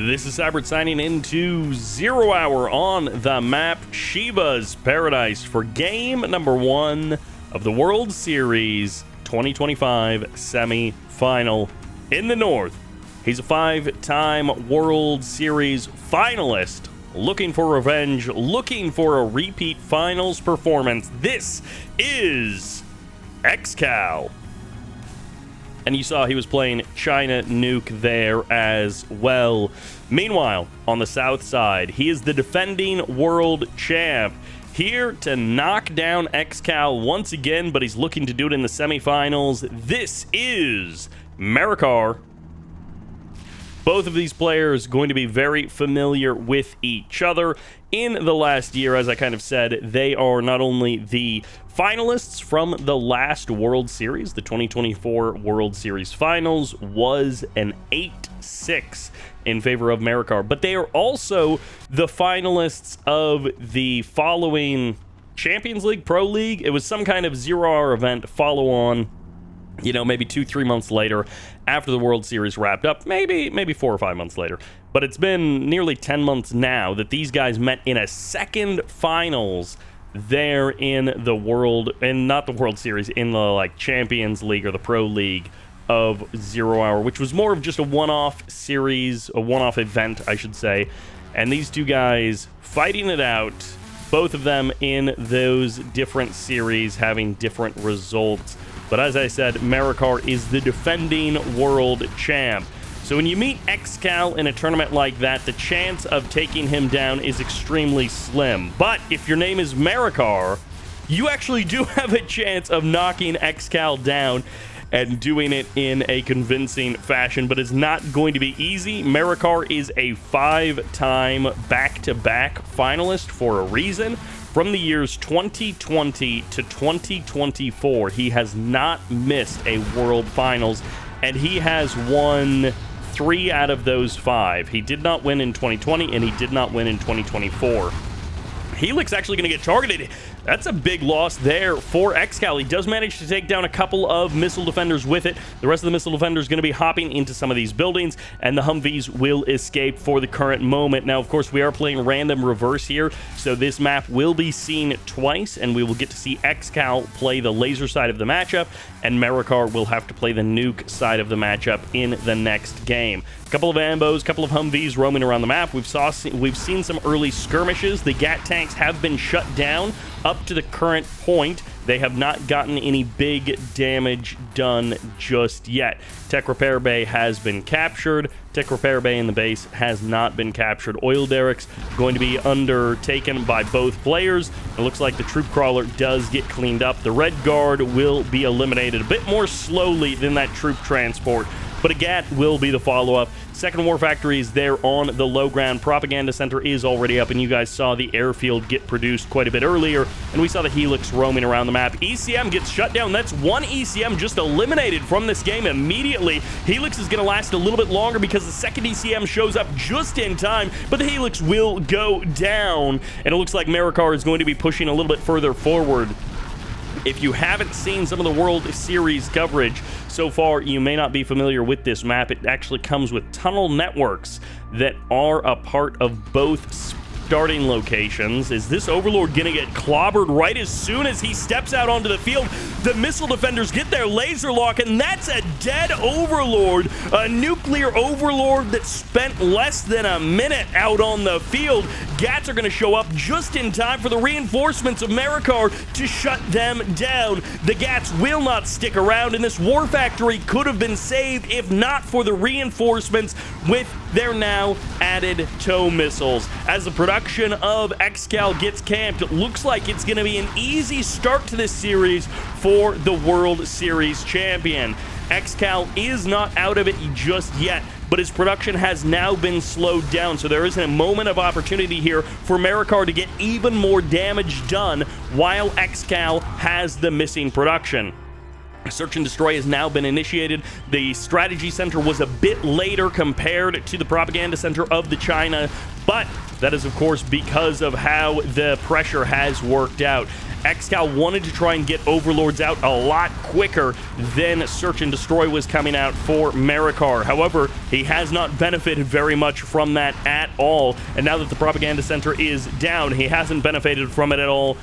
This is Sybert signing into 0 Hour on the map Shiva's Paradise for game number 1 of the World Series 2025 semi-final. In the north, he's a 5-time World Series finalist, looking for revenge, looking for a repeat finals performance. This is Excal. And you saw he was playing China Nuke there as well. Meanwhile, on the south side, he is the defending world champ. Here to knock down Excal once again, but he's looking to do it in the semifinals. This is Marakar. Both of these players going to be very familiar with each other. In the last year, as I kind of said, they are not only the finalists from the last World Series, the 2024 World Series Finals was an 8-6 in favor of Marakar, but they are also the finalists of the following Champions League, Pro League. It was some kind of 0-hour event follow-on, you know, maybe 2-3 months later after the World Series wrapped up, maybe 4 or 5 months later. But it's been nearly 10 months now that these guys met in a second finals there in the World, and not the World Series, in the Champions League or the Pro League of 0 Hour, which was more of just a one-off series, a one-off event, I should say. And these two guys fighting it out, both of them in those different series having different results. But as I said, Marakar is the defending world champ. So when you meet Excal in a tournament like that, the chance of taking him down is extremely slim. But if your name is Marakar, you actually do have a chance of knocking Excal down and doing it in a convincing fashion, but it's not going to be easy. Marakar is a 5-time back-to-back finalist for a reason. From the years 2020 to 2024, he has not missed a World Finals, and he has won 3 out of those 5. He did not win in 2020, and he did not win in 2024. Helix actually going to get targeted. That's a big loss there for Excal. He does manage to take down a couple of missile defenders with it. The rest of the missile defenders going to be hopping into some of these buildings, and the Humvees will escape for the current moment. Now, of course, we are playing random reverse here, so this map will be seen twice, and we will get to see Excal play the laser side of the matchup, and Marakar will have to play the nuke side of the matchup in the next game. A couple of Ambos, a couple of Humvees roaming around the map. We've seen some early skirmishes. The GAT tanks have been shut down up to the current point. They have not gotten any big damage done just yet. Tech Repair Bay has been captured. Tech Repair Bay in the base has not been captured. Oil derricks going to be undertaken by both players. It looks like the troop crawler does get cleaned up. The Red Guard will be eliminated a bit more slowly than that troop transport, but a GAT will be the follow-up. Second War Factory is there on the low ground. Propaganda Center is already up, and you guys saw the airfield get produced quite a bit earlier, and we saw the Helix roaming around the map. ECM gets shut down. That's one ECM just eliminated from this game immediately. Helix is going to last a little bit longer because the second ECM shows up just in time, but the Helix will go down, and it looks like Marakar is going to be pushing a little bit further forward. If you haven't seen some of the World Series coverage so far, you may not be familiar with this map. It actually comes with tunnel networks that are a part of both starting locations. Is this Overlord gonna get clobbered right as soon as he steps out onto the field? The missile defenders get their laser lock, and that's a dead Overlord, a nuclear Overlord that spent less than a minute out on the field. GATs are gonna show up just in time for the reinforcements of Marakar to shut them down. The GATs will not stick around, and this War Factory could have been saved if not for the reinforcements with their now added tow missiles. As the production of Excal gets camped, it looks like it's going to be an easy start to this series for the World Series champion. Excal is not out of it just yet, but his production has now been slowed down, so there is a moment of opportunity here for Marakar to get even more damage done while Excal has the missing production. Search and Destroy has now been initiated. The Strategy Center was a bit later compared to the Propaganda Center of the China, but that is, of course, because of how the pressure has worked out. Excal wanted to try and get Overlords out a lot quicker than Search and Destroy was coming out for Marakar. However, he has not benefited very much from that at all, and now that the Propaganda Center is down, he hasn't benefited from it at all.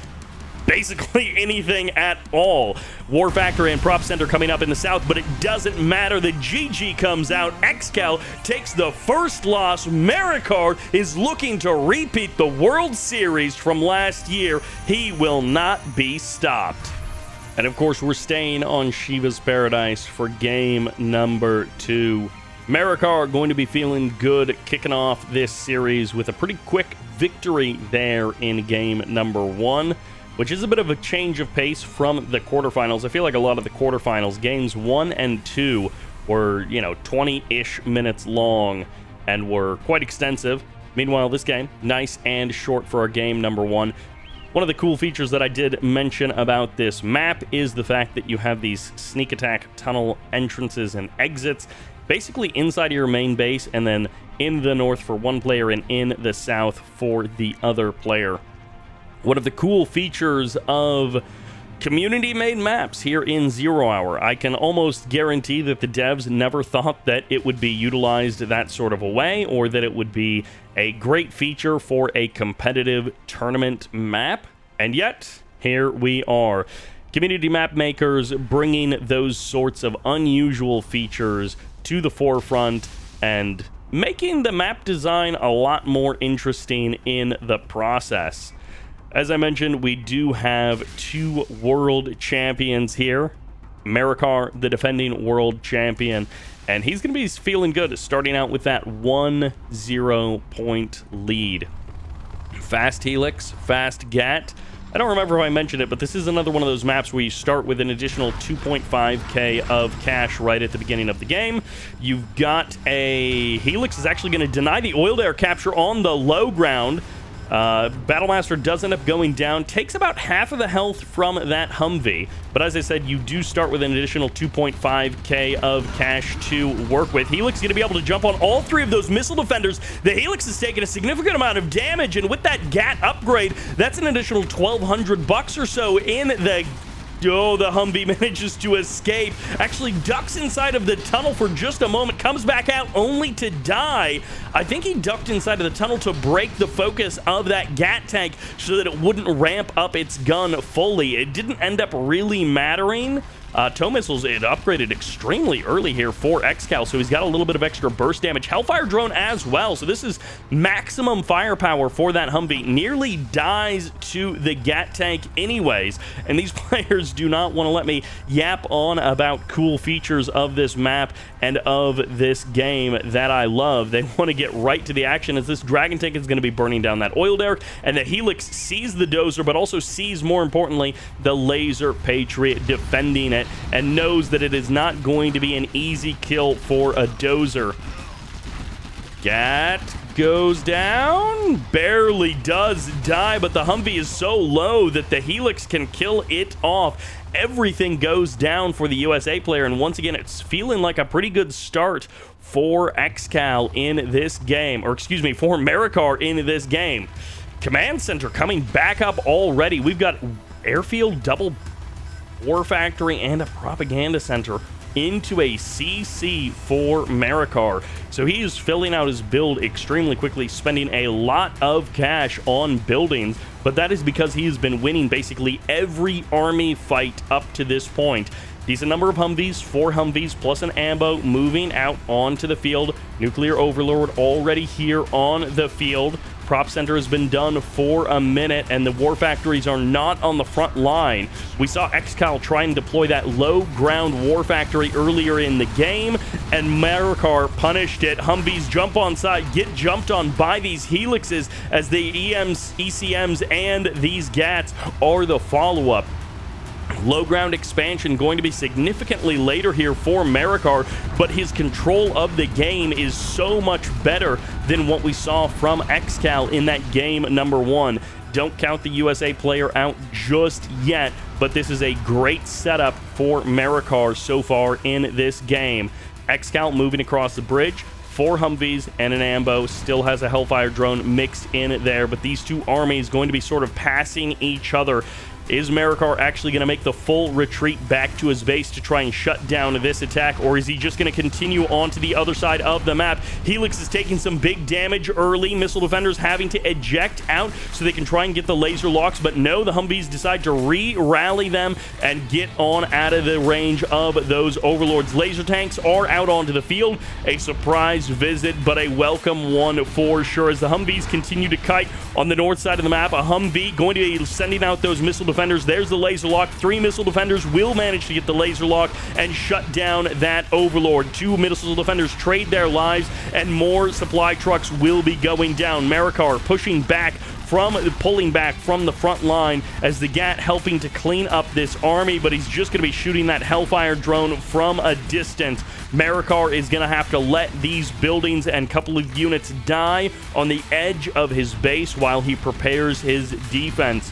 Basically anything at all. War Factory and Prop Center coming up in the south, but it doesn't matter. The GG comes out. Excal takes the first loss. Marakar is looking to repeat the World Series from last year. He will not be stopped. And of course, we're staying on Shiva's Paradise for game number 2. Marakar going to be feeling good kicking off this series with a pretty quick victory there in game number 1. Which is a bit of a change of pace from the quarterfinals. I feel like a lot of the quarterfinals, games 1 and 2, were, 20-ish minutes long and were quite extensive. Meanwhile, this game, nice and short for our game number 1. One of the cool features that I did mention about this map is the fact that you have these sneak attack tunnel entrances and exits, basically inside of your main base, and then in the north for one player and in the south for the other player. One of the cool features of community-made maps here in 0 Hour, I can almost guarantee that the devs never thought that it would be utilized that sort of a way, or that it would be a great feature for a competitive tournament map. And yet, here we are. Community map makers bringing those sorts of unusual features to the forefront and making the map design a lot more interesting in the process. As I mentioned, we do have 2 world champions here. Marakar, the defending world champion, and he's going to be feeling good starting out with that 1-0 point lead. Fast Helix, fast Gat. I don't remember if I mentioned it, but this is another one of those maps where you start with an additional 2.5k of cash right at the beginning of the game. You've got a Helix is actually going to deny the oil air capture on the low ground. Battlemaster does end up going down, takes about half of the health from that Humvee, but as I said, you do start with an additional 2.5k of cash to work with. Helix is going to be able to jump on all 3 of those missile defenders. The Helix has taken a significant amount of damage, and with that GAT upgrade, that's an additional $1,200 or so in the... Oh, the Humvee manages to escape, actually ducks inside of the tunnel for just a moment, comes back out only to die. I think he ducked inside of the tunnel to break the focus of that GAT tank so that it wouldn't ramp up its gun fully. It didn't end up really mattering. Tow missiles, it upgraded extremely early here for Excal, so he's got a little bit of extra burst damage. Hellfire drone as well, so this is maximum firepower for that Humvee. Nearly dies to the GAT tank anyways, and these players do not want to let me yap on about cool features of this map and of this game that I love. They want to get right to the action as this Dragon tank is going to be burning down that oil derrick, and the Helix sees the Dozer, but also sees, more importantly, the Laser Patriot defending it, and knows that it is not going to be an easy kill for a Dozer. Gat goes down, barely does die, but the Humvee is so low that the Helix can kill it off. Everything goes down for the USA player, and once again, it's feeling like a pretty good start for Excal in this game, or excuse me, for Marakar in this game. Command Center coming back up already. We've got Airfield, Double War Factory, and a Propaganda Center into a CC for Marakar. So he is filling out his build extremely quickly, spending a lot of cash on buildings, but that is because he has been winning basically every army fight up to this point. Decent number of Humvees, 4 Humvees plus an ambo moving out onto the field. Nuclear Overlord already here on the field. Prop Center has been done for a minute, and the War Factories are not on the front line. We saw Excal try and deploy that low ground War Factory earlier in the game, and Marakar punished it. Humvees jump on side, get jumped on by these Helixes as the EMs, ECMs, and these GATs are the follow-up. Low ground expansion going to be significantly later here for Marakar, but his control of the game is so much better than what we saw from Excal in that game number 1. Don't count the USA player out just yet, but this is a great setup for Marakar so far in this game. Excal moving across the bridge. 4 Humvees and an ambo, still has a Hellfire drone mixed in there, but these two armies going to be sort of passing each other. Is Marakar actually going to make the full retreat back to his base to try and shut down this attack, or is he just going to continue on to the other side of the map? Helix is taking some big damage early. Missile defenders having to eject out so they can try and get the laser locks, but no, the Humvees decide to re-rally them and get on out of the range of those Overlords. Laser tanks are out onto the field. A surprise visit, but a welcome one for sure, as the Humvees continue to kite on the north side of the map. A Humvee going to be sending out those missile defenders. There's the laser lock. 3 missile defenders will manage to get the laser lock and shut down that Overlord. 2 missile defenders trade their lives, and more supply trucks will be going down. Marakar pulling back from the front line as the GAT helping to clean up this army, but he's just going to be shooting that Hellfire drone from a distance. Marakar is going to have to let these buildings and couple of units die on the edge of his base while he prepares his defense.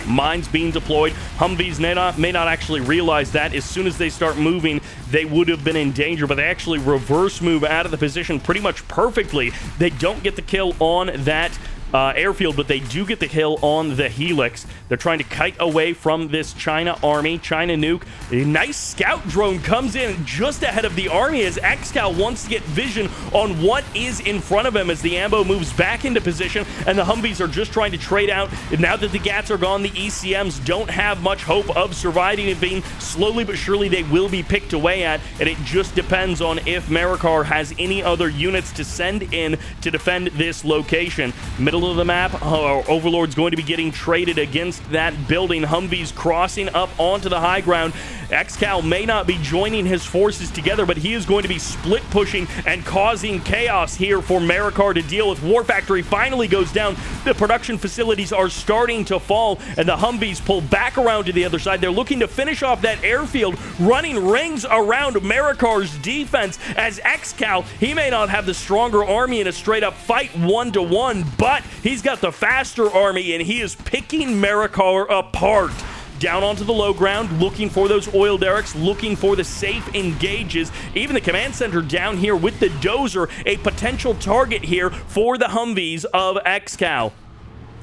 Mines being deployed. Humvees may not actually realize that. As soon as they start moving, they would have been in danger, but they actually reverse move out of the position pretty much perfectly. They don't get the kill on that airfield, but they do get the kill on the Helix. They're trying to kite away from this China army. China nuke. A nice scout drone comes in just ahead of the army as Excal wants to get vision on what is in front of him as the ambo moves back into position, and the Humvees are just trying to trade out. Now that the GATs are gone, the ECMs don't have much hope of surviving and being slowly but surely they will be picked away at, and it just depends on if Marakar has any other units to send in to defend this location. Middle of the map, Overlord's going to be getting traded against that building. Humvees crossing up onto the high ground. Excal may not be joining his forces together, but he is going to be split pushing and causing chaos here for Marakar to deal with. War Factory finally goes down. The production facilities are starting to fall, and the Humvees pull back around to the other side. They're looking to finish off that airfield, running rings around Marakar's defense as Excal, he may not have the stronger army in a straight-up fight 1-to-1, but he's got the faster army, and he is picking Marakar apart. Down onto the low ground, looking for those oil derricks, looking for the safe engages. Even the command center down here with the dozer, a potential target here for the Humvees of Excal.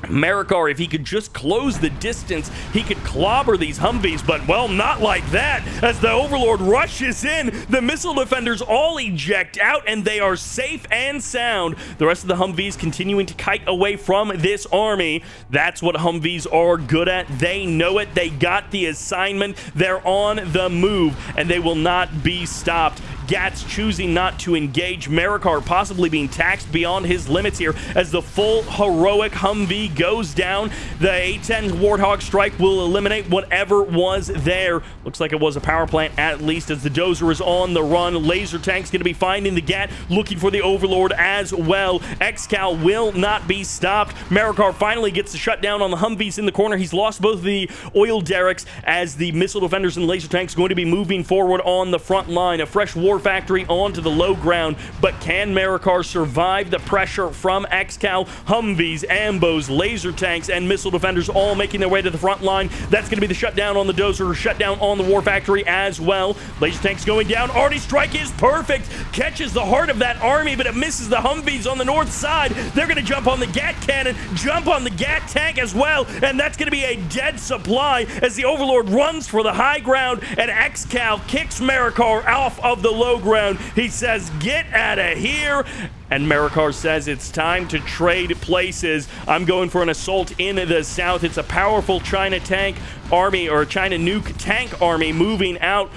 Marakar, if he could just close the distance, he could clobber these Humvees, but, well, not like that. As the Overlord rushes in, the missile defenders all eject out, and they are safe and sound. The rest of the Humvees continuing to kite away from this army. That's what Humvees are good at. They know it. They got the assignment. They're on the move, and they will not be stopped. GATs choosing not to engage. Marakar possibly being taxed beyond his limits here as the full heroic Humvee goes down. The A-10 Warthog strike will eliminate whatever was there. Looks like it was a power plant at least, as the dozer is on the run. Laser tank's going to be finding the GAT, looking for the Overlord as well. Excal will not be stopped. Marakar finally gets the shutdown on the Humvees in the corner. He's lost both of the oil derricks as the missile defenders and laser tanks going to be moving forward on the front line. A fresh War Factory onto the low ground, but can Marakar survive the pressure from Excal? Humvees, ambos, laser tanks, and missile defenders all making their way to the front line. That's going to be the shutdown on the dozer, shutdown on the War Factory as well. Laser tanks going down. Arty strike is perfect. Catches the heart of that army, but it misses the Humvees on the north side. They're going to jump on the GAT cannon, jump on the GAT tank as well, and that's going to be a dead supply as the Overlord runs for the high ground, and Excal kicks Marakar off of the low ground. He says, "Get out of here." And Marakar says it's time to trade places. I'm going for an assault in the south. It's a powerful China tank army, or a China nuke tank army moving out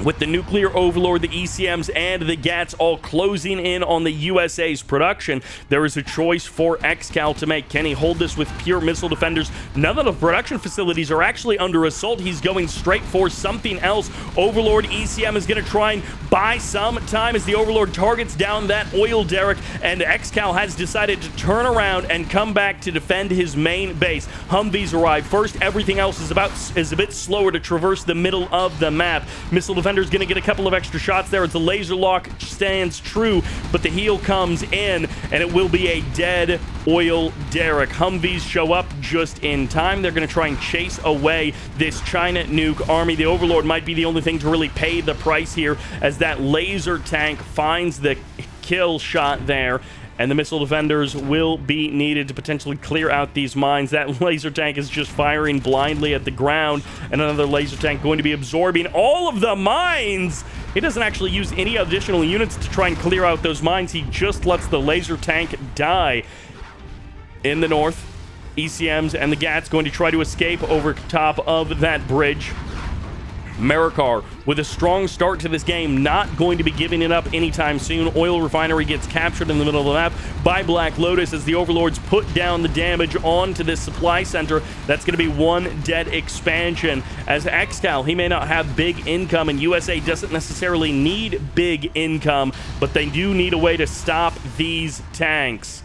with the nuclear overlord, the ECMs, and the GATs all closing in on the USA's production. There is a choice for Excal to make. Can he hold this with pure missile defenders? None of the production facilities are actually under assault. He's going straight for something else. Overlord ECM is going to try and buy some time as the Overlord targets down that oil derrick, and Excal has decided to turn around and come back to defend his main base. Humvees arrive first. Everything else is a bit slower to traverse the middle of the map. Missile defender's going to get a couple of extra shots there as the laser lock stands true, but the heal comes in, and it will be a dead oil derrick. Humvees show up just in time. They're going to try and chase away this China nuke army. The Overlord might be the only thing to really pay the price here, as that laser tank finds the kill shot there, and the missile defenders will be needed to potentially clear out these mines. That laser tank is just firing blindly at the ground, and another laser tank going to be absorbing all of the mines. He doesn't actually use any additional units to try and clear out those mines. He just lets the laser tank die. In the north, ECMs and the GATs going to try to escape over top of that bridge. Marakar, with a strong start to this game, not going to be giving it up anytime soon. Oil refinery gets captured in the middle of the map by Black Lotus as the Overlords put down the damage onto this supply center. That's going to be one dead expansion. As Excal, he may not have big income, and USA doesn't necessarily need big income, but they do need a way to stop these tanks.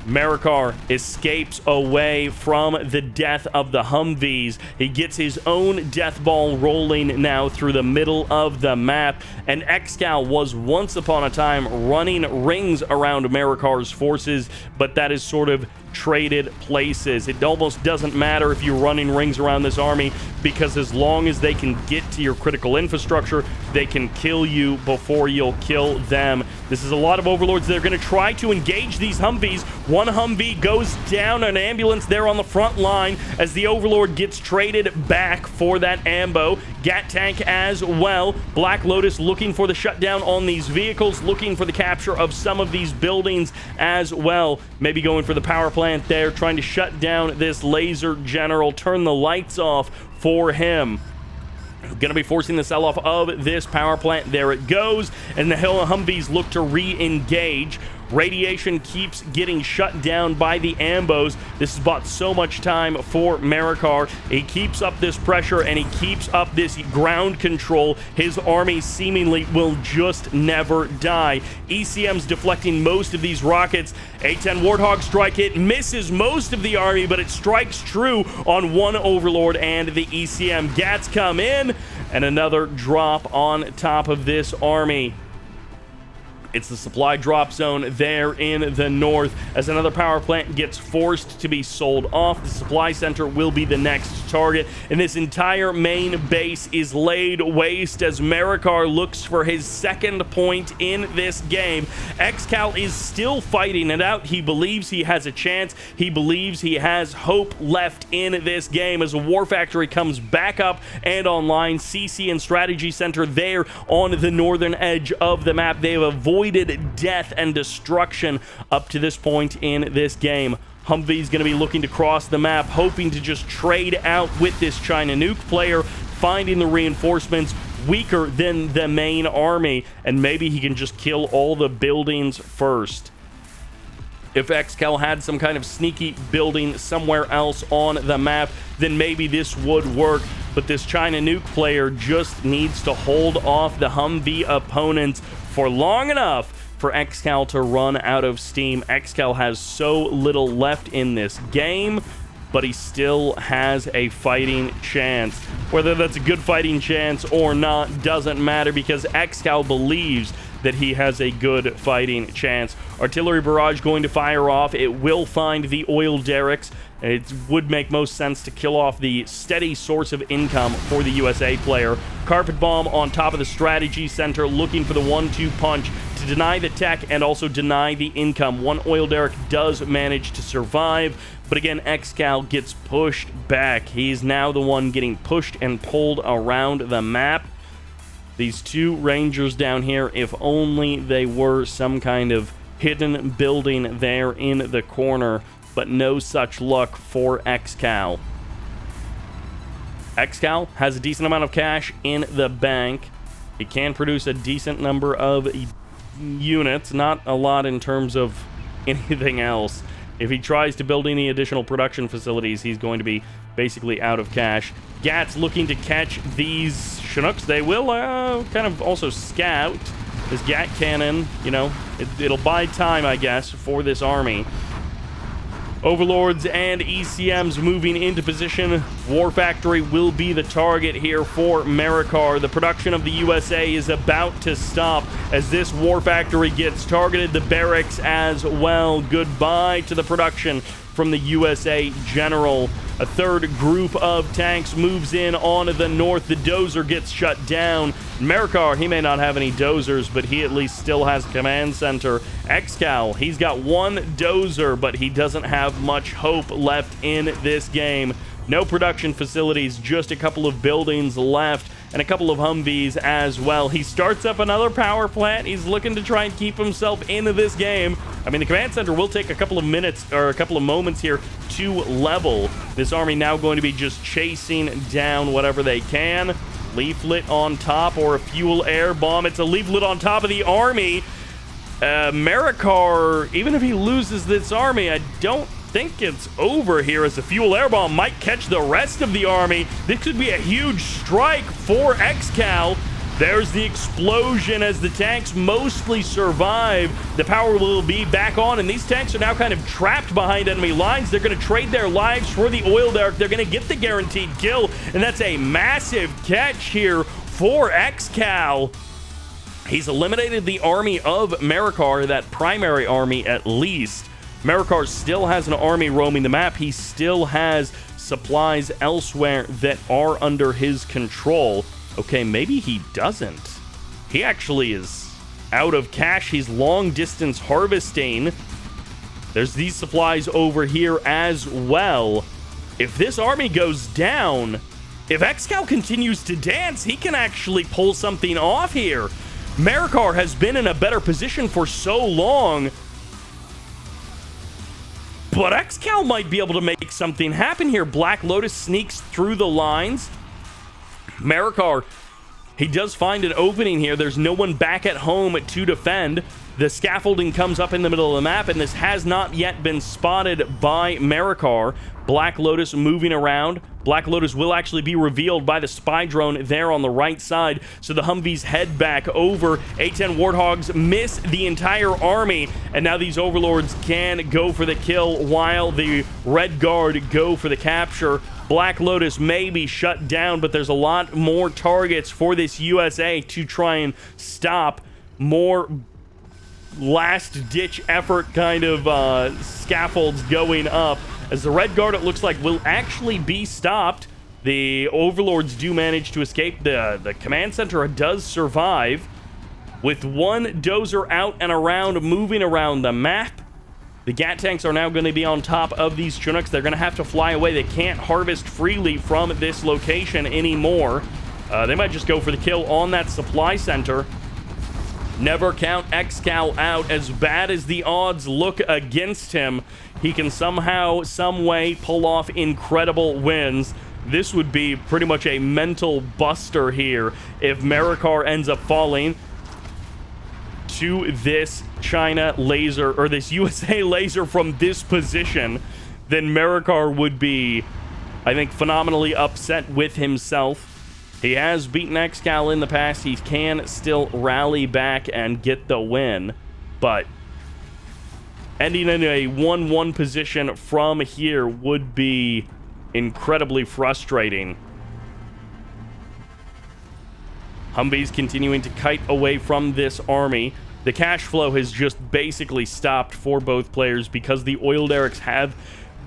Marakar escapes away from the death of the Humvees. He gets his own death ball rolling now through the middle of the map, and Excal was once upon a time running rings around Marakar's forces, but that is sort of traded places. It almost doesn't matter if you're running rings around this army, because as long as they can get to your critical infrastructure, they can kill you before you'll kill them. This is a lot of Overlords that are going to try to engage these Humvees. One Humvee goes down, an ambulance there on the front line as the Overlord gets traded back for that ambo. GAT tank as well. Black Lotus looking for the shutdown on these vehicles, looking for the capture of some of these buildings as well. Maybe going for the power plant there, trying to shut down this laser general, turn the lights off for him. Going to be forcing the sell-off of this power plant. There it goes, and the Humvees look to re-engage. Radiation keeps getting shut down by the ambos. This has bought so much time for Marakar. He keeps up this pressure, and he keeps up this ground control. His army seemingly will just never die. ECM's deflecting most of these rockets. A-10 Warthog strike hit misses most of the army, but it strikes true on one Overlord and the ECM. GATs come in, and another drop on top of this army. It's the supply drop zone there in the north. As another power plant gets forced to be sold off, the supply center will be the next target, and this entire main base is laid waste as Marakar looks for his second point in this game. Excal is still fighting it out. He believes he has a chance. He believes he has hope left in this game as a war factory comes back up and online. CC and Strategy Center there on the northern edge of the map. They have avoided death and destruction up to this point in this game. Humvee's going to be looking to cross the map, hoping to just trade out with this China nuke player, finding the reinforcements weaker than the main army, and maybe he can just kill all the buildings first. If Excal had some kind of sneaky building somewhere else on the map, then maybe this would work. But this China nuke player just needs to hold off the Humvee opponents for long enough for Excal to run out of steam. Excal has so little left in this game, but he still has a fighting chance. Whether that's a good fighting chance or not doesn't matter, because Excal believes that he has a good fighting chance. Artillery barrage going to fire off. It will find the oil derricks. It would make most sense to kill off the steady source of income for the USA player. Carpet bomb on top of the strategy center, looking for the 1-2 punch to deny the tech and also deny the income. One oil derrick does manage to survive, but again, Excal gets pushed back. He's now the one getting pushed and pulled around the map. These two Rangers down here, if only they were some kind of hidden building there in the corner, but no such luck for Excal. Excal has a decent amount of cash in the bank. He can produce a decent number of units, not a lot in terms of anything else. If he tries to build any additional production facilities, he's going to be basically out of cash. GAT's looking to catch these Chinooks. They will kind of also scout. This GAT cannon, you know, it'll buy time, I guess, for this army. Overlords and ECMs moving into position. War Factory will be the target here for Marakar. The production of the USA is about to stop as this War Factory gets targeted. The barracks as well. Goodbye to the production from the USA General. A third group of tanks moves in on the north. The dozer gets shut down. Marakar, he may not have any dozers, but he at least still has a command center. Excal, he's got one dozer, but he doesn't have much hope left in this game. No production facilities, just a couple of buildings left, and a couple of Humvees as well. He starts up another power plant. He's looking to try and keep himself into this game. I mean, the command center will take a couple of minutes, or a couple of moments here to level. This army now going to be just chasing down whatever they can. Leaflet on top, or a fuel air bomb. It's a leaflet on top of the army. Marakar, even if he loses this army, I don't think it's over here, as the fuel air bomb might catch the rest of the army. This could be a huge strike for Excal. There's the explosion as the tanks mostly survive. The power will be back on, and these tanks are now kind of trapped behind enemy lines. They're going to trade their lives for the oil derrick. They're going to get the guaranteed kill, and that's a massive catch here for Excal. He's eliminated the army of Marakar, that primary army at least. Marakar still has an army roaming the map. He still has supplies elsewhere that are under his control. Okay, maybe he doesn't. He actually is out of cash. He's long distance harvesting. There's these supplies over here as well. If this army goes down, if Excal continues to dance, he can actually pull something off here. Marakar has been in a better position for so long, but Excal might be able to make something happen here. Black Lotus sneaks through the lines. Marakar, he does find an opening here. There's no one back at home to defend. The scaffolding comes up in the middle of the map, and this has not yet been spotted by Marakar. Black Lotus moving around. Black Lotus will actually be revealed by the spy drone there on the right side, so the Humvees head back over. A-10 Warthogs miss the entire army, and now these Overlords can go for the kill while the Red Guard go for the capture. Black Lotus may be shut down, but there's a lot more targets for this USA to try and stop. More last-ditch effort kind of scaffolds going up, as the Red Guard, it looks like, will actually be stopped. The Overlords do manage to escape. The command center does survive, with one dozer out and around, moving around the map. The Gat tanks are now going to be on top of these Chinooks. They're going to have to fly away. They can't harvest freely from this location anymore. They might just go for the kill on that supply center. Never count Excal out. As bad as the odds look against him, he can somehow, some way pull off incredible wins. This would be pretty much a mental buster here if Marakar ends up falling to this China laser, or this USA laser from this position. Then Marakar would be, I think, phenomenally upset with himself. He has beaten Excal in the past. He can still rally back and get the win, but ending in a 1-1 position from here would be incredibly frustrating. Humvees continuing to kite away from this army. The cash flow has just basically stopped for both players because the oil derricks have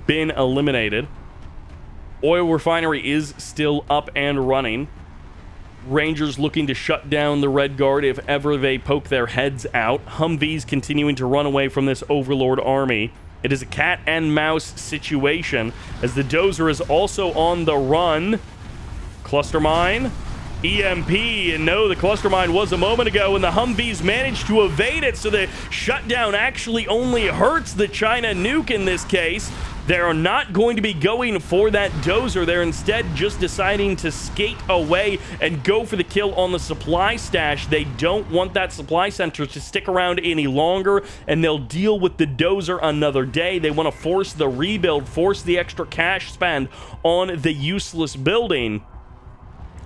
been eliminated. Oil refinery is still up and running. Rangers looking to shut down the Red Guard if ever they poke their heads out. Humvees continuing to run away from this Overlord army. It is a cat and mouse situation, as the dozer is also on the run. Cluster mine, EMP, and no, the cluster mine was a moment ago, and the Humvees managed to evade it, so the shutdown actually only hurts the China nuke in this case. They're not going to be going for that dozer. They're instead just deciding to skate away and go for the kill on the supply stash. They don't want that supply center to stick around any longer, and they'll deal with the dozer another day. They want to force the rebuild, force the extra cash spend on the useless building.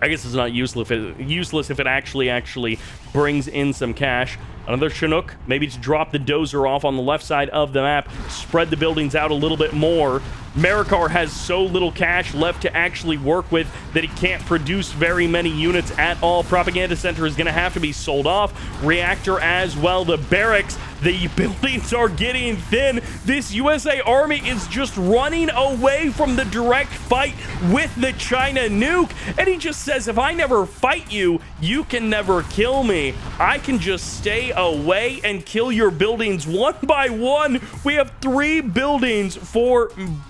I guess it's not useless if it actually brings in some cash. Another Chinook, maybe to drop the dozer off on the left side of the map, spread the buildings out a little bit more. Marakar has so little cash left to actually work with that he can't produce very many units at all. Propaganda center is going to have to be sold off. Reactor as well. The barracks, The buildings are getting thin. This USA Army is just running away from the direct fight with the China nuke. And he just says, if I never fight you, you can never kill me. I can just stay away and kill your buildings one by one. We have 3 buildings for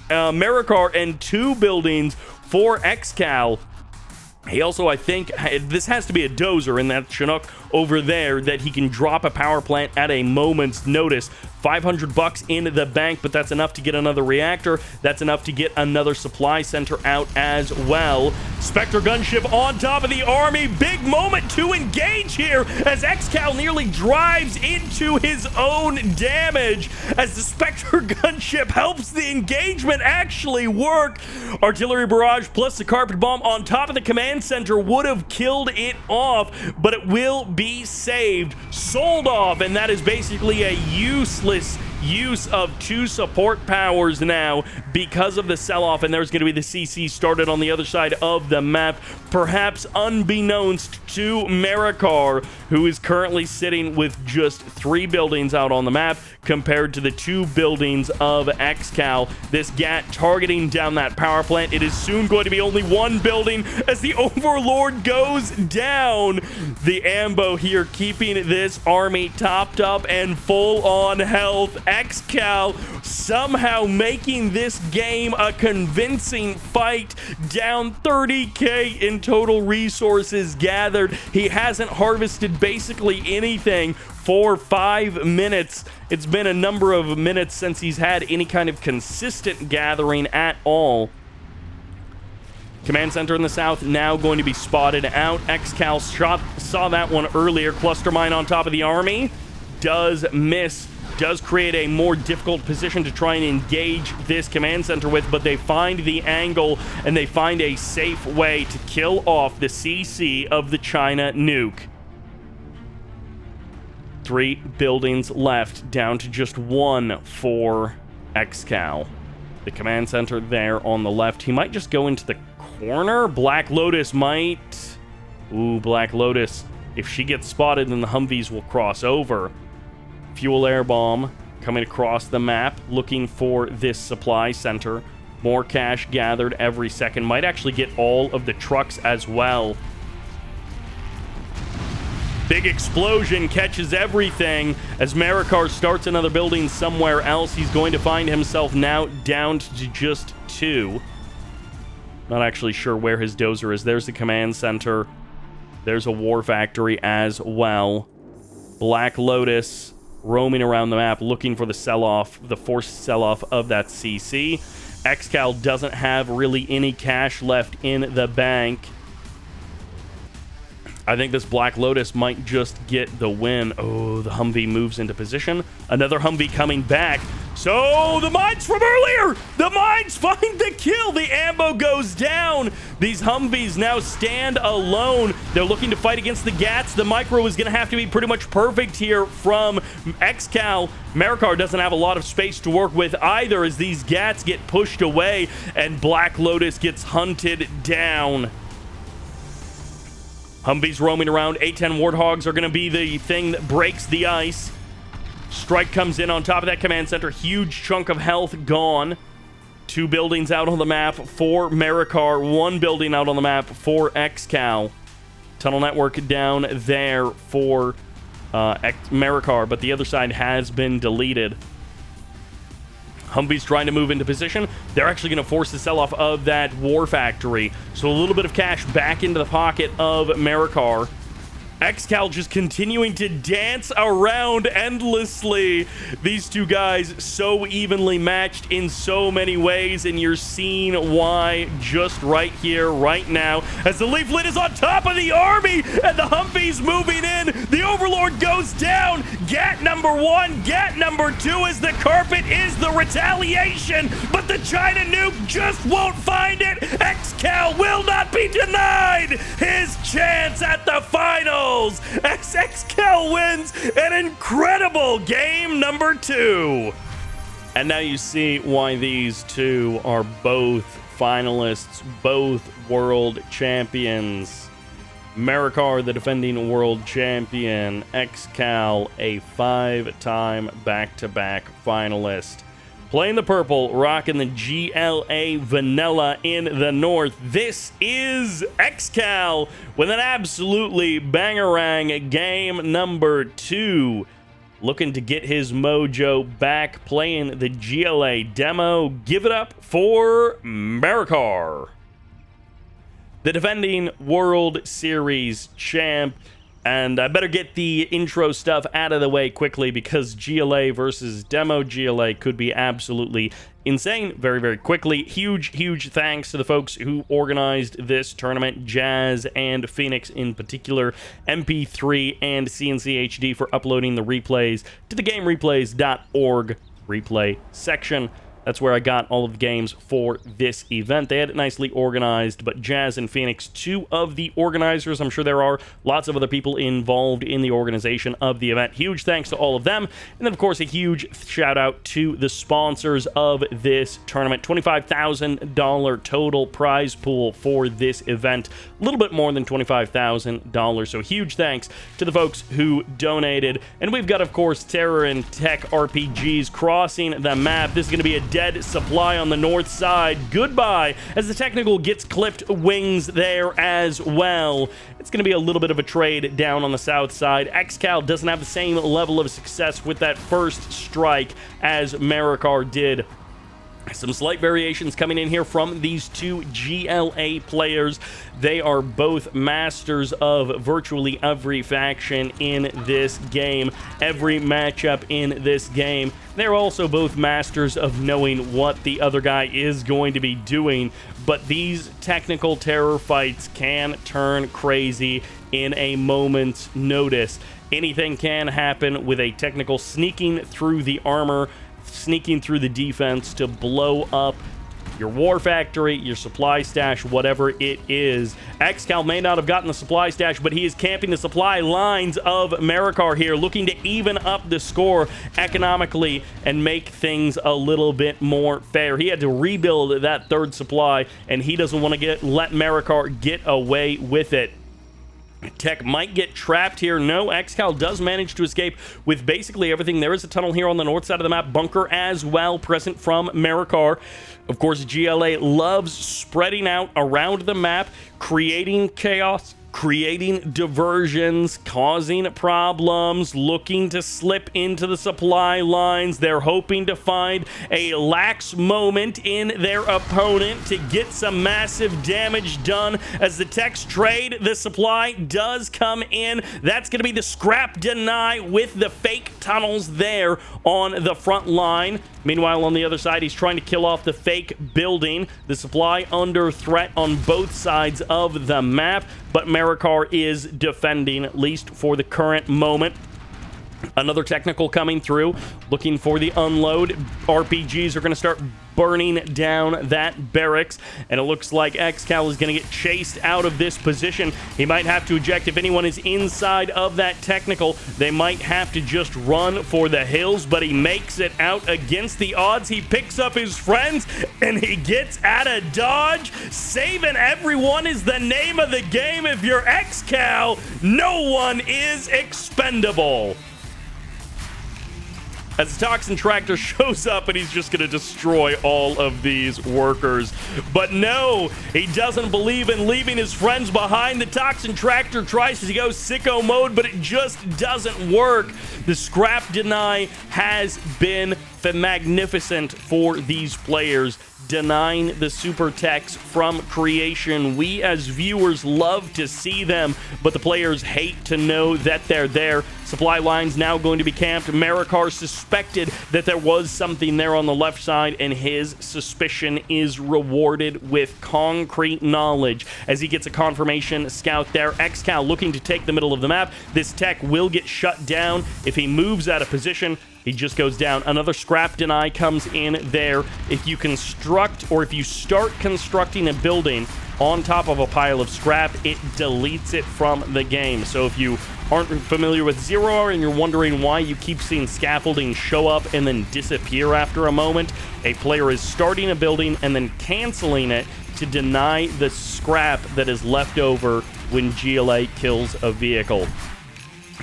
Marakar and 2 buildings for Excal. He also, I think, this has to be a dozer in that Chinook over there that he can drop a power plant at a moment's notice. $500 in the bank, but that's enough to get another reactor. That's enough to get another supply center out as well. Spectre gunship on top of the army. Big moment to engage here as Excal nearly drives into his own damage as the Spectre gunship helps the engagement actually work. Artillery barrage plus the carpet bomb on top of the command center would have killed it off, but it will be saved, sold off, and that is basically a useless use of 2 support powers now because of the sell-off, and there's going to be the CC started on the other side of the map, perhaps unbeknownst to Marakar, who is currently sitting with just 3 buildings out on the map compared to the 2 buildings of Excal. This GAT targeting down that power plant. It is soon going to be only 1 building as the Overlord goes down. The Ambo here keeping this army topped up and full on health. Excal somehow making this game a convincing fight, down 30k in total resources gathered. He hasn't harvested basically anything for 5 minutes. It's been a number of minutes since he's had any kind of consistent gathering at all. Command center in the south now going to be spotted out. Excal saw that one earlier. Cluster mine on top of the army does miss. Does create a more difficult position to try and engage this command center with, but they find the angle and they find a safe way to kill off the CC of the China nuke. 3 buildings left, down to just 1 for Excal. The command center there on the left. He might just go into the corner. Black Lotus might. Ooh, Black Lotus. If she gets spotted, then the Humvees will cross over. Fuel air bomb coming across the map, looking for this supply center. More cash gathered every second. Might actually get all of the trucks as well. Big explosion catches everything as Marakar starts another building somewhere else. He's going to find himself now down to just 2. Not actually sure where his dozer is. There's the command center. There's a war factory as well. Black Lotus roaming around the map looking for the sell-off, the forced sell-off of that CC. Excal doesn't have really any cash left in the bank. I think this Black Lotus might just get the win. Oh, the Humvee moves into position. Another Humvee coming back. So the mines from earlier, the mines find the kill. The ammo goes down. These Humvees now stand alone. They're looking to fight against the GATs. The micro is going to have to be pretty much perfect here from Excal. Marakar doesn't have a lot of space to work with either as these GATs get pushed away and Black Lotus gets hunted down. Humvees roaming around. A-10 Warthogs are going to be the thing that breaks the ice. Strike comes in on top of that command center. Huge chunk of health gone. 2 buildings out on the map for Marakar. 1 building out on the map for Excal. Tunnel network down there for Marakar, but the other side has been deleted. Humvees trying to move into position. They're actually going to force the sell-off of that war factory. So a little bit of cash back into the pocket of Marakar. Excal just continuing to dance around endlessly. These 2 guys so evenly matched in so many ways, and you're seeing why just right here, right now, as the leaflet is on top of the army and the Humvees moving in. The Overlord goes down. GAT number 1, GAT number 2 as the carpet is the retaliation, but the China nuke just won't find it. Excal will not be denied his chance at the finals. Excal wins an incredible game number 2. And now you see why these 2 are both finalists, both world champions. Marakar, the defending world champion. Excal, a 5-time back-to-back finalist. Playing the purple, rocking the GLA vanilla in the north. This is Excal with an absolutely bangerang game number 2. Looking to get his mojo back, playing the GLA demo. Give it up for Marakar, the defending World Series champ. And I better get the intro stuff out of the way quickly because GLA versus Demo GLA could be absolutely insane very, very quickly. Huge thanks to the folks who organized this tournament, Jazz and Phoenix in particular, MP3 and CNC HD for uploading the replays to the gamereplays.org replay section. That's where I got all of the games for this event. They had it nicely organized, but Jazz and Phoenix, 2 of the organizers. I'm sure there are lots of other people involved in the organization of the event. Huge thanks to all of them. And then, of course, a huge shout out to the sponsors of this tournament. $25,000 total prize pool for this event. A little bit more than $25,000. So huge thanks to the folks who donated. And we've got, of course, Terror and Tech RPGs crossing the map. This is going to be a dead supply on the north side. Goodbye, as the technical gets clipped wings there as well. It's going to be a little bit of a trade down on the south side. Excal doesn't have the same level of success with that first strike as Marakar did. Some slight variations coming in here from these 2 GLA players. They are both masters of virtually every faction in this game, every matchup in this game. They're also both masters of knowing what the other guy is going to be doing, but these technical terror fights can turn crazy in a moment's notice. Anything can happen with a technical sneaking through the armor, sneaking through the defense to blow up your war factory, your supply stash, whatever it is. Excal may not have gotten the supply stash, but he is camping the supply lines of Marakar here, looking to even up the score economically and make things a little bit more fair. He had to rebuild that third supply, and he doesn't want to let Marakar get away with it. Tech might get trapped here. No, Excal does manage to escape with basically everything. There is a tunnel here on the north side of the map. Bunker as well present from Marakar. Of course, GLA loves spreading out around the map, creating chaos, creating diversions, causing problems, looking to slip into the supply lines. They're hoping to find a lax moment in their opponent to get some massive damage done. As the techs trade, the supply does come in. That's going to be the scrap deny with the fake tunnels there on the front line. Meanwhile, on the other side, he's trying to kill off the fake building. The supply under threat on both sides of the map, but Marakar is defending, at least for the current moment. Another technical coming through, looking for the unload. RPGs are going to start burning down that barracks, and it looks like Excal is going to get chased out of this position. He might have to eject. If anyone is inside of that technical, they might have to just run for the hills, but he makes it out against the odds. He picks up his friends, and he gets out of dodge. Saving everyone is the name of the game. If you're Excal, no one is expendable. As the Toxin Tractor shows up, and he's just going to destroy all of these workers. But no, he doesn't believe in leaving his friends behind. The Toxin Tractor tries to go sicko mode, but it just doesn't work. The scrap deny has been magnificent for these players, denying the super techs from creation. We as viewers love to see them, but the players hate to know that they're there. Supply lines now going to be camped. Marakar suspected that there was something there on the left side, and his suspicion is rewarded with concrete knowledge as he gets a confirmation scout there. Excal looking to take the middle of the map. This tech will get shut down if he moves out of position. He just goes down. Another scrap deny comes in there. If you construct, or if you start constructing a building on top of a pile of scrap, it deletes it from the game. So if you aren't familiar with Zero Hour and you're wondering why you keep seeing scaffolding show up and then disappear after a moment, a player is starting a building and then canceling it to deny the scrap that is left over when GLA kills a vehicle.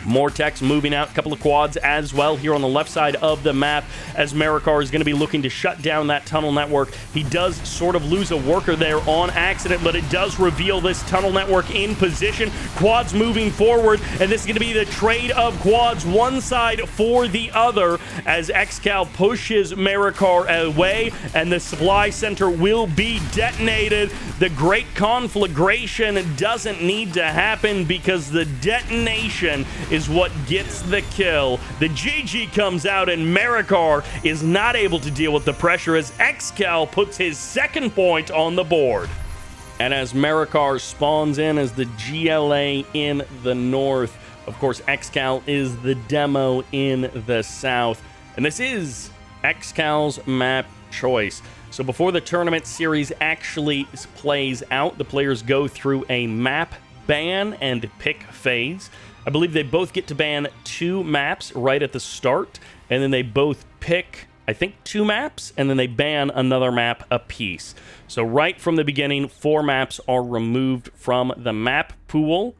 More techs moving out, a couple of quads as well here on the left side of the map, as Marakar is going to be looking to shut down that tunnel network. He does sort of lose a worker there on accident, but it does reveal this tunnel network in position. Quads moving forward, and this is going to be the trade of quads, one side for the other, as Excal pushes Marakar away, and the supply center will be detonated. The great conflagration doesn't need to happen because the detonation is what gets the kill. The GG comes out, and Marakar is not able to deal with the pressure as Excal puts his second point on the board. And as Marakar spawns in as the GLA in the north, of course, Excal is the demo in the south. And this is Excal's map choice. So before the tournament series actually plays out, the players go through a map ban and pick phase. I believe they both get to ban 2 maps right at the start, and then they both pick, I think, 2 maps, and then they ban another map apiece. So right from the beginning, 4 maps are removed from the map pool,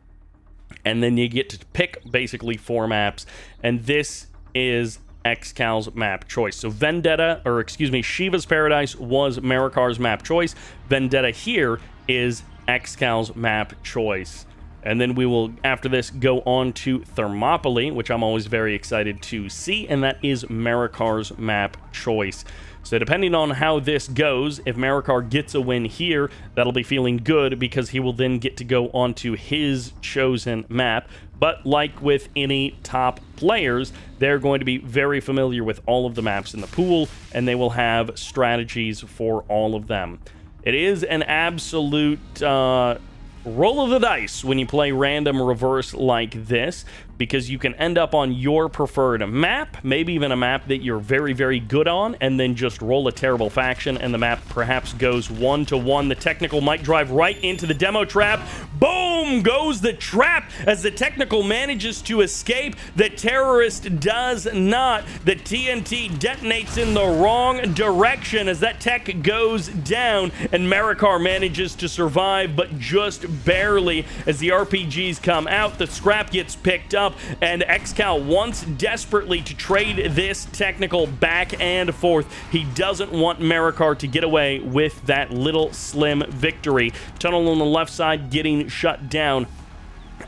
and then you get to pick basically 4 maps, and this is Excal's map choice. So Vendetta, or excuse me, Shiva's Paradise was Marakar's map choice. Vendetta here is Excal's map choice. And then we will, after this, go on to Thermopylae, which I'm always very excited to see, and that is Marakar's map choice. So depending on how this goes, if Marakar gets a win here, that'll be feeling good because he will then get to go on to his chosen map. But like with any top players, they're going to be very familiar with all of the maps in the pool, and they will have strategies for all of them. It is an absolute roll of the dice when you play random reverse like this, because you can end up on your preferred map, maybe even a map that you're very, very good on, and then just roll a terrible faction, and the map perhaps goes 1-1. The technical might drive right into the demo trap. Boom goes the trap as the technical manages to escape. The terrorist does not. The TNT detonates in the wrong direction as that tech goes down, and Marakar manages to survive, but just barely as the RPGs come out. The scrap gets picked up, and Excal wants desperately to trade this technical back and forth. He doesn't want Marakar to get away with that little slim victory. Tunnel on the left side getting shut down.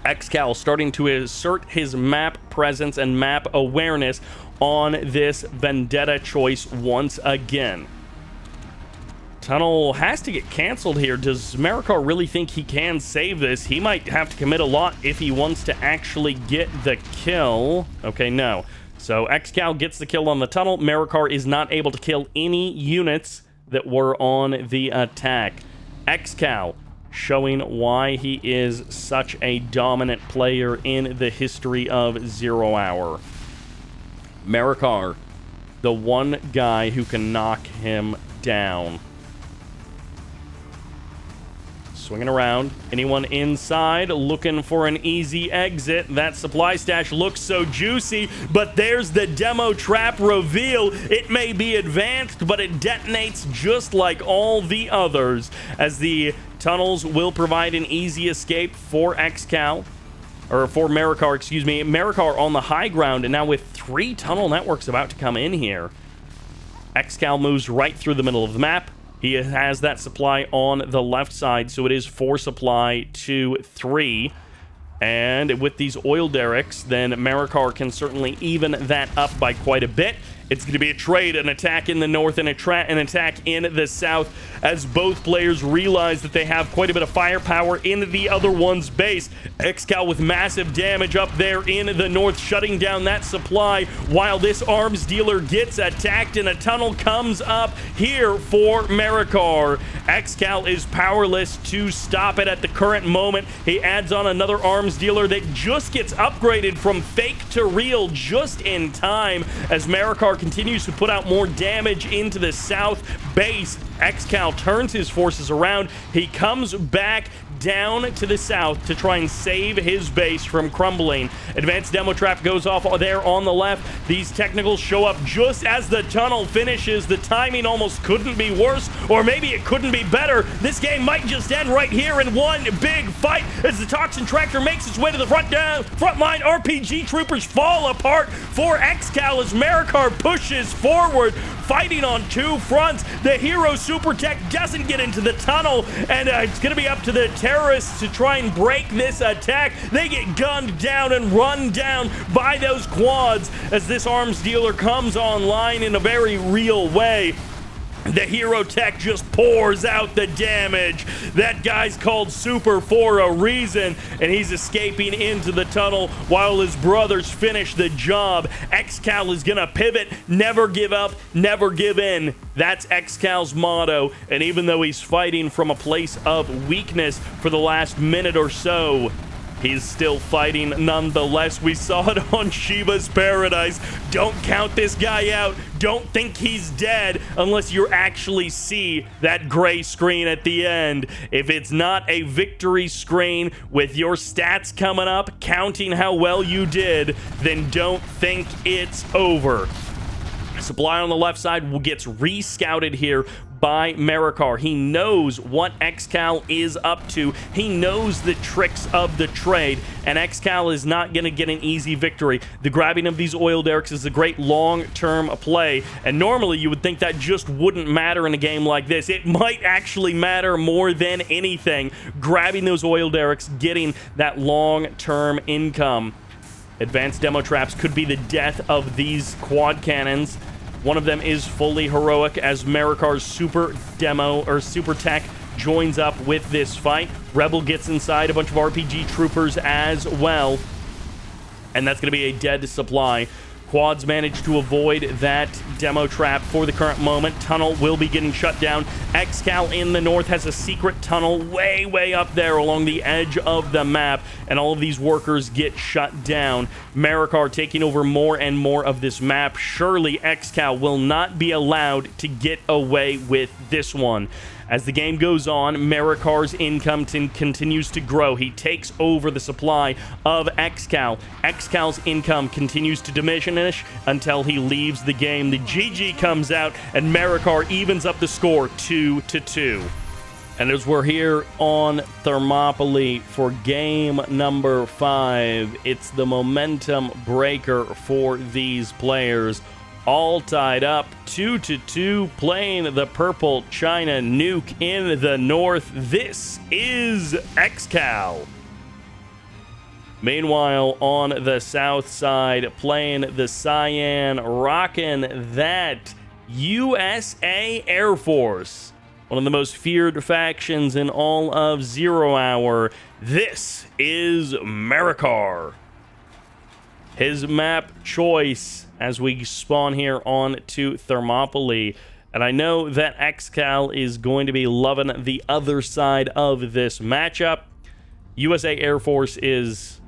Excal starting to assert his map presence and map awareness on this Vendetta choice once again. Tunnel has to get canceled here. Does Marakar really think he can save this? He might have to commit a lot if he wants to actually get the kill. Okay, no. So Excal gets the kill on the tunnel. Marakar is not able to kill any units that were on the attack. Excal showing why he is such a dominant player in the history of 0 Hour. Marakar, the one guy who can knock him down. Swinging around. Anyone inside looking for an easy exit? That supply stash looks so juicy, but there's the demo trap reveal. It may be advanced, but it detonates just like all the others, as the tunnels will provide an easy escape for Excal, or for Marakar, excuse me. Marakar on the high ground, and now with 3 tunnel networks about to come in here. Excal moves right through the middle of the map. He has that supply on the left side, so it is 4 supply to 3. And with these oil derricks, then Marakar can certainly even that up by quite a bit. It's going to be a trade, an attack in the north and an attack in the south, as both players realize that they have quite a bit of firepower in the other one's base. Excal with massive damage up there in the north, shutting down that supply, while this arms dealer gets attacked, and a tunnel comes up here for Marakar. Excal is powerless to stop it at the current moment. He adds on another arms dealer that just gets upgraded from fake to real just in time, as Marakar continues to put out more damage into the south base. Excal turns his forces around. He comes back, down to the south to try and save his base from crumbling. Advanced Demo Trap goes off there on the left. These technicals show up just as the tunnel finishes. The timing almost couldn't be worse, or maybe it couldn't be better. This game might just end right here in one big fight as the Toxin Tractor makes its way to the front line. RPG troopers fall apart for Excal as Marakar pushes forward, fighting on two fronts. The hero Super Tech doesn't get into the tunnel, and it's going to be up to the terrorists to try and break this attack. They get gunned down and run down by those quads as this arms dealer comes online in a very real way. The hero tech just pours out the damage. That guy's called Super for a reason, and he's escaping into the tunnel while his brothers finish the job. Excal is gonna pivot, never give up, never give in. That's Excal's motto, and even though he's fighting from a place of weakness for the last minute or so, he's still fighting nonetheless. We saw it on Shiva's Paradise. Don't count this guy out. Don't think he's dead unless you actually see that gray screen at the end. If it's not a victory screen with your stats coming up, counting how well you did, then don't think it's over. Supply on the left side gets re-scouted here by Marakar. He knows what Excal is up to. He knows the tricks of the trade, and Excal is not going to get an easy victory. The grabbing of these oil derricks is a great long-term play, and normally you would think that just wouldn't matter in a game like this. It might actually matter more than anything. Grabbing those oil derricks, getting that long-term income. Advanced demo traps could be the death of these quad cannons. One of them is fully heroic as Marakar's super demo or super tech joins up with this fight. Rebel gets inside a bunch of RPG troopers as well, and that's going to be a dead supply. Quads managed to avoid that demo trap for the current moment. Tunnel will be getting shut down. Excal in the north has a secret tunnel way up there along the edge of the map, and all of these workers get shut down. Marakar taking over more and more of this map. Surely Excal will not be allowed to get away with this one. As the game goes on, Marakar's income continues to grow. He takes over the supply of Excal. Excal's income continues to diminish until he leaves the game. The GG comes out, and Marakar evens up the score 2-2. And as we're here on Thermopylae for game number 5, it's the momentum breaker for these players. All tied up 2-2, playing the purple China nuke in the north. This is Excal. Meanwhile, on the south side, playing the cyan, rocking that USA Air Force. One of the most feared factions in all of 0 Hour. This is Marakar. His map choice as we spawn here on to Thermopylae. And I know that Excal is going to be loving the other side of this matchup. USA Air Force is,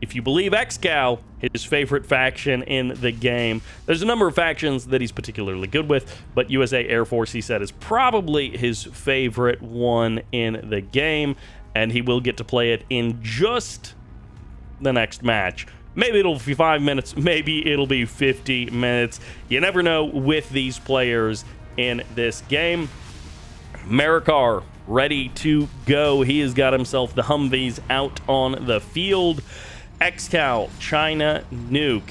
if you believe Excal, his favorite faction in the game. There's a number of factions that he's particularly good with, but USA Air Force, he said, is probably his favorite one in the game, and he will get to play it in just the next match. Maybe it'll be 5 minutes, maybe it'll be 50 minutes. You never know with these players in this game. Marakar ready to go. He has got himself the Humvees out on the field. Excal, China nuke.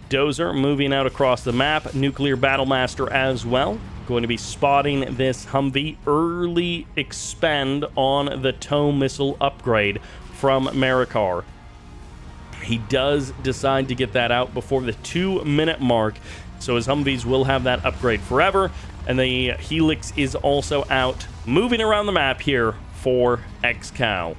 Dozer moving out across the map. Nuclear Battlemaster as well. Going to be spotting this Humvee. Early expend on the tow missile upgrade from Marakar. He does decide to get that out before the 2-minute mark, so his Humvees will have that upgrade forever, and the Helix is also out, moving around the map here for Excal.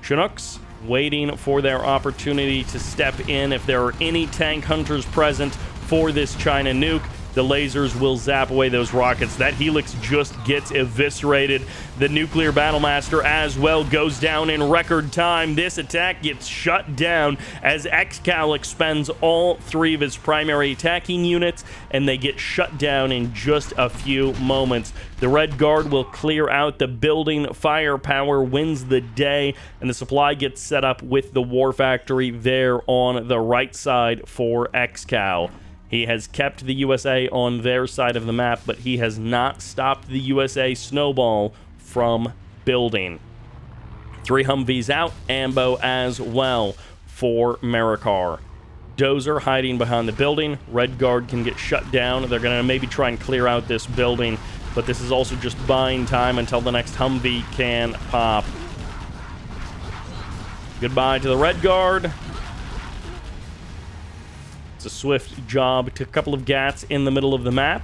Chinooks waiting for their opportunity to step in if there are any tank hunters present for this China nuke. The lasers will zap away those rockets. That Helix just gets eviscerated. The nuclear Battlemaster as well goes down in record time. This attack gets shut down as Excal expends all 3 of his primary attacking units, and they get shut down in just a few moments. The Red Guard will clear out the building. Firepower wins the day, and the supply gets set up with the War Factory there on the right side for Excal. He has kept the USA on their side of the map, but he has not stopped the USA snowball from building. 3 Humvees out, Ambo as well for Marakar. Dozer hiding behind the building. Red Guard can get shut down. They're going to maybe try and clear out this building, but this is also just buying time until the next Humvee can pop. Goodbye to the Red Guard. It's a swift job to a couple of GATs in the middle of the map.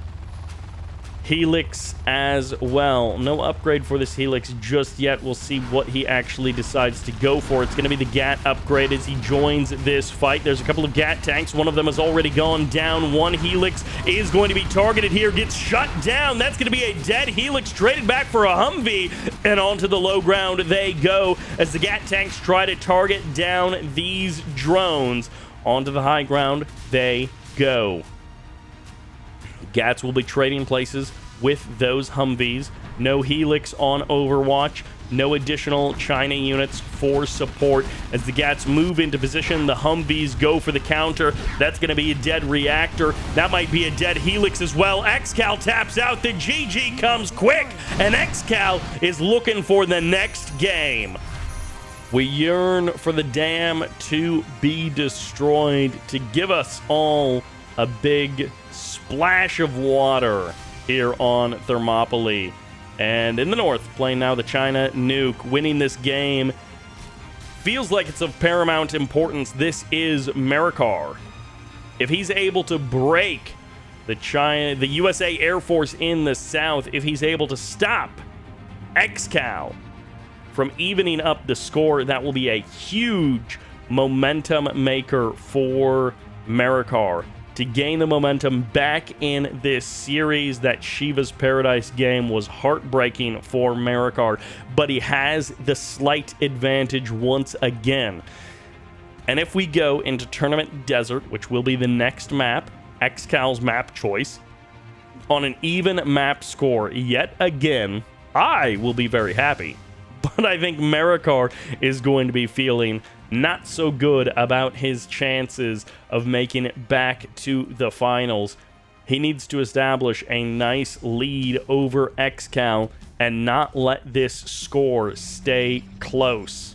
Helix as well. No upgrade for this Helix just yet. We'll see what he actually decides to go for. It's going to be the GAT upgrade as he joins this fight. There's a couple of GAT tanks. One of them has already gone down. One Helix is going to be targeted here. Gets shut down. That's going to be a dead Helix traded back for a Humvee. And onto the low ground they go as the GAT tanks try to target down these drones. Onto the high ground they go. GATs will be trading places with those Humvees. No Helix on Overwatch. No additional China units for support. As the GATs move into position, the Humvees go for the counter. That's going to be a dead reactor. That might be a dead Helix as well. Excal taps out. The GG comes quick, and Excal is looking for the next game. We yearn for the dam to be destroyed, to give us all a big splash of water here on Thermopylae. And in the north, playing now the China nuke, winning this game feels like it's of paramount importance. This is Marakar. If he's able to break the USA Air Force in the south, if he's able to stop Excal from evening up the score, that will be a huge momentum maker for Marakar to gain the momentum back in this series. That Shiva's Paradise game was heartbreaking for Marakar, but he has the slight advantage once again. And if we go into Tournament Desert, which will be the next map, Excal's map choice, on an even map score yet again, I will be very happy. But I think Marakar is going to be feeling not so good about his chances of making it back to the finals. He needs to establish a nice lead over Excal and not let this score stay close.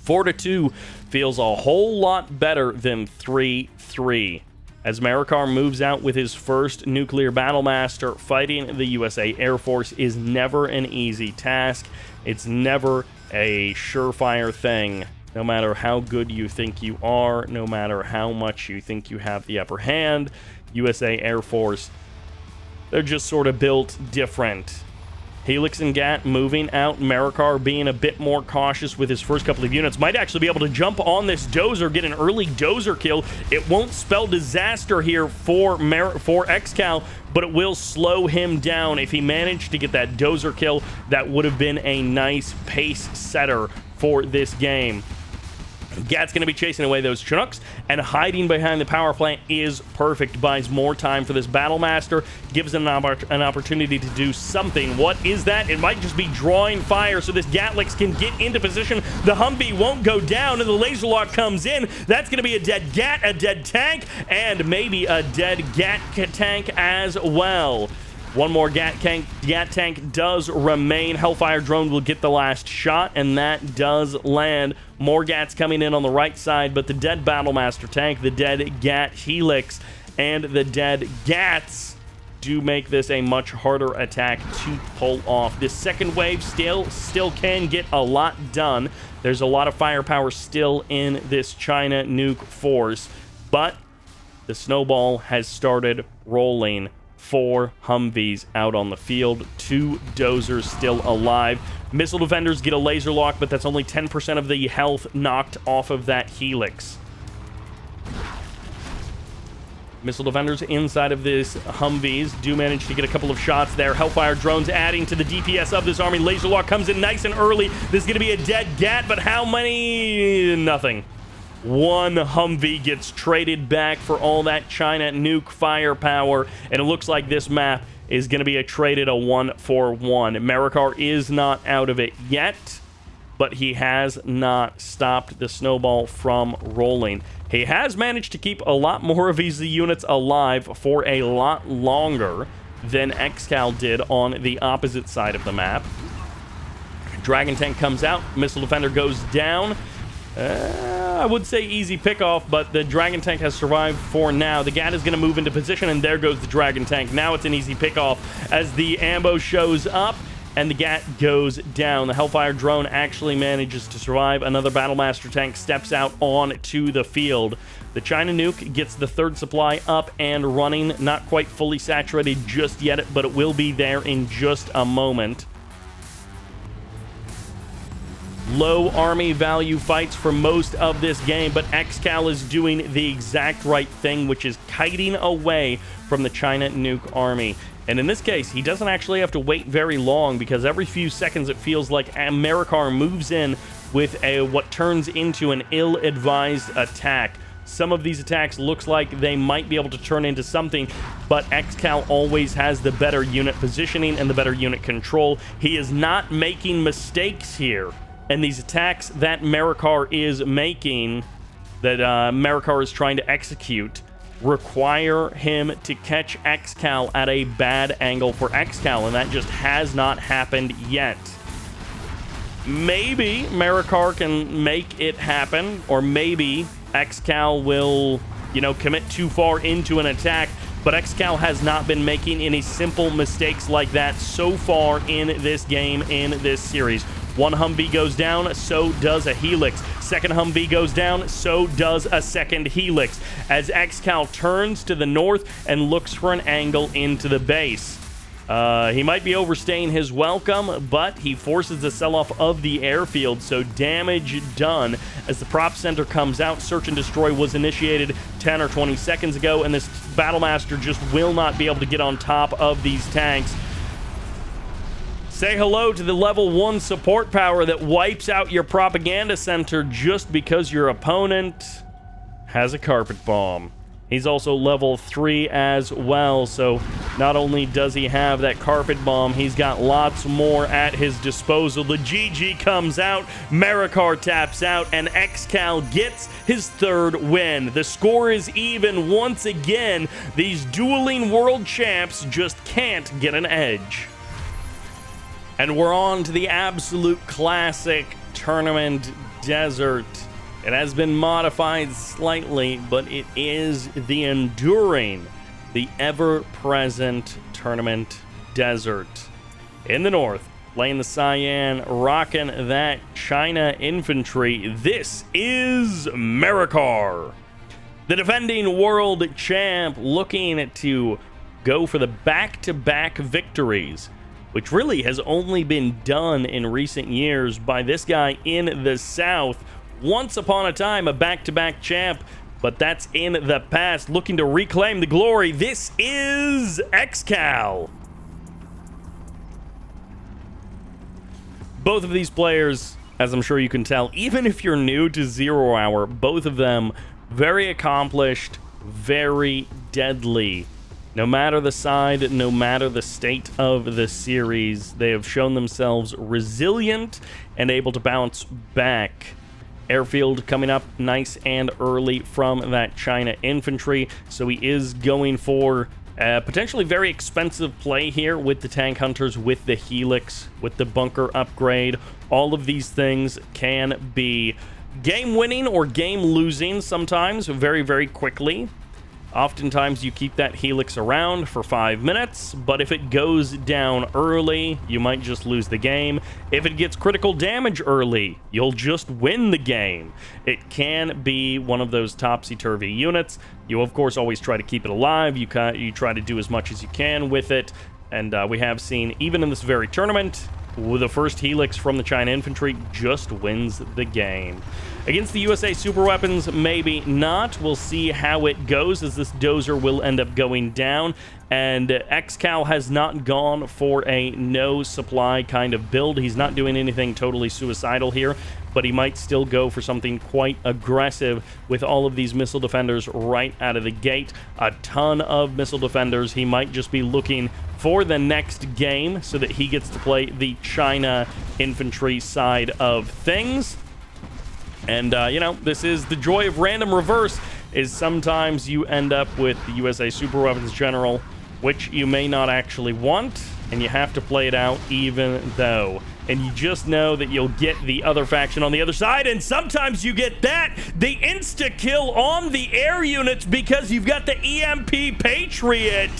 4-2 feels a whole lot better than 3-3. As Marakar moves out with his first nuclear Battlemaster, fighting the USA Air Force is never an easy task. It's never a surefire thing. No matter how good you think you are, no matter how much you think you have the upper hand, USA Air Force, they're just sort of built different. Helix and GAT moving out. Marakar being a bit more cautious with his first couple of units. Might actually be able to jump on this Dozer, get an early Dozer kill. It won't spell disaster here for Excal, but it will slow him down. If he managed to get that Dozer kill, that would have been a nice pace setter for this game. GAT's going to be chasing away those Chinooks, and hiding behind the power plant is perfect. Buys more time for this Battlemaster, gives him an opportunity to do something. What is that? It might just be drawing fire so this Gatlix can get into position. The Humvee won't go down, and the laser lock comes in. That's going to be a dead GAT, a dead tank, and maybe a dead GAT tank as well. One more GAT tank does remain. Hellfire drone will get the last shot, and that does land. More GATs coming in on the right side, but the dead Battlemaster tank, the dead GAT Helix, and the dead GATs do make this a much harder attack to pull off. This second wave still can get a lot done. There's a lot of firepower still in this China nuke force, but the snowball has started rolling. 4 Humvees out on the field, 2 Dozers still alive. Missile defenders get a laser lock, but that's only 10% of the health knocked off of that Helix. Missile defenders inside of this Humvees do manage to get a couple of shots there. Hellfire drones adding to the DPS of this army. Laser lock comes in nice and early. This is going to be a dead GAT, but how many? Nothing. One Humvee gets traded back for all that China nuke firepower, and it looks like this map is going to be traded a 1-for-1. Marakar is not out of it yet, but he has not stopped the snowball from rolling. He has managed to keep a lot more of his units alive for a lot longer than Excal did on the opposite side of the map. Dragon tank comes out, missile defender goes down. I would say easy pickoff, but the Dragon tank has survived for now. The GAT is going to move into position, and there goes the Dragon tank. Now it's an easy pickoff as the ambo shows up and the GAT goes down. The Hellfire drone actually manages to survive. Another Battlemaster tank steps out onto the field. The China nuke gets the third supply up and running. Not quite fully saturated just yet, but it will be there in just a moment. Low army value fights for most of this game, but Excal is doing the exact right thing, which is kiting away from the China nuke army. And in this case, he doesn't actually have to wait very long, because every few seconds it feels like Marakar moves in with what turns into an ill-advised attack. Some of these attacks looks like they might be able to turn into something, but Excal always has the better unit positioning and the better unit control. He is not making mistakes here. And these attacks that Marakar is making, that Marakar is trying to execute, require him to catch Excal at a bad angle for Excal, and that just has not happened yet. Maybe Marakar can make it happen, or maybe Excal will, commit too far into an attack, but Excal has not been making any simple mistakes like that so far in this game, in this series. One Humvee goes down, so does a Helix. Second Humvee goes down, so does a second Helix, as Excal turns to the north and looks for an angle into the base. He might be overstaying his welcome, but he forces the sell-off of the airfield, so damage done. As the prop center comes out, search and destroy was initiated 10 or 20 seconds ago, and this Battlemaster just will not be able to get on top of these tanks. Say hello to the level 1 support power that wipes out your propaganda center just because your opponent has a carpet bomb. He's also level 3 as well, so not only does he have that carpet bomb, he's got lots more at his disposal. The GG comes out, Marakar taps out, and Excal gets his third win. The score is even once again. These dueling world champs just can't get an edge. And we're on to the absolute classic Tournament Desert. It has been modified slightly, but it is the enduring, the ever-present Tournament Desert. In the north, playing the Cyan, rocking that China infantry, this is Marakar. The defending world champ, looking to go for the back-to-back victories, which really has only been done in recent years by this guy in the south. Once upon a time, a back-to-back champ, but that's in the past. Looking to reclaim the glory, this is Excal. Both of these players, as I'm sure you can tell, even if you're new to Zero Hour, both of them very accomplished, very deadly. No matter the side, no matter the state of the series, they have shown themselves resilient and able to bounce back. Airfield coming up nice and early from that China infantry, so he is going for a potentially very expensive play here with the tank hunters, with the Helix, with the bunker upgrade. All of these things can be game winning or game losing sometimes very, very quickly. Oftentimes you keep that Helix around for 5 minutes, but if it goes down early, you might just lose the game. If it gets critical damage early, you'll just win the game. It can be one of those topsy-turvy units. You, of course, always try to keep it alive. You try to do as much as you can with it, and we have seen, even in this very tournament, the first Helix from the China infantry just wins the game. Against the USA super weapons, maybe not. We'll see how it goes, as this dozer will end up going down. And Excal has not gone for a no supply kind of build. He's not doing anything totally suicidal here, but he might still go for something quite aggressive with all of these missile defenders right out of the gate. A ton of missile defenders. He might just be looking for the next game so that he gets to play the China infantry side of things. And, you know, this is the joy of random reverse, is sometimes you end up with the USA Super Weapons General, which you may not actually want, and you have to play it out even though. And you just know that you'll get the other faction on the other side, and sometimes you get that, the insta-kill on the air units because you've got the EMP Patriot.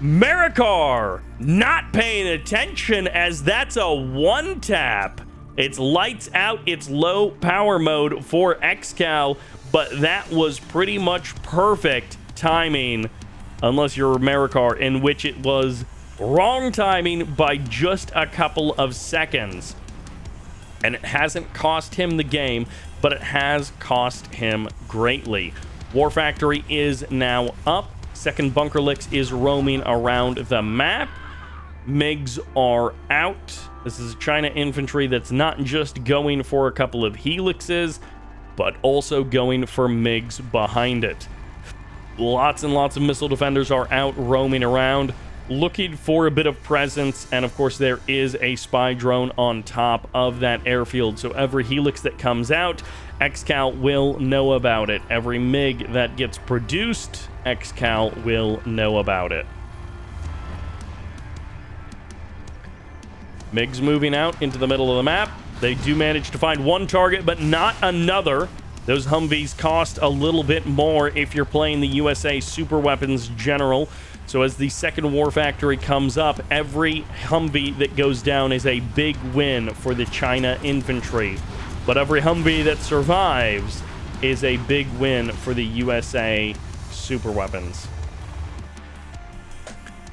Marakar not paying attention, as that's a one-tap. It's lights out, it's low power mode for Excal, but that was pretty much perfect timing, unless you're Marakar, in which it was wrong timing by just a couple of seconds. And it hasn't cost him the game, but it has cost him greatly. War Factory is now up. Second Bunkerlix is roaming around the map. MiGs are out. This is China infantry that's not just going for a couple of helixes, but also going for MiGs behind it. Lots and lots of missile defenders are out roaming around, looking for a bit of presence, and of course there is a spy drone on top of that airfield, so every helix that comes out, Excal will know about it. Every MiG that gets produced, Excal will know about it. MiGs moving out into the middle of the map. They do manage to find one target, but not another. Those Humvees cost a little bit more if you're playing the USA Super Weapons General. So as the second War Factory comes up, every Humvee that goes down is a big win for the China infantry. But every Humvee that survives is a big win for the USA Super Weapons.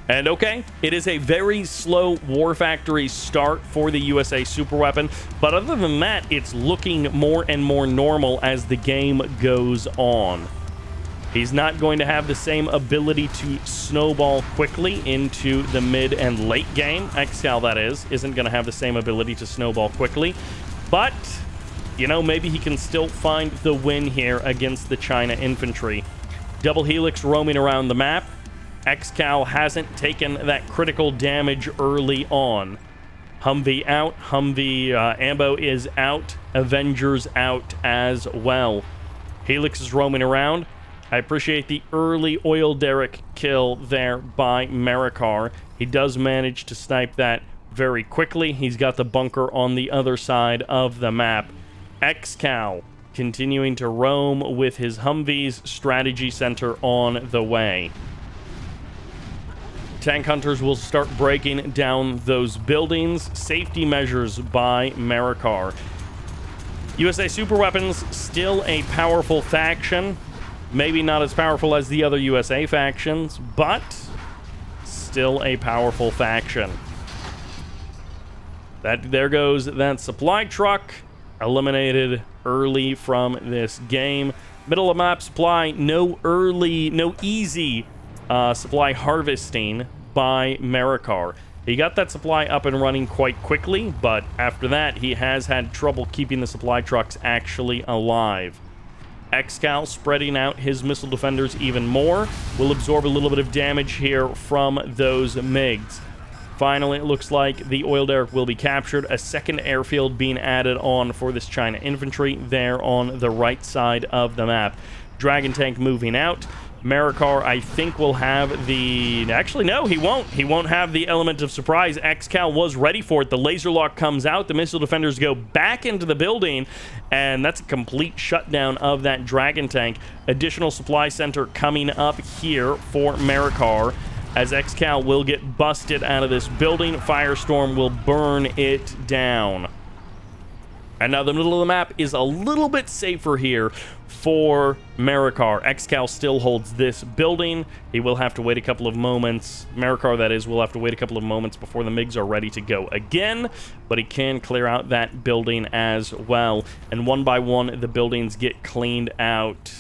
And okay, it is a very slow War Factory start for the USA Super Weapon, but other than that, it's looking more and more normal as the game goes on. He's not going to have the same ability to snowball quickly into the mid and late game. Excal, that is, isn't going to have the same ability to snowball quickly, but, you know, maybe he can still find the win here against the China infantry. Double Helix roaming around the map. Excal hasn't taken that critical damage early on. Humvee out. Humvee ammo is out. Avengers out as well. Helix is roaming around. I appreciate the early oil derrick kill there by Marakar. He does manage to snipe that very quickly. He's got the bunker on the other side of the map. Excal continuing to roam with his Humvee's strategy center on the way. Tank hunters will start breaking down those buildings. Safety measures by Marakar. USA Super Weapons, still a powerful faction. Maybe not as powerful as the other USA factions, but still a powerful faction. There goes that supply truck. Eliminated early from this game. Middle of map supply, no easy supply harvesting by Marakar. He got that supply up and running quite quickly, but after that, he has had trouble keeping the supply trucks actually alive. Excal spreading out his missile defenders even more. Will absorb a little bit of damage here from those MiGs. Finally, it looks like the oil derrick will be captured. A second airfield being added on for this China infantry there on the right side of the map. Dragon tank moving out. Marakar, I think, will have the... Actually, no, he won't. He won't have the element of surprise. Excal was ready for it. The laser lock comes out. The missile defenders go back into the building, and that's a complete shutdown of that Dragon tank. Additional supply center coming up here for Marakar, as Excal will get busted out of this building. Firestorm will burn it down. And now the middle of the map is a little bit safer here for Marakar. Excal still holds this building. He will have to wait a couple of moments. Marakar, that is, will have to wait a couple of moments before the MiGs are ready to go again. But he can clear out that building as well. And one by one, the buildings get cleaned out.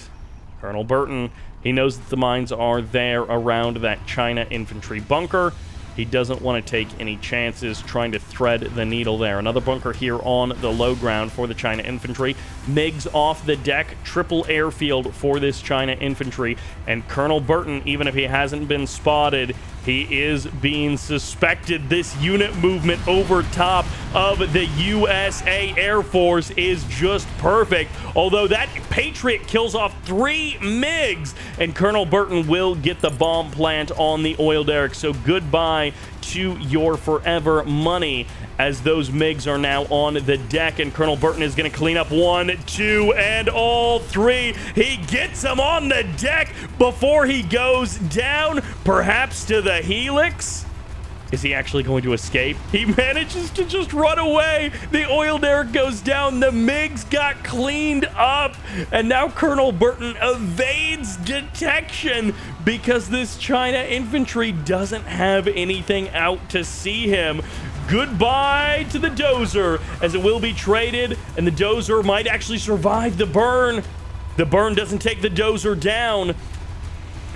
Colonel Burton, he knows that the mines are there around that China infantry bunker. He doesn't want to take any chances trying to thread the needle there. Another bunker here on the low ground for the China infantry. MiGs off the deck, triple airfield for this China infantry. And Colonel Burton, even if he hasn't been spotted, he is being suspected. This unit movement over top of the USA Air Force is just perfect. Although that Patriot kills off 3 MiGs, and Colonel Burton will get the bomb plant on the oil derrick. So goodbye to your forever money, as those MiGs are now on the deck, and Colonel Burton is going to clean up 1, 2, and all 3. He gets them on the deck before he goes down, perhaps to the helix. Is he actually going to escape? He manages to just run away. The oil derrick goes down. The MiGs got cleaned up. And now Colonel Burton evades detection because this China infantry doesn't have anything out to see him. Goodbye to the dozer, as it will be traded, and the dozer might actually survive the burn. The burn doesn't take the dozer down.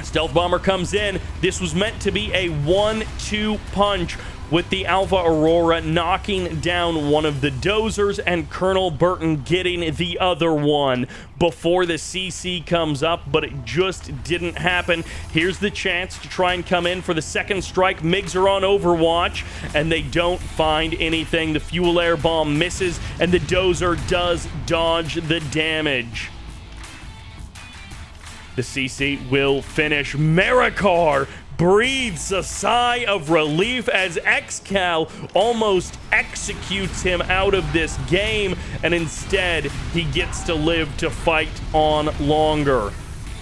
Stealth bomber comes in. This was meant to be a 1-2 punch, with the Alpha Aurora knocking down one of the dozers and Colonel Burton getting the other one before the CC comes up, but it just didn't happen. Here's the chance to try and come in for the second strike. MiGs are on Overwatch, and they don't find anything. The fuel air bomb misses, and the dozer does dodge the damage. The CC will finish. Marakar breathes a sigh of relief as Excal almost executes him out of this game, and instead he gets to live to fight on longer.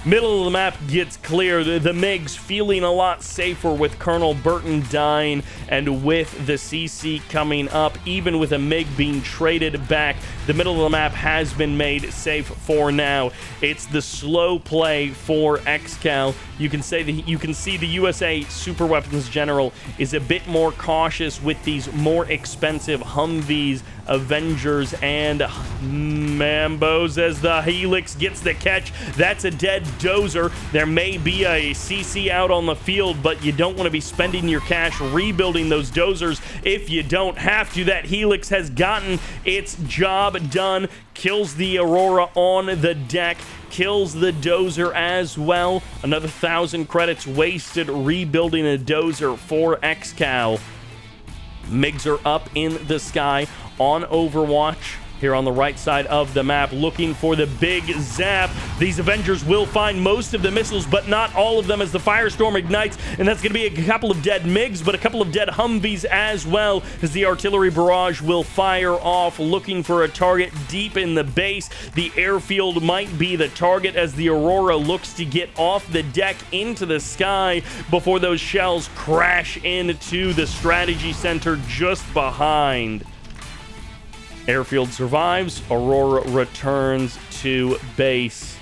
Middle of the map gets clear. The MiGs feeling a lot safer with Colonel Burton dying and with the CC coming up. Even with a MiG being traded back, the middle of the map has been made safe for now. It's the slow play for Excal. You can see the USA Super Weapons General is a bit more cautious with these more expensive Humvees, Avengers, and Mambos, as the helix gets the catch. That's a dead dozer. There may be a CC out on the field, but you don't want to be spending your cash rebuilding those dozers if you don't have to. That helix has gotten its job done. Kills the Aurora on the deck. Kills the dozer as well. Another 1,000 credits wasted rebuilding a dozer for Excal. MiGs are up in the sky on Overwatch here on the right side of the map, looking for the big zap. These Avengers will find most of the missiles, but not all of them, as the Firestorm ignites, and that's going to be a couple of dead MiGs, but a couple of dead Humvees as well, as the artillery barrage will fire off, looking for a target deep in the base. The airfield might be the target, as the Aurora looks to get off the deck into the sky before those shells crash into the strategy center just behind. Airfield survives. Aurora returns to base.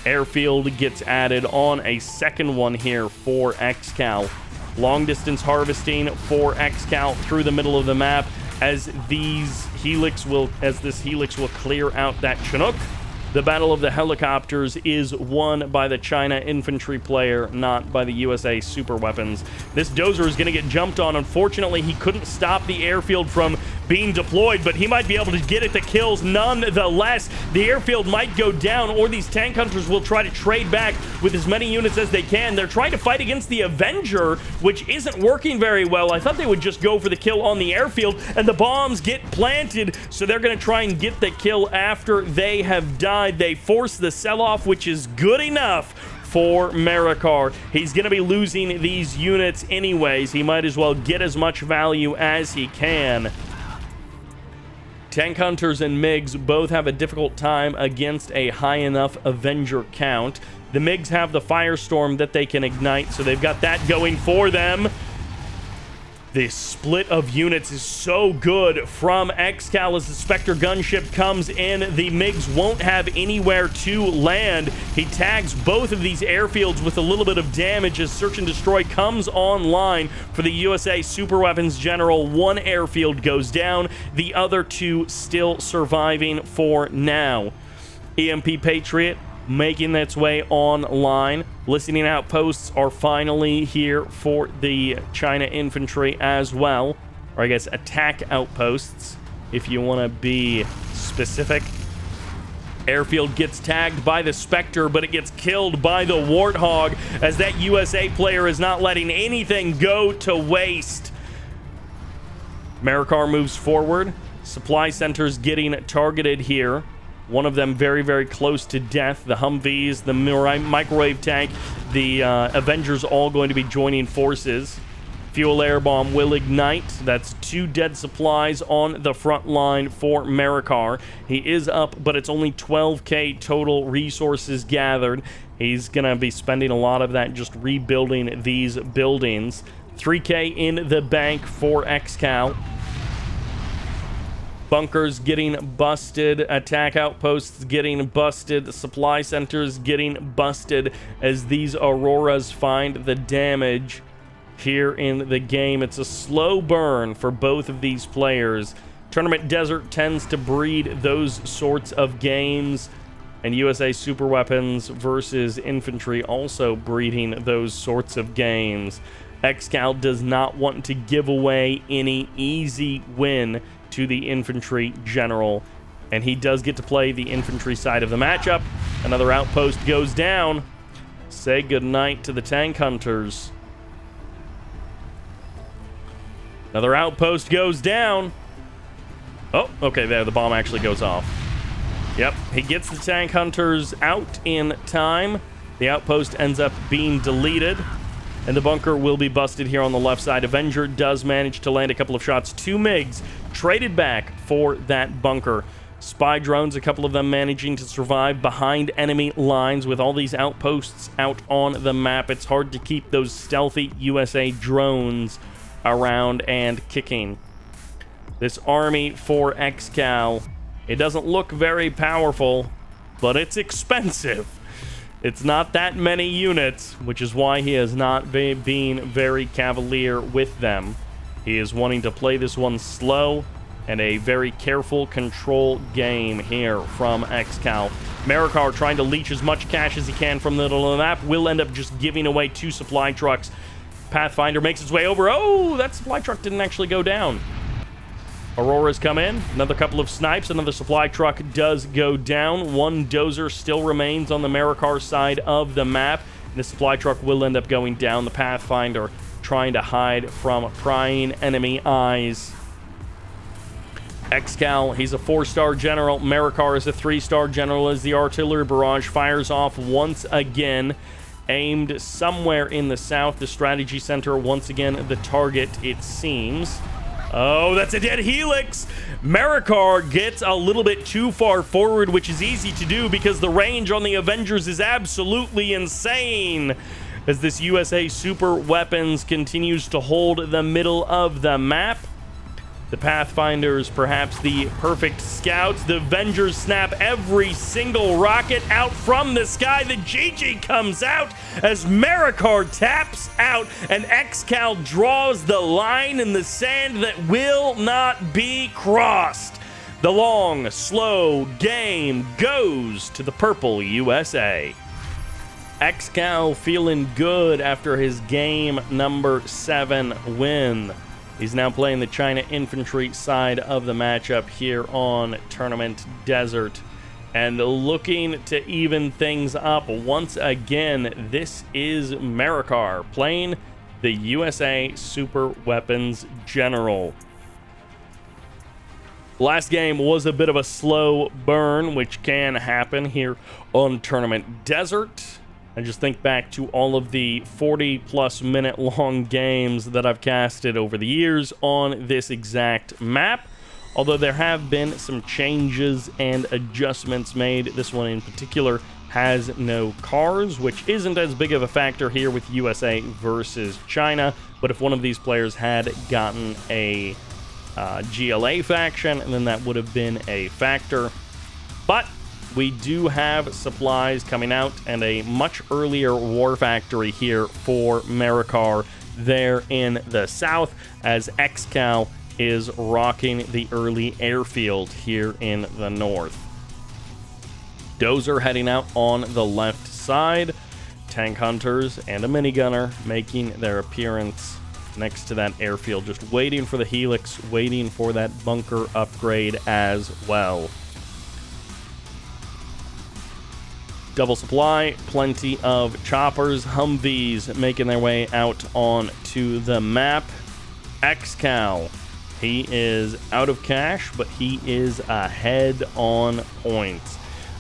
Airfield gets added on a second one here for Excal. Long distance harvesting for Excal through the middle of the map, as this helix will clear out that Chinook. The Battle of the Helicopters is won by the China infantry player, not by the USA Super Weapons. This dozer is going to get jumped on. Unfortunately, he couldn't stop the airfield from being deployed, but he might be able to get at the kills nonetheless. The airfield might go down, or these tank hunters will try to trade back with as many units as they can. They're trying to fight against the Avenger, which isn't working very well. I thought they would just go for the kill on the airfield, and the bombs get planted, so they're going to try and get the kill after they have died. They force the sell-off, which is good enough for Marakar. He's going to be losing these units anyways. He might as well get as much value as he can. Tank Hunters and MiGs both have a difficult time against a high enough Avenger count. The MiGs have the Firestorm that they can ignite, so they've got that going for them. This split of units is so good from Excal as the Spectre gunship comes in. The MiGs won't have anywhere to land. He tags both of these airfields with a little bit of damage as Search and Destroy comes online for the USA Super Weapons General. One airfield goes down, the other two still surviving for now. EMP Patriot making its way online. Listening outposts are finally here for the China infantry as well. Or I guess attack outposts, if you want to be specific. Airfield gets tagged by the Spectre, but it gets killed by the Warthog, as that USA player is not letting anything go to waste. Marakar moves forward. Supply centers getting targeted here. One of them very, very close to death. The Humvees, the microwave tank, the Avengers all going to be joining forces. Fuel air bomb will ignite. That's 2 dead supplies on the front line for Marakar. He is up, but it's only 12k total resources gathered. He's going to be spending a lot of that just rebuilding these buildings. 3k in the bank for Excal. Bunkers getting busted, attack outposts getting busted, supply centers getting busted as these Auroras find the damage here in the game. It's a slow burn for both of these players. Tournament Desert tends to breed those sorts of games, and USA Super Weapons versus Infantry also breeding those sorts of games. Excal does not want to give away any easy win to the infantry general, and he does get to play the infantry side of the matchup. Another outpost goes down. Say goodnight to the tank hunters. Another outpost goes down. Oh, okay, there, the bomb actually goes off. Yep, he gets the tank hunters out in time. The outpost ends up being deleted, and the bunker will be busted here on the left side. Avenger does manage to land a couple of shots. 2 MiGs traded back for that bunker. Spy drones, a couple of them managing to survive behind enemy lines. With all these outposts out on the map, it's hard to keep those stealthy USA drones around and kicking. This army for Excal, it doesn't look very powerful, but it's expensive. It's not that many units, which is why he has not been very cavalier with them. He is wanting to play this one slow and a very careful control game here from Excal. Marakar trying to leech as much cash as he can from the middle of the map will end up just giving away 2 supply trucks. Pathfinder makes its way over. Oh, that supply truck didn't actually go down. Auroras come in. Another couple of snipes. Another supply truck does go down. 1 dozer still remains on the Marakar side of the map. And the supply truck will end up going down. The Pathfinder trying to hide from prying enemy eyes. Excal, he's a 4-star general. Marakar is a 3-star general as the artillery barrage fires off once again. Aimed somewhere in the south. The strategy center, once again, the target, it seems. Oh, that's a dead helix. Marakar gets a little bit too far forward, which is easy to do because the range on the Avengers is absolutely insane. As this USA Super Weapons continues to hold the middle of the map. The Pathfinders, perhaps the perfect scouts. The Avengers snap every single rocket out from the sky. The GG comes out as Marakar taps out, and Excal draws the line in the sand that will not be crossed. The long, slow game goes to the purple USA. Excal feeling good after his game number 7 win. He's now playing the China infantry side of the matchup here on Tournament Desert. And looking to even things up once again, this is Marakar playing the USA Super Weapons General. Last game was a bit of a slow burn, which can happen here on Tournament Desert. And just think back to all of the 40-plus minute long games that I've casted over the years on this exact map. Although there have been some changes and adjustments made. This one in particular has no cars, which isn't as big of a factor here with USA versus China. But if one of these players had gotten a GLA faction, then that would have been a factor. But we do have supplies coming out and a much earlier war factory here for Marakar there in the south, as Excal is rocking the early airfield here in the north. Dozer heading out on the left side. Tank hunters and a minigunner making their appearance next to that airfield, just waiting for the helix, waiting for that bunker upgrade as well. Double supply, plenty of choppers, Humvees making their way out onto the map. Excal, he is out of cash, but he is ahead on points.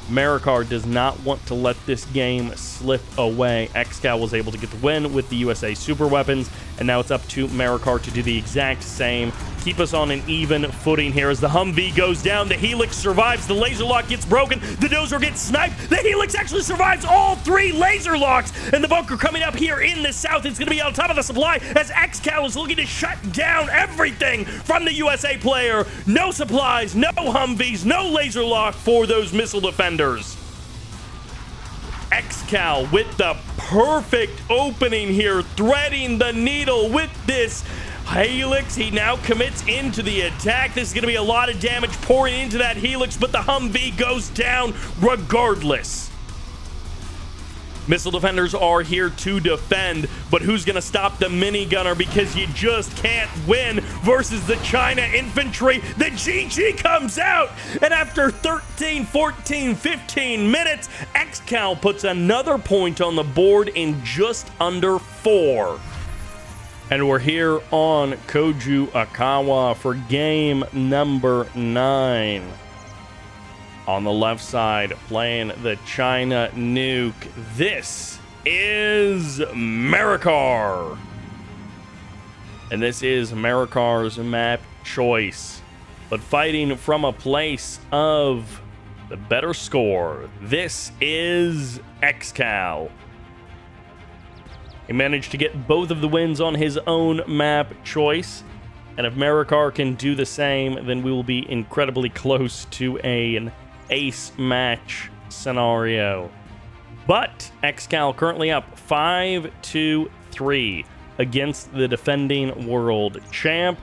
Marakar does not want to let this game slip away. Excal was able to get the win with the USA super weapons, and now it's up to Marakar to do the exact same. Keep us on an even footing here as the Humvee goes down. The Helix survives. The laser lock gets broken. The Dozer gets sniped. The Helix actually survives all 3 laser locks. And the bunker coming up here in the south is going to be on top of the supply as Excal is looking to shut down everything from the USA player. No supplies, no Humvees, no laser lock for those missile defenders. Excal with the perfect opening here, threading the needle with this Helix. He now commits into the attack. This is going to be a lot of damage pouring into that Helix, but the Humvee goes down regardless. Missile defenders are here to defend, but who's going to stop the minigunner? Because you just can't win versus the China infantry. The GG comes out, and after 13, 14, 15 minutes, Excal puts another point on the board in just under 4. And we're here on Koju Akawa for game number 9. On the left side, playing the China nuke, this is Marakar. And this is Marakar's map choice. But fighting from a place of the better score, this is Excal. He managed to get both of the wins on his own map choice. And if Marakar can do the same, then we will be incredibly close to an ace match scenario. But Excal currently up 5-3 against the defending world champ.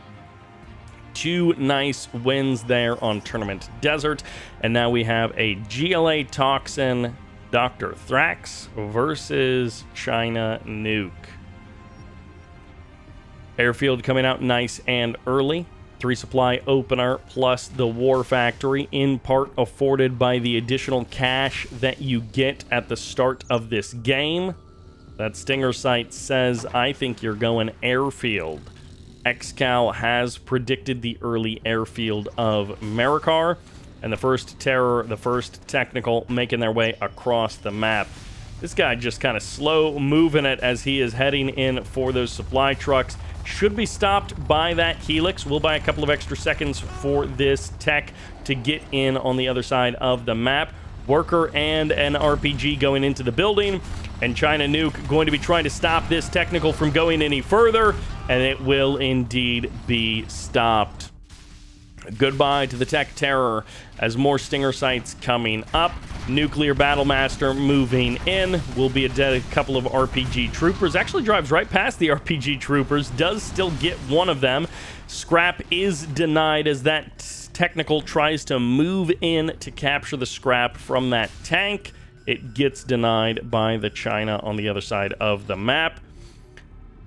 2 nice wins there on Tournament Desert. And now we have a GLA Toxin Dr. Thrax versus China Nuke. Airfield coming out nice and early. 3 supply opener plus the war factory, in part afforded by the additional cash that you get at the start of this game. That stinger sight says, I think you're going airfield. Excal has predicted the early airfield of Marakar, and the first terror, the first technical, making their way across the map. This guy just kind of slow moving it as he is heading in for those supply trucks. Should be stopped by that Helix. We'll buy a couple of extra seconds for this tech to get in on the other side of the map. Worker and an RPG going into the building, and China Nuke going to be trying to stop this technical from going any further, and it will indeed be stopped. Goodbye to the tech terror as more stinger sights coming up. Nuclear Battlemaster moving in. Will be a dead couple of RPG troopers. Actually drives right past the RPG troopers. Does still get one of them. Scrap is denied as that technical tries to move in to capture the scrap from that tank. It gets denied by the China on the other side of the map.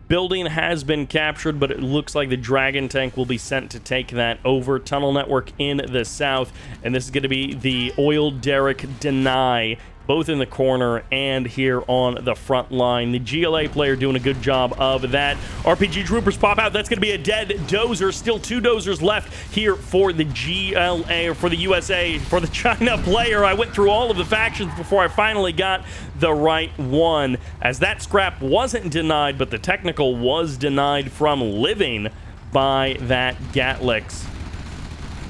Building has been captured, but it looks like the Dragon tank will be sent to take that over. Tunnel network in the south, and this is going to be the oil derrick deny, both in the corner and here on the front line. The GLA player doing a good job of that. RPG troopers pop out. That's going to be a dead Dozer. Still 2 Dozers left here for the GLA, or for the USA, for the China player. I went through all of the factions before I finally got the right one, as that scrap wasn't denied, but the technical was denied from living by that Gatlix.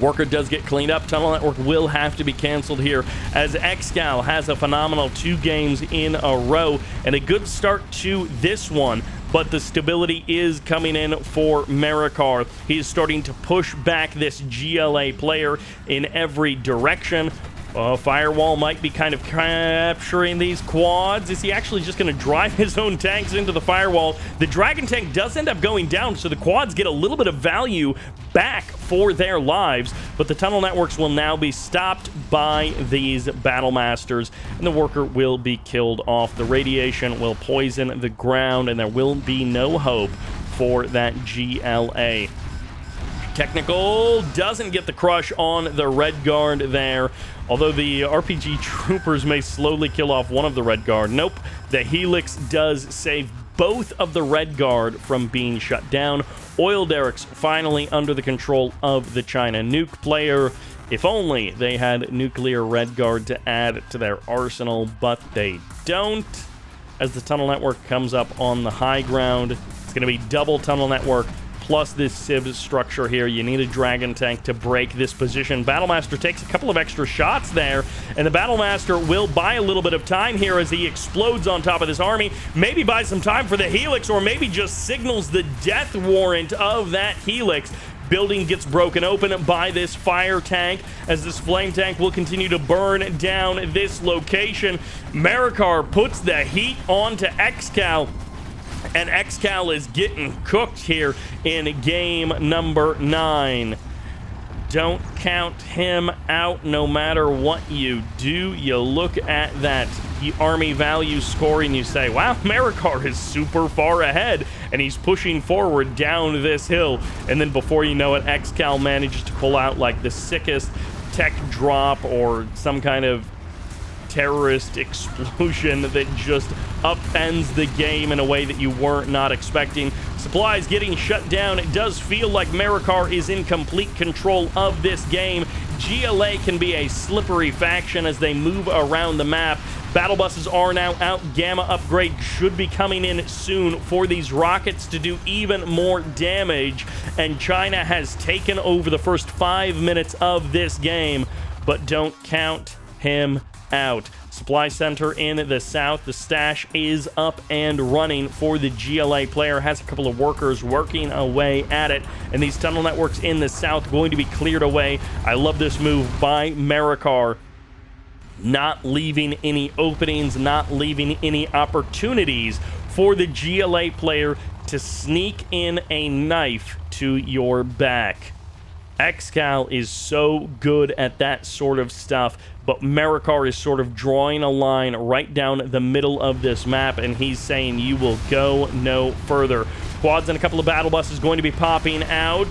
Worker does get cleaned up. Tunnel Network will have to be canceled here, as Excal has a phenomenal 2 games in a row and a good start to this one. But the stability is coming in for Marakar. He's starting to push back this GLA player in every direction. Firewall might be kind of capturing these quads. Is he actually just going to drive his own tanks into the firewall? The Dragon tank does end up going down, so the quads get a little bit of value back for their lives, but the Tunnel Networks will now be stopped by these Battle Masters, and the Worker will be killed off. The radiation will poison the ground, and there will be no hope for that GLA. Technical doesn't get the crush on the Red Guard there, although the RPG Troopers may slowly kill off one of the Red Guard. Nope, the Helix does save both of the Red Guard from being shut down. Oil derricks finally under the control of the China nuke player. If only they had nuclear Red Guard to add to their arsenal, but they don't. As the Tunnel Network comes up on the high ground, it's going to be double Tunnel Network plus this Civ structure here. You need a Dragon tank to break this position. Battlemaster takes a couple of extra shots there, and the Battlemaster will buy a little bit of time here as he explodes on top of this army. Maybe buy some time for the Helix, or maybe just signals the death warrant of that Helix. Building gets broken open by this fire tank, as this flame tank will continue to burn down this location. Marakar puts the heat onto Excal, and Excal is getting cooked here in game number 9. Don't count him out no matter what you do. You look at that army value score and you say, wow, Marakar is super far ahead, and he's pushing forward down this hill. And then before you know it, Excal manages to pull out like the sickest tech drop or some kind of terrorist explosion that just upends the game in a way that you were not expecting. Supplies getting shut down. It does feel like Marakar is in complete control of this game. GLA can be a slippery faction as they move around the map. Battle buses are now out. Gamma upgrade should be coming in soon for these rockets to do even more damage. And China has taken over the first 5 minutes of this game, but don't count him out. Supply center in the south. The stash is up and running for the GLA player. Has a couple of workers working away at it. And these tunnel networks in the south going to be cleared away. I love this move by Marakar. Not leaving any openings, not leaving any opportunities for the GLA player to sneak in a knife to your back. Excal is so good at that sort of stuff, but Marakar is sort of drawing a line right down the middle of this map, and he's saying you will go no further. Quads and a couple of battle buses going to be popping out.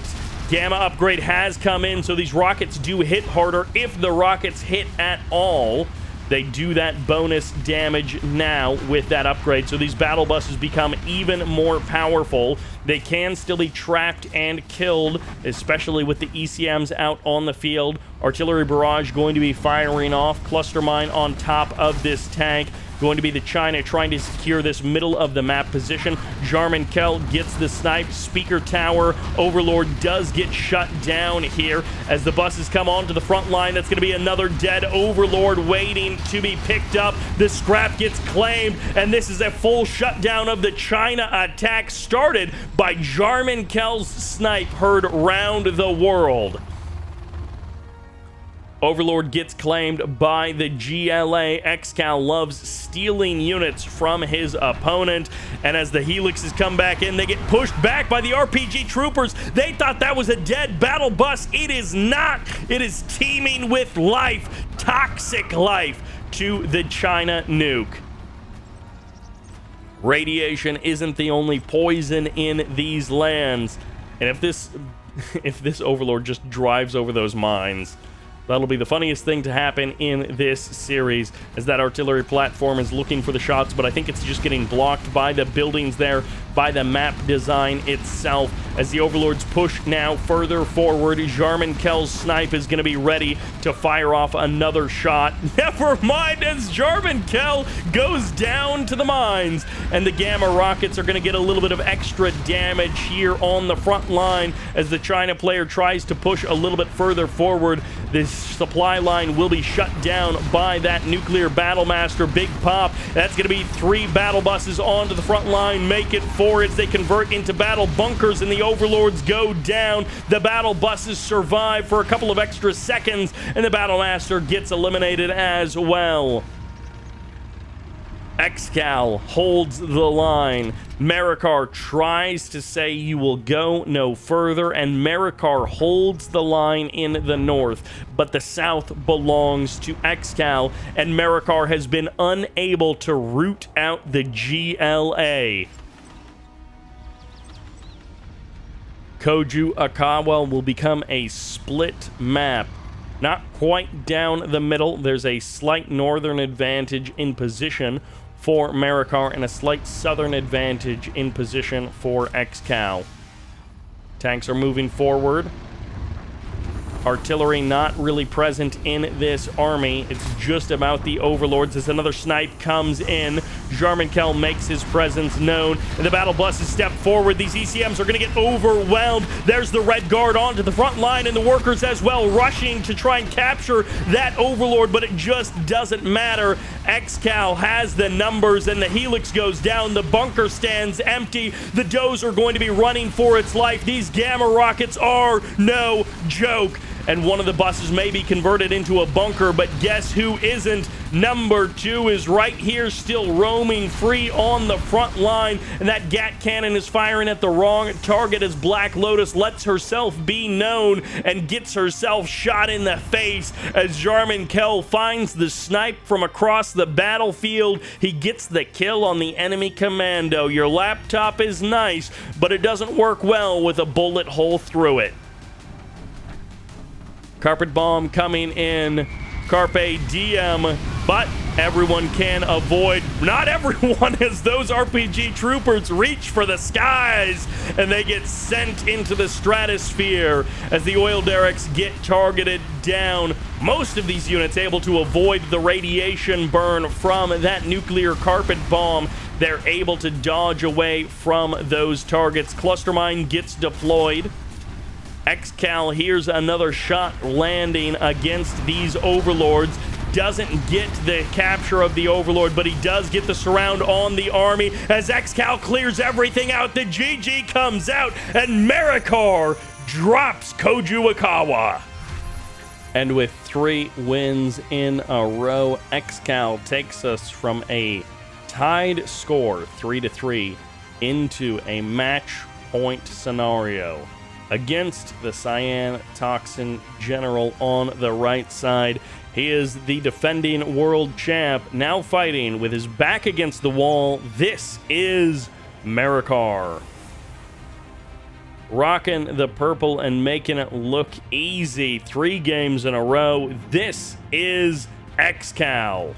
Gamma upgrade has come in, so these rockets do hit harder. If the rockets hit at all, they do that bonus damage now with that upgrade, so these battle buses become even more powerful. They can still be trapped and killed, especially with the ECMs out on the field. Artillery barrage going to be firing off. Cluster mine on top of this tank. Going to be the China trying to secure this middle of the map position. Jarman Kell gets the snipe. Speaker tower. Overlord does get shut down here as the buses come onto the front line. That's going to be another dead Overlord waiting to be picked up. The scrap gets claimed, and this is a full shutdown of the China attack started by Jarman Kell's snipe heard round the world. Overlord gets claimed by the GLA. Excal loves stealing units from his opponent. And as the Helixes come back in, they get pushed back by the RPG Troopers. They thought that was a dead battle bus. It is not. It is teeming with life, toxic life, to the China nuke. Radiation isn't the only poison in these lands. And if this Overlord just drives over those mines, that'll be the funniest thing to happen in this series, as that artillery platform is looking for the shots, but I think it's just getting blocked by the buildings there. by the map design itself. As the Overlords push now further forward, Jarmankel's snipe is going to be ready to fire off another shot. Never mind, as Jarmankel goes down to the mines, and the Gamma rockets are going to get a little bit of extra damage here on the front line as the China player tries to push a little bit further forward. This supply line will be shut down by that nuclear Battlemaster. Big pop. That's going to be 3 battle buses onto the front line. Make it 4 as they convert into battle bunkers, and the Overlords go down. The battle buses survive for a couple of extra seconds, and the Battlemaster gets eliminated as well. Excal holds the line. Marakar tries to say you will go no further, and Marakar holds the line in the north, but the south belongs to Excal, and Marakar has been unable to root out the GLA. Koju Akawa will become a split map. Not quite down the middle. There's a slight northern advantage in position for Marakar and a slight southern advantage in position for Excal. Tanks are moving forward. Artillery not really present in this army. It's just about the Overlords as another snipe comes in. Jarmankel makes his presence known, and the battle buses step forward. These ECMs are going to get overwhelmed. There's the Red Guard onto the front line, and the workers as well rushing to try and capture that Overlord, but it just doesn't matter. Excal has the numbers, and the Helix goes down. The bunker stands empty. The Does are going to be running for its life. These Gamma rockets are no joke. And one of the buses may be converted into a bunker, but guess who isn't? Number 2 is right here, still roaming free on the front line, and that Gat cannon is firing at the wrong target as Black Lotus lets herself be known and gets herself shot in the face as Jarmankel finds the snipe from across the battlefield. He gets the kill on the enemy commando. Your laptop is nice, but it doesn't work well with a bullet hole through it. Carpet bomb coming in. Carpe diem, but everyone can avoid. Not everyone, as those RPG troopers reach for the skies and they get sent into the stratosphere as the oil derricks get targeted down. Most of these units able to avoid the radiation burn from that nuclear carpet bomb. They're able to dodge away from those targets. Cluster mine gets deployed. Excal here's another shot landing against these Overlords. Doesn't get the capture of the Overlord, but he does get the surround on the army as Excal clears everything out. The GG comes out, and Marakar drops Koju Akawa. And with 3 wins in a row, Excal takes us from a tied score, 3-3, into a match point scenario against the Cyan Toxin General on the right side. He is the defending world champ, now fighting with his back against the wall. This is Marakar. Rocking the purple and making it look easy. 3 games in a row. This is Excal.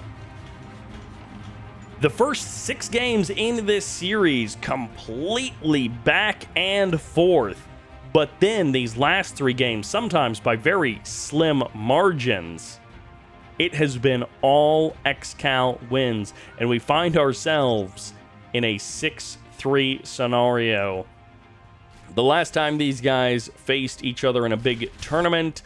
The first 6 games in this series completely back and forth. But then these last 3 games, sometimes by very slim margins, it has been all Excal wins. And we find ourselves in a 6-3 scenario. The last time these guys faced each other in a big tournament,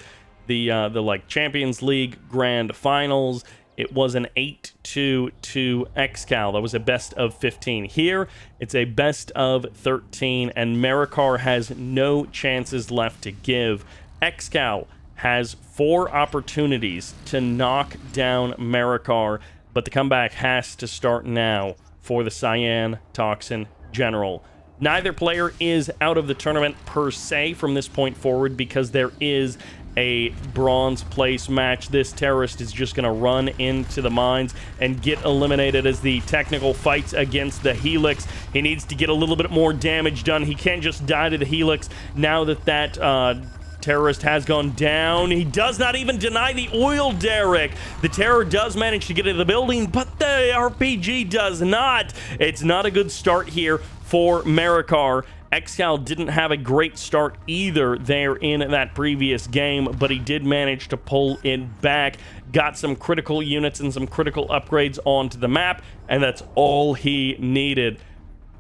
the Champions League Grand Finals, it was an 8-2 to Excal. That was a best of 15. Here, it's a best of 13, and Marakar has no chances left to give. Excal has 4 opportunities to knock down Marakar, but the comeback has to start now for the Cyan Toxin General. Neither player is out of the tournament per se from this point forward because there is a bronze place match. This terrorist is just going to run into the mines and get eliminated as the technical fights against the Helix. He needs to get a little bit more damage done. He can't just die to the Helix now that terrorist has gone down. He does not even deny the oil derrick. The terror does manage to get into the building, but the RPG does not. It's not a good start here for Marakar. Excal didn't have a great start either there in that previous game, but he did manage to pull it back, got some critical units and some critical upgrades onto the map, and that's all he needed.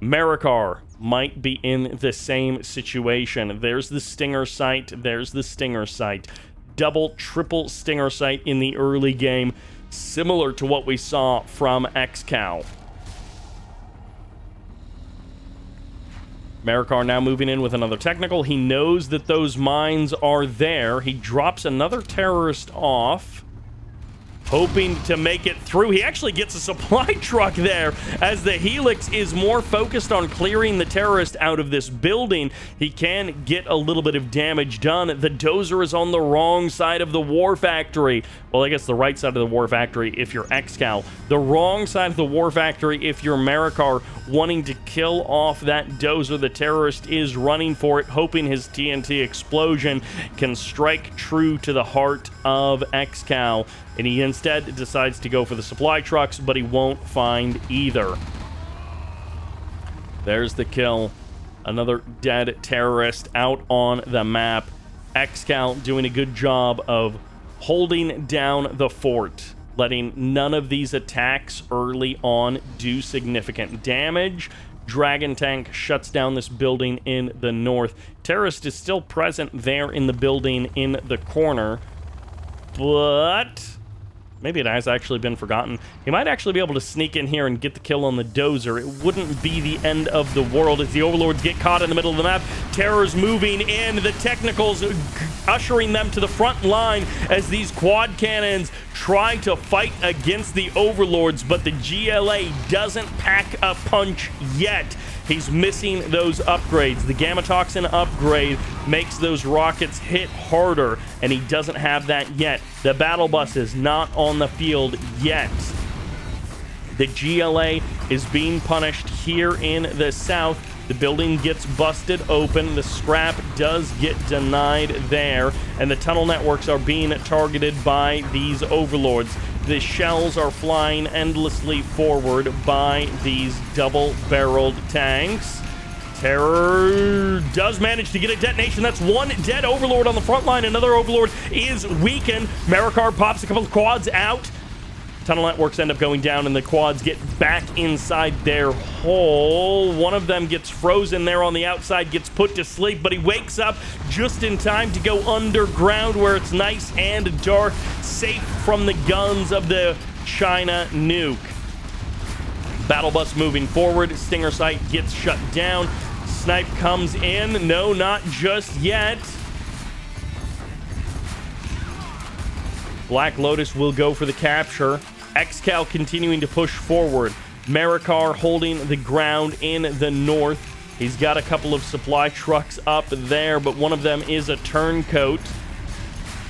Marakar might be in the same situation. There's the Stinger site, there's the Stinger site. Double, triple Stinger site in the early game, similar to what we saw from Excal. Marakar now moving in with another technical. He knows that those mines are there. He drops another terrorist off, hoping to make it through. He actually gets a supply truck there as the Helix is more focused on clearing the terrorist out of this building. He can get a little bit of damage done. The Dozer is on the wrong side of the war factory. Well, I guess the right side of the war factory if you're Excal. The wrong side of the war factory if you're Marakar, wanting to kill off that Dozer. The terrorist is running for it, hoping his TNT explosion can strike true to the heart of Excal. And he instead decides to go for the supply trucks, but he won't find either. There's the kill. Another dead terrorist out on the map. Excal doing a good job of holding down the fort, letting none of these attacks early on do significant damage. Dragon tank shuts down this building in the north. Terrorist is still present there in the building in the corner, but maybe it has actually been forgotten. He might actually be able to sneak in here and get the kill on the Dozer. It wouldn't be the end of the world as the Overlords get caught in the middle of the map. Terror's moving in. The Technicals ushering them to the front line as these quad cannons try to fight against the Overlords, but the GLA doesn't pack a punch yet. He's missing those upgrades. The Gamma Toxin upgrade makes those rockets hit harder, and he doesn't have that yet. The battle bus is not on the field yet. The GLA is being punished here in the south. The building gets busted open. The scrap does get denied there, and the tunnel networks are being targeted by these Overlords. The shells are flying endlessly forward by these double-barreled tanks. Terror does manage to get a detonation. That's one dead Overlord on the front line. Another Overlord is weakened. Marakar pops a couple of quads out. Tunnel networks end up going down, and the quads get back inside their hole. One of them gets frozen there on the outside, gets put to sleep, but he wakes up just in time to go underground where it's nice and dark, safe from the guns of the China nuke. Battle bus moving forward. Stinger sight gets shut down. Snipe comes in. No, not just yet. Black Lotus will go for the capture. Excal continuing to push forward. Marakar holding the ground in the north. He's got a couple of supply trucks up there, but one of them is a turncoat.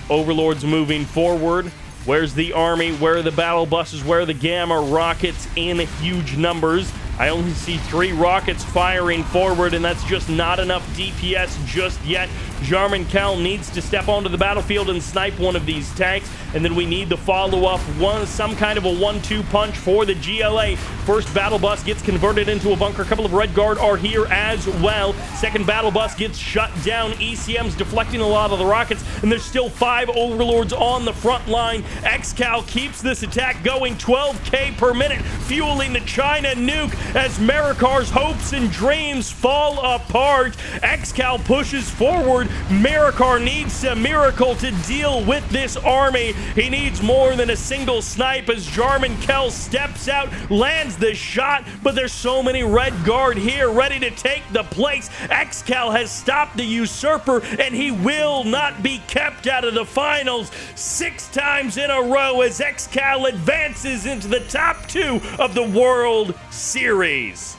Overlords moving forward. Where's the army? Where are the battle buses? Where are the Gamma rockets in huge numbers? I only see 3 rockets firing forward, and that's just not enough DPS just yet. Jarman Kell needs to step onto the battlefield and snipe one of these tanks, and then we need the follow-up, some kind of a 1-2 punch for the GLA. First battle bus gets converted into a bunker. A couple of Red Guard are here as well. Second battle bus gets shut down. ECM's deflecting a lot of the rockets, and there's still 5 Overlords on the front line. Excal keeps this attack going, 12k per minute, fueling the China nuke as Marakar's hopes and dreams fall apart. Excal pushes forward. Marakar needs a miracle to deal with this army. He needs more than a single snipe as Jarman Kell steps out, lands the shot, but there's so many Red Guard here ready to take the place. Excal has stopped the usurper, and he will not be kept out of the finals 6 times in a row as Excal advances into the top 2 of the World Series.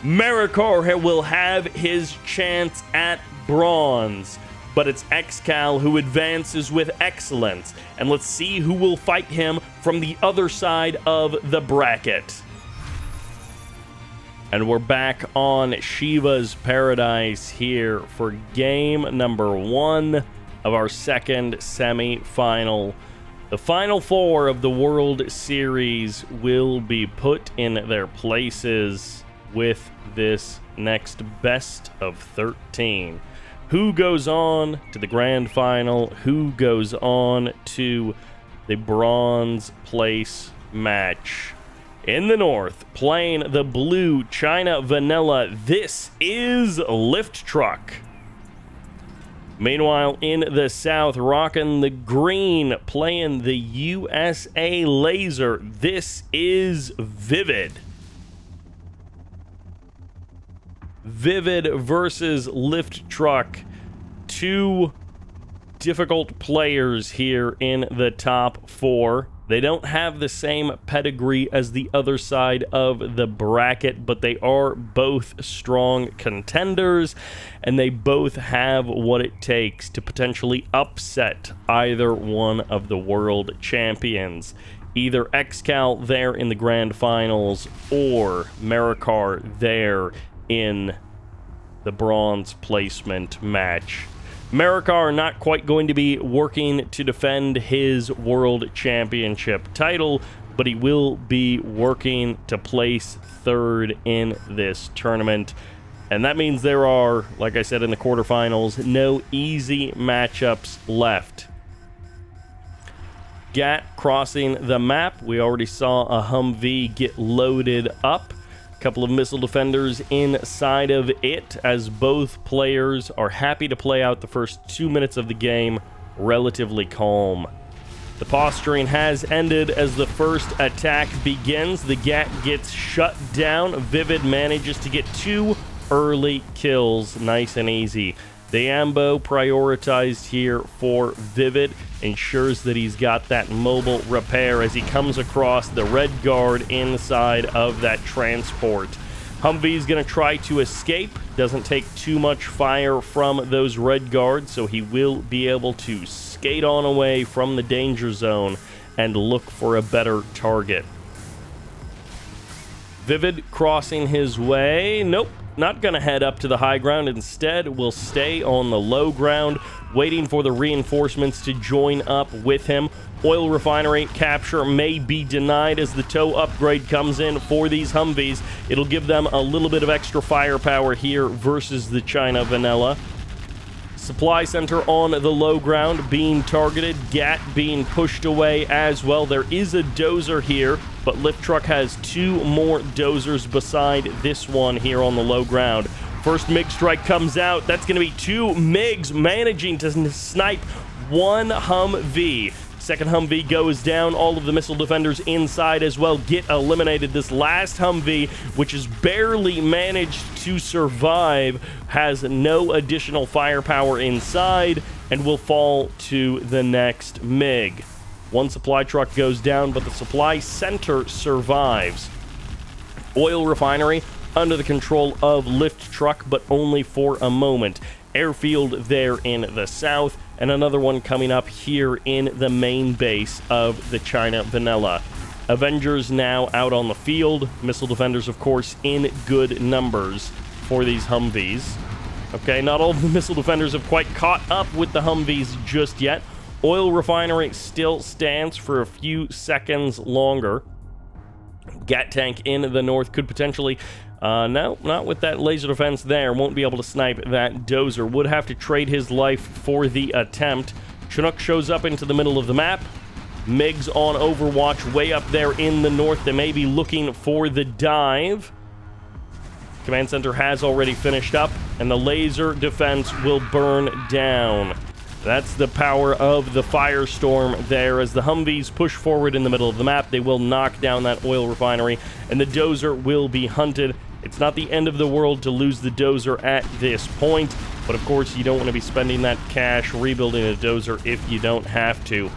Marakar will have his chance at bronze, but it's Excal who advances with excellence, and let's see who will fight him from the other side of the bracket. And we're back on Shiva's Paradise here for game number 1 of our second semi-final. The final 4 of the World Series will be put in their places. with this next best of 13. Who goes on to the grand final? Who goes on to the bronze place match? In the north, playing the blue China Vanilla, this is Lift Truck. Meanwhile, in the south, rocking the green, playing the USA Laser, this is Vivid. Vivid versus Lift Truck. Two difficult players here in the top four. They don't have the same pedigree as the other side of the bracket, but they are both strong contenders, and they both have what it takes to potentially upset either one of the world champions. Either Excal there in the grand finals, or Marakar there in the bronze placement match. Marakar not quite going to be working to defend his world championship title, but he will be working to place third in this tournament. And that means there are, like I said in the quarterfinals, no easy matchups left. Gat crossing the map. We already saw a Humvee get loaded up. Couple of missile defenders inside of it, as both players are happy to play out the first 2 minutes of the game relatively calm. The posturing has ended as the first attack begins. The Gat gets shut down. Vivid manages to get 2 early kills, nice and easy. The ambo prioritized here for Vivid ensures that he's got that mobile repair as he comes across the red guard inside of that transport. Humvee's going to try to escape. Doesn't take too much fire from those red guards, so he will be able to skate on away from the danger zone and look for a better target. Vivid crossing his way. Nope. Not going to head up to the high ground. Instead, will stay on the low ground, waiting for the reinforcements to join up with him. Oil refinery capture may be denied as the tow upgrade comes in for these Humvees. It'll give them a little bit of extra firepower here versus the China Vanilla. Supply center on the low ground being targeted. Gat being pushed away as well. There is a dozer here, but Lift Truck has 2 more dozers beside this one here on the low ground. First MiG strike comes out. That's going to be 2 MiGs managing to snipe 1 Humvee. Second Humvee goes down. All of the missile defenders inside as well get eliminated. This last Humvee, which has barely managed to survive, has no additional firepower inside and will fall to the next MiG. 1 supply truck goes down, but the supply center survives. Oil refinery under the control of Lift Truck, but only for a moment. Airfield there in the south, and another one coming up here in the main base of the China Vanilla. Avengers now out on the field. Missile defenders, of course, in good numbers for these Humvees. Okay, not all of the missile defenders have quite caught up with the Humvees just yet. Oil refinery still stands for a few seconds longer. Gat tank in the north could potentially... no, not with that laser defense there. Won't be able to snipe that dozer. Would have to trade his life for the attempt. Chinook shows up into the middle of the map. MiGs on overwatch way up there in the north. They may be looking for the dive. Command center has already finished up, and the laser defense will burn down. That's the power of the firestorm there. As the Humvees push forward in the middle of the map, they will knock down that oil refinery, and the dozer will be hunted. It's not the end of the world to lose the dozer at this point, but of course you don't want to be spending that cash rebuilding a dozer if you don't have to.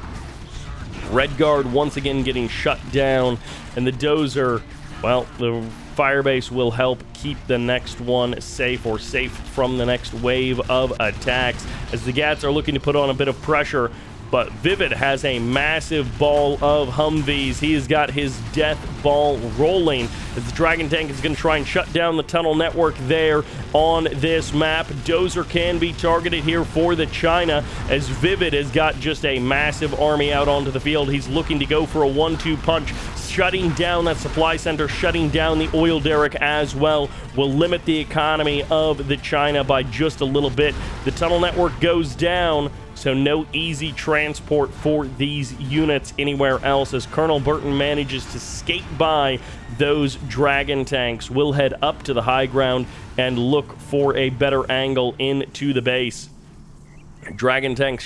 Red guard once again getting shut down, and the dozer, well, the firebase will help keep the next one safe, or safe from the next wave of attacks, as the Gats are looking to put on a bit of pressure. But Vivid has a massive ball of Humvees. He has got his death ball rolling as the Dragon Tank is going to try and shut down the tunnel network there on this map. Dozer can be targeted here for the China, as Vivid has got just a massive army out onto the field. He's looking to go for a 1-2 punch. shutting down that supply center, shutting down the oil derrick as well, will limit the economy of the China by just a little bit. The tunnel network goes down, so no easy transport for these units anywhere else as Colonel Burton manages to skate by those dragon tanks. We'll head up to the high ground and look for a better angle into the base. Dragon tanks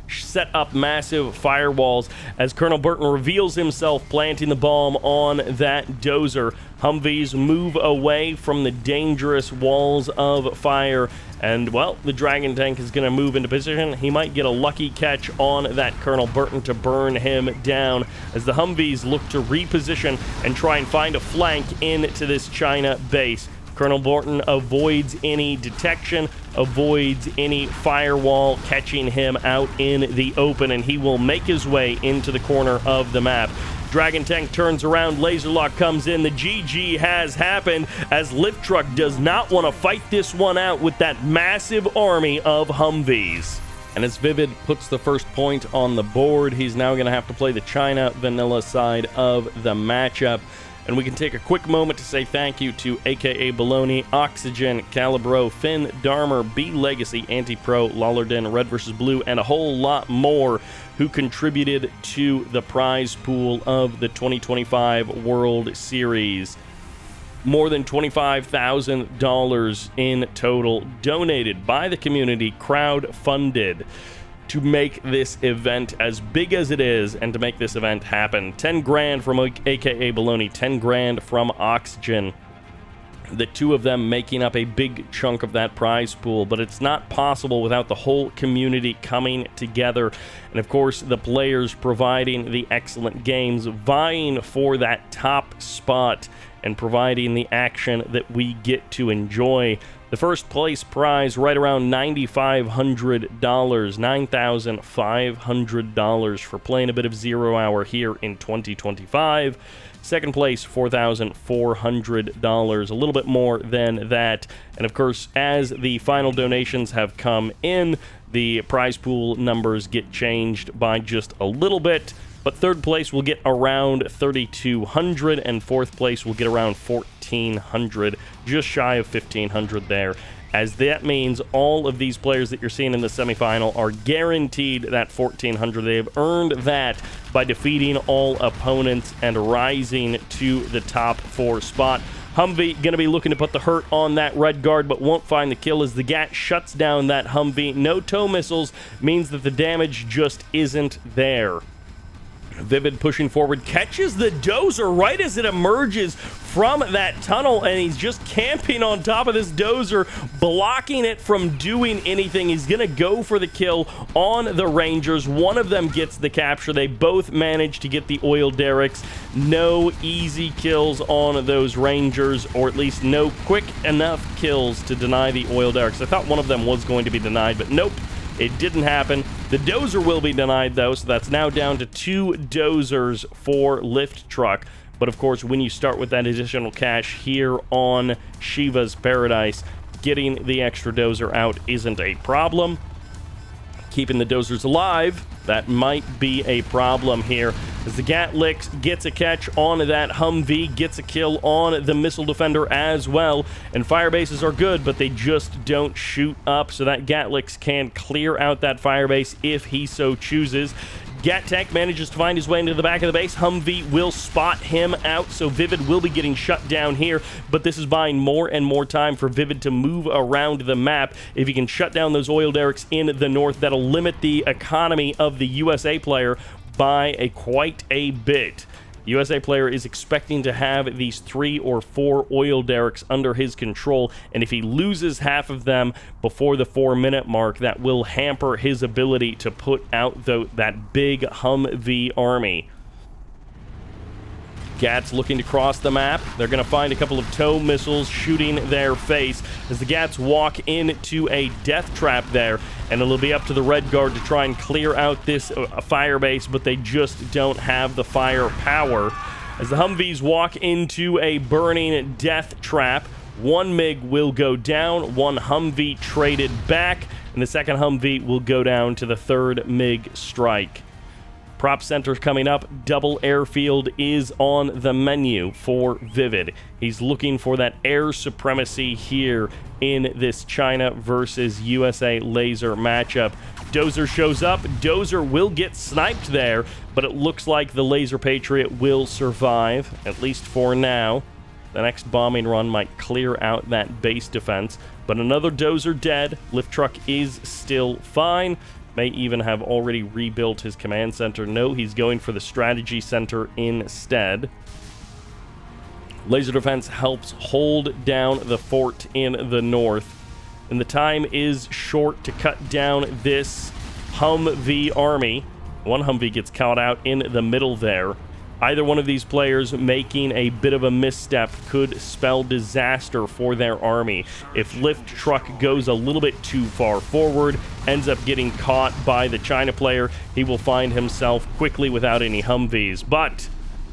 set up massive firewalls as Colonel Burton reveals himself planting the bomb on that dozer. Humvees move away from the dangerous walls of fire, and, well, the Dragon tank is going to move into position. He might get a lucky catch on that Colonel Burton to burn him down as the Humvees look to reposition and try and find a flank into this China base. Colonel Burton avoids any detection, avoids any firewall catching him out in the open, and he will make his way into the corner of the map. Dragon tank turns around, laser lock comes in, the GG has happened as Lift Truck does not want to fight this one out with that massive army of Humvees. And as Vivid puts the first point on the board, he's now going to have to play the China vanilla side of the matchup. And we can take a quick moment to say thank you to AKA Baloney, Oxygen, Calibro, Finn, Darmer, B Legacy, Anti-Pro, Lollarden, Red vs. Blue, and a whole lot more who contributed to the prize pool of the 2025 World Series. More than $25,000 in total donated by the community, crowd-funded, to make this event as big as it is and to make this event happen. 10 grand from AKA Baloney, 10 grand from Oxygen. The two of them making up a big chunk of that prize pool, but it's not possible without the whole community coming together. And of course, the players providing the excellent games, vying for that top spot and providing the action that we get to enjoy. The first place prize right around $9,500, $9,500 for playing a bit of 0 Hour here in 2025. Second place, $4,400, a little bit more than that. And of course, as the final donations have come in, the prize pool numbers get changed by just a little bit. But third place will get around $3,200, and fourth place will get around $1,400, just shy of $1,500 there. As that means all of these players that you're seeing in the semifinal are guaranteed that $1,400. They have earned that by defeating all opponents and rising to the top 4 spot. Humvee going to be looking to put the hurt on that red guard, but won't find the kill as the GAT shuts down that Humvee. No tow missiles means that the damage just isn't there. Vivid pushing forward, catches the dozer right as it emerges from that tunnel, and he's just camping on top of this dozer, blocking it from doing anything. He's going to go for the kill on the Rangers. One of them gets the capture. They both manage to get the oil derricks. No easy kills on those Rangers, or at least no quick enough kills to deny the oil derricks. I thought one of them was going to be denied, but nope. It didn't happen. The dozer will be denied, though, so that's now down to 2 dozers for Lift Truck. But, of course, when you start with that additional cash here on Shiva's Paradise, getting the extra dozer out isn't a problem. Keeping the dozers alive, that might be a problem here. As the Gatlix gets a catch on that Humvee, gets a kill on the missile defender as well. And firebases are good, but they just don't shoot up, so that Gatlix can clear out that firebase if he so chooses. Gat Tank manages to find his way into the back of the base. Humvee will spot him out, so Vivid will be getting shut down here, but this is buying more and more time for Vivid to move around the map. If he can shut down those oil derricks in the north, that'll limit the economy of the USA player by quite a bit. USA player is expecting to have these 3 or 4 oil derricks under his control, and if he loses half of them before the 4-minute mark, that will hamper his ability to put out that big Humvee army. Gats looking to cross the map. They're going to find a couple of tow missiles shooting their face as the Gats walk into a death trap there, and it'll be up to the red guard to try and clear out this fire base, but they just don't have the firepower. As the Humvees walk into a burning death trap, 1 MiG will go down, 1 Humvee traded back, and the second Humvee will go down to the 3rd MiG strike. Prop center coming up. Double airfield is on the menu for Vivid. He's looking for that air supremacy here in this China versus USA laser matchup. Dozer shows up. Dozer will get sniped there, but it looks like the Laser Patriot will survive, at least for now. The next bombing run might clear out that base defense, but another Dozer dead. Lift truck is still fine. May even have already rebuilt his command center. No, he's going for the strategy center instead. Laser defense helps hold down the fort in the north. And the time is short to cut down this Humvee army. One Humvee gets caught out in the middle there. Either one of these players making a bit of a misstep could spell disaster for their army. If Lift Truck goes a little bit too far forward, ends up getting caught by the China player, he will find himself quickly without any Humvees. But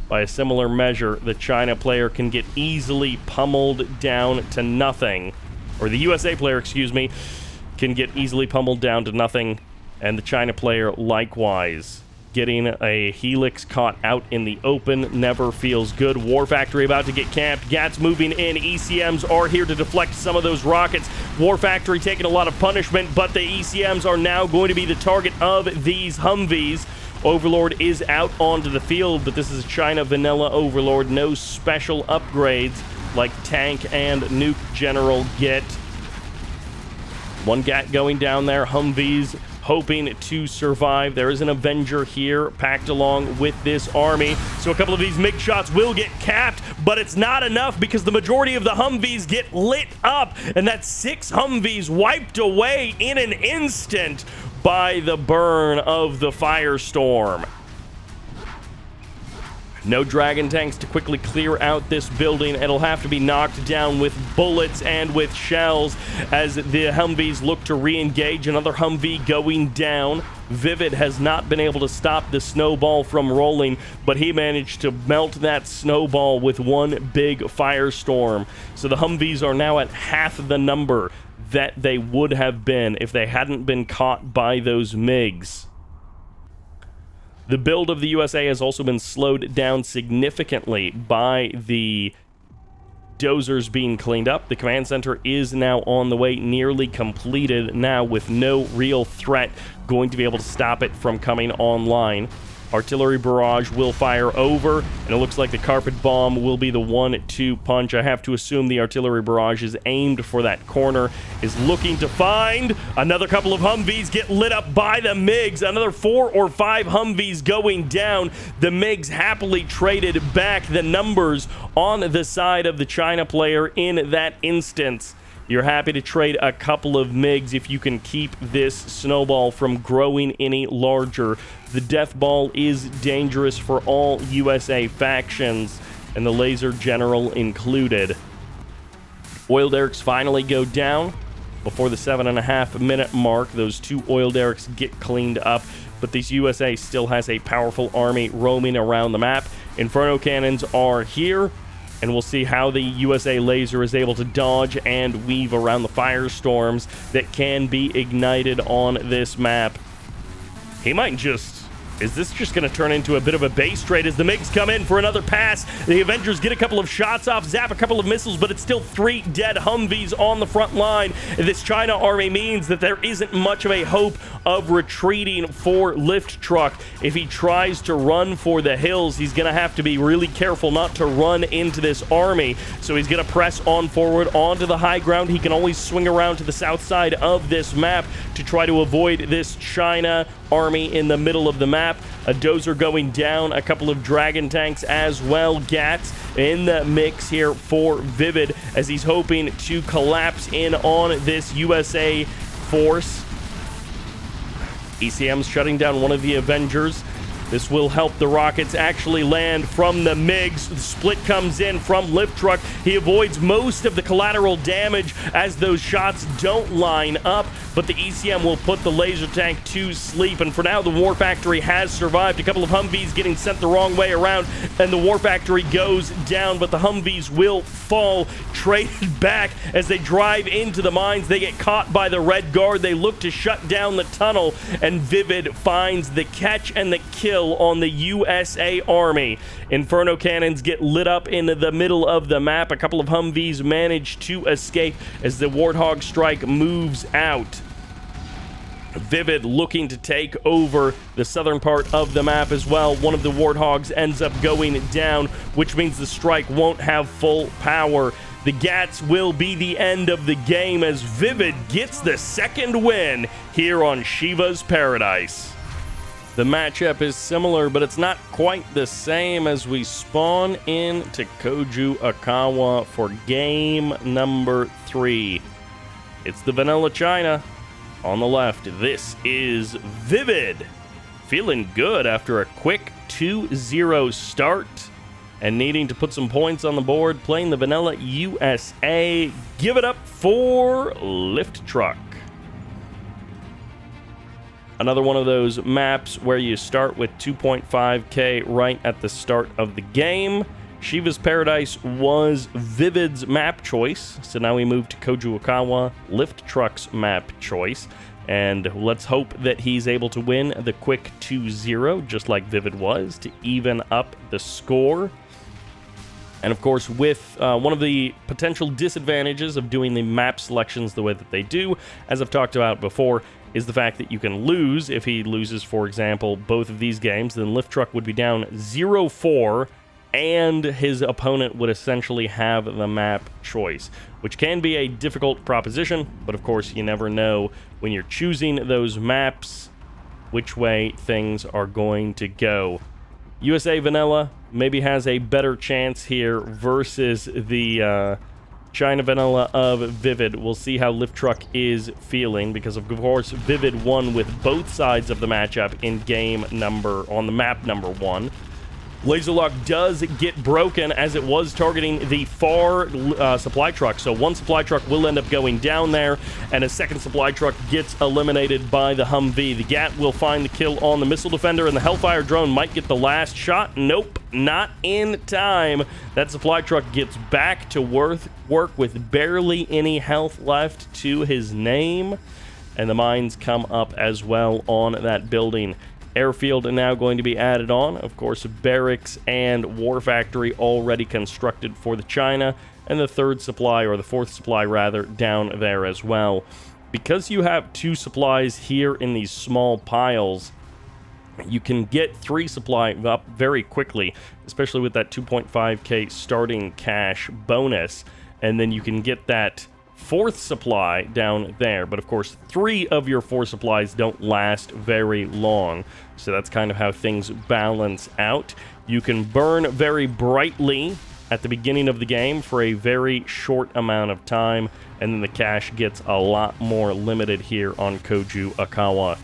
by a similar measure, the China player can get easily pummeled down to nothing. Or the USA player, excuse me, can get easily pummeled down to nothing, and the China player likewise. Getting a Helix caught out in the open never feels good. War Factory about to get camped. Gats moving in. ECMs are here to deflect some of those rockets. War Factory taking a lot of punishment, but the ECMs are now going to be the target of these Humvees. Overlord is out onto the field, but this is China Vanilla Overlord. No special upgrades like Tank and Nuke General get. One Gat going down there. Humvees hoping to survive. There is an Avenger here packed along with this army. So a couple of these MiG shots will get capped, but it's not enough because the majority of the Humvees get lit up, and that's 6 Humvees wiped away in an instant by the burn of the Firestorm. No Dragon tanks to quickly clear out this building. It'll have to be knocked down with bullets and with shells as the Humvees look to re-engage. Another Humvee going down. Vivid has not been able to stop the snowball from rolling, but he managed to melt that snowball with one big Firestorm. So the Humvees are now at half the number that they would have been if they hadn't been caught by those MiGs. The build of the USA has also been slowed down significantly by the Dozers being cleaned up. The command center is now on the way, nearly completed now, with no real threat going to be able to stop it from coming online. Artillery barrage will fire over, and it looks like the carpet bomb will be the 1-2 punch. I have to assume the artillery barrage is aimed for that corner, is looking to find another couple of Humvees get lit up by the MiGs. Another 4 or 5 Humvees going down. The MiGs happily traded back the numbers on the side of the China player in that instance. You're happy to trade a couple of MiGs if you can keep this snowball from growing any larger. The death ball is dangerous for all USA factions, and the Laser General included. Oil derricks finally go down before the 7.5 minute mark. Those 2 oil derricks get cleaned up, but this USA still has a powerful army roaming around the map. Inferno cannons are here, and we'll see how the USA laser is able to dodge and weave around the firestorms that can be ignited on this map. He might just... Is this just going to turn into a bit of a base trade as the MiGs come in for another pass? The Avengers get a couple of shots off, zap a couple of missiles, but it's still 3 dead Humvees on the front line. This China army means that there isn't much of a hope of retreating for Lift Truck. If he tries to run for the hills, he's going to have to be really careful not to run into this army. So he's going to press on forward onto the high ground. He can always swing around to the south side of this map to try to avoid this China army in the middle of the map. A Dozer going down, a couple of Dragon tanks as well. Gats in the mix here for Vivid as he's hoping to collapse in on this USA force. ECM's shutting down one of the Avengers. This will help the rockets actually land from the MiGs. The split comes in from Lift Truck. He avoids most of the collateral damage as those shots don't line up, but the ECM will put the laser tank to sleep. And for now, the War Factory has survived. A couple of Humvees getting sent the wrong way around, and the War Factory goes down, but the Humvees will fall, traded back as they drive into the mines. They get caught by the Red Guard. They look to shut down the tunnel, and Vivid finds the catch and the kill kill on the USA Army. Inferno cannons get lit up in the middle of the map. A couple of Humvees manage to escape as the Warthog strike moves out. Vivid looking to take over the southern part of the map as well. One of the Warthogs ends up going down, which means the strike won't have full power. The Gats will be the end of the game as Vivid gets the second win here on Shiva's Paradise. The matchup is similar, but it's not quite the same as we spawn into Koju Akawa for game number 3. It's the Vanilla China. On the left, this is Vivid. Feeling good after a quick 2-0 start and needing to put some points on the board, playing the Vanilla USA. Give it up for Lift Truck. Another one of those maps where you start with 2.5k right at the start of the game. Shiva's Paradise was Vivid's map choice, so now we move to Koju Akawa, Lift Truck's map choice, and let's hope that he's able to win the quick 2-0, just like Vivid was, to even up the score. And of course, with one of the potential disadvantages of doing the map selections the way that they do, as I've talked about before, is the fact that you can lose. If he loses, for example, both of these games, then Lift Truck would be down 0-4, and his opponent would essentially have the map choice, which can be a difficult proposition, but of course you never know when you're choosing those maps which way things are going to go. USA Vanilla maybe has a better chance here versus the China Vanilla of Vivid. We'll see how Lift Truck is feeling, because of course Vivid won with both sides of the matchup in on the map number 1. Laser Lock does get broken as it was targeting the far supply truck. So one supply truck will end up going down there, and a second supply truck gets eliminated by the Humvee. The Gat will find the kill on the Missile Defender, and the Hellfire drone might get the last shot. Nope, not in time. That supply truck gets back to work with barely any health left to his name, and the mines come up as well on that building. Airfield are now going to be added on. Of course, barracks and war factory already constructed for the China, and the third supply, or the fourth supply rather, down there as well. Because you have 2 supplies here in these small piles, you can get 3 supply up very quickly, especially with that 2.5k starting cash bonus, and then you can get that 4th supply down there. But of course 3 of your 4 supplies don't last very long, so that's kind of how things balance out. You can burn very brightly at the beginning of the game for a very short amount of time, and then the cash gets a lot more limited here on Koju Akawa.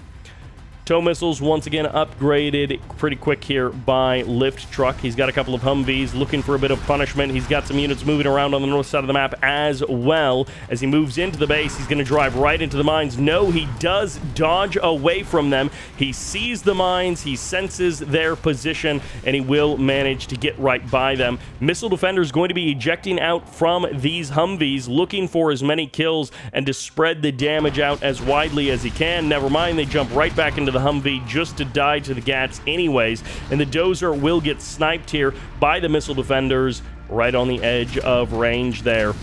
Tow missiles once again upgraded pretty quick here by Lift Truck. He's got a couple of Humvees looking for a bit of punishment. He's got some units moving around on the north side of the map as well. As he moves into the base, he's going to drive right into the mines. No, he does dodge away from them. He sees the mines, he senses their position, and he will manage to get right by them. Missile Defender is going to be ejecting out from these Humvees, looking for as many kills and to spread the damage out as widely as he can. Never mind, they jump right back into the Humvee just to die to the Gats anyways, and the Dozer will get sniped here by the Missile Defenders right on the edge of range there.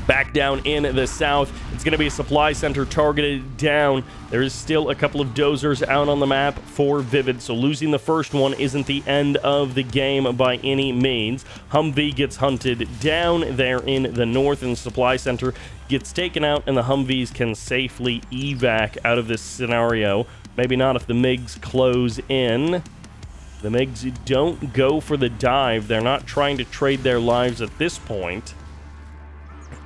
Back down in the south, it's going to be a supply center targeted down. There is still a couple of Dozers out on the map for Vivid, so losing the first one isn't the end of the game by any means. Humvee gets hunted down there in the north, and the supply center gets taken out, and the Humvees can safely evac out of this scenario. Maybe not if the MiGs close in. The MiGs don't go for the dive. They're not trying to trade their lives at this point.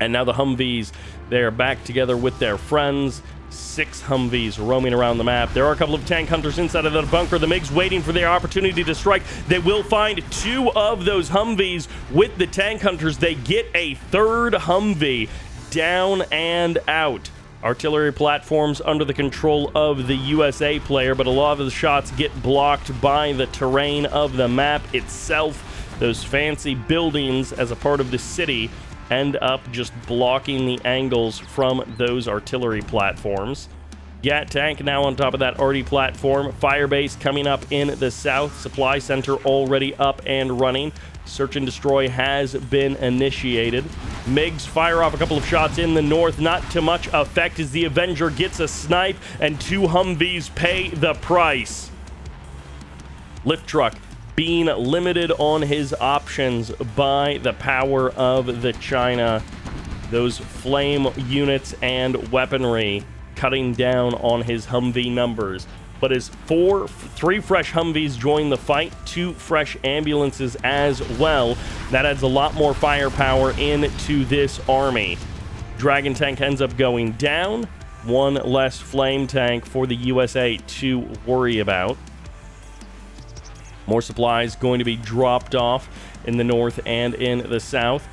And now the Humvees, they're back together with their friends. 6 Humvees roaming around the map. There are a couple of tank hunters inside of the bunker. The MiGs waiting for their opportunity to strike. They will find 2 of those Humvees with the tank hunters. They get a 3rd Humvee down and out. Artillery platforms under the control of the USA player, but a lot of the shots get blocked by the terrain of the map itself. Those fancy buildings as a part of the city end up just blocking the angles from those artillery platforms. Gat tank now on top of that arty platform. Firebase coming up in the south. Supply center already up and running. Search and destroy has been initiated. MiGs fire off a couple of shots in the north. Not too much effect as the Avenger gets a snipe and 2 Humvees pay the price. Lift truck being limited on his options by the power of the China. Those flame units and weaponry cutting down on his Humvee numbers. But as 3 fresh Humvees join the fight, 2 fresh ambulances as well, that adds a lot more firepower into this army. Dragon tank ends up going down. 1 less flame tank for the USA to worry about. More supplies going to be dropped off in the north and in the south.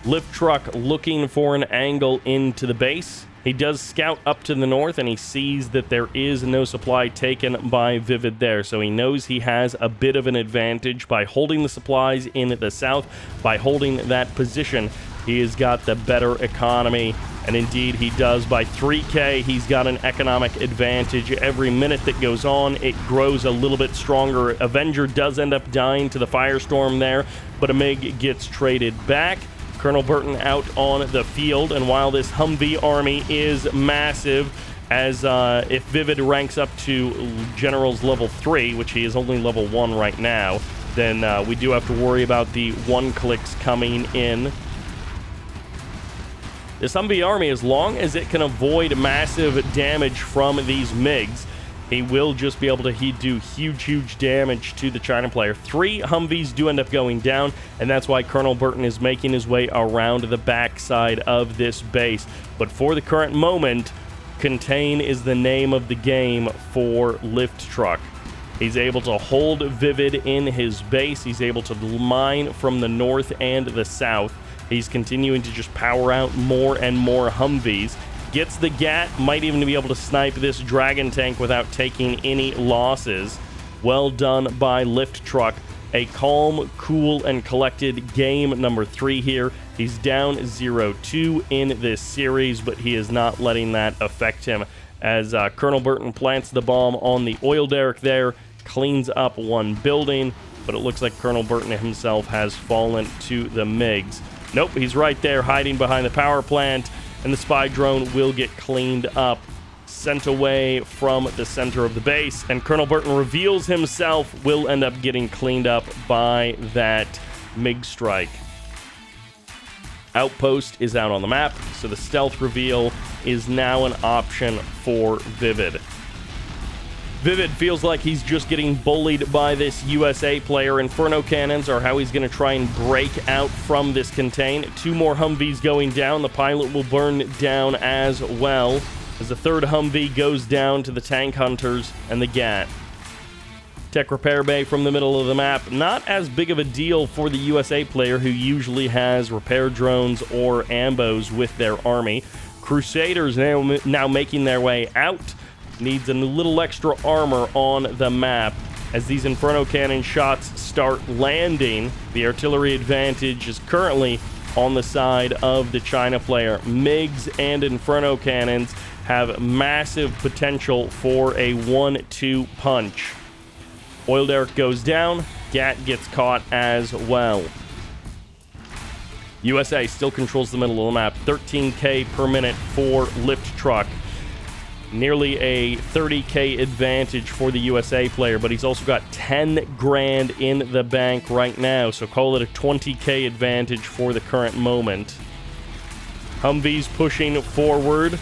Lift truck looking for an angle into the base. He does scout up to the north, and he sees that there is no supply taken by Vivid there. So he knows he has a bit of an advantage by holding the supplies in the south. By holding that position, he has got the better economy. And indeed, he does. By 3K, he's got an economic advantage. Every minute that goes on, it grows a little bit stronger. Avenger does end up dying to the Firestorm there, but a MiG gets traded back. Colonel Burton out on the field, and while this Humvee army is massive, as if Vivid ranks up to General's level 3, which he is only level 1 right now, then we do have to worry about the 1-clicks coming in. This Humvee army, as long as it can avoid massive damage from these MiGs, he will just be able to do huge damage to the China player. 3 Humvees do end up going down, and that's why Colonel Burton is making his way around the backside of this base. But for the current moment, contain is the name of the game for Lift Truck. He's able to hold Vivid in his base. He's able to mine from the north and the south. He's continuing to just power out more and more Humvees. Gets the GAT, might even be able to snipe this Dragon tank without taking any losses. Well done by Lift Truck. A calm, cool, and collected game number 3 here. He's down 0-2 in this series, but he is not letting that affect him as Colonel Burton plants the bomb on the oil derrick there, cleans up 1 building, but it looks like Colonel Burton himself has fallen to the MiGs. Nope, he's right there hiding behind the power plant, and the spy drone will get cleaned up, sent away from the center of the base, and Colonel Burton reveals himself, will end up getting cleaned up by that MiG strike. Outpost is out on the map, so the stealth reveal is now an option for Vivid. Vivid feels like he's just getting bullied by this USA player. Inferno cannons are how he's going to try and break out from this contain. 2 more Humvees going down. The pilot will burn down as well as the 3rd Humvee goes down to the tank hunters and the GAT. Tech repair bay from the middle of the map. Not as big of a deal for the USA player who usually has repair drones or ambos with their army. Crusaders now making their way out. Needs a little extra armor on the map. As these Inferno Cannon shots start landing, the artillery advantage is currently on the side of the China player. MiGs and Inferno Cannons have massive potential for a 1-2 punch. Oil derrick goes down, GAT gets caught as well. USA still controls the middle of the map. 13k per minute for Lift Truck. Nearly a 30k advantage for the USA player, but he's also got 10 grand in the bank right now, so call it a 20k advantage for the current moment. Humvees pushing forward.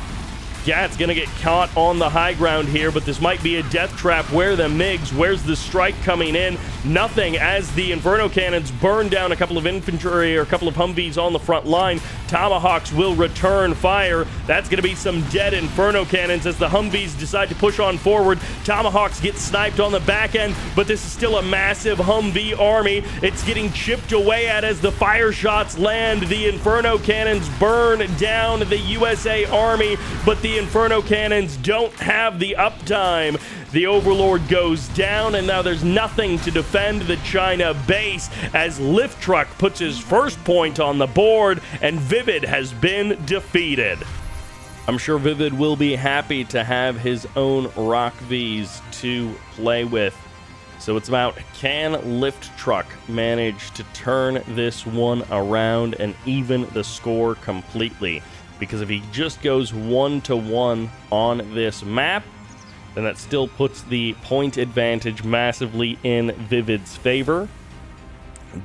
GAT's gonna get caught on the high ground here, but this might be a death trap. Where are the MiGs? Where's the strike coming in? Nothing, as the Inferno Cannons burn down a couple of infantry or a couple of Humvees on the front line. Tomahawks will return fire. That's gonna be some dead Inferno Cannons as the Humvees decide to push on forward. Tomahawks get sniped on the back end, but this is still a massive Humvee army. It's getting chipped away at as the fire shots land. The Inferno Cannons burn down the USA army, but the Inferno Cannons don't have the uptime. The Overlord goes down, and now there's nothing to defend the China base as Lift Truck puts his first point on the board, and Vivid has been defeated. I'm sure Vivid will be happy to have his own Rock Vs to play with. So it's about, can Lift Truck manage to turn this one around and even the score completely? Because if he just goes 1-1 on this map, then that still puts the point advantage massively in Vivid's favor.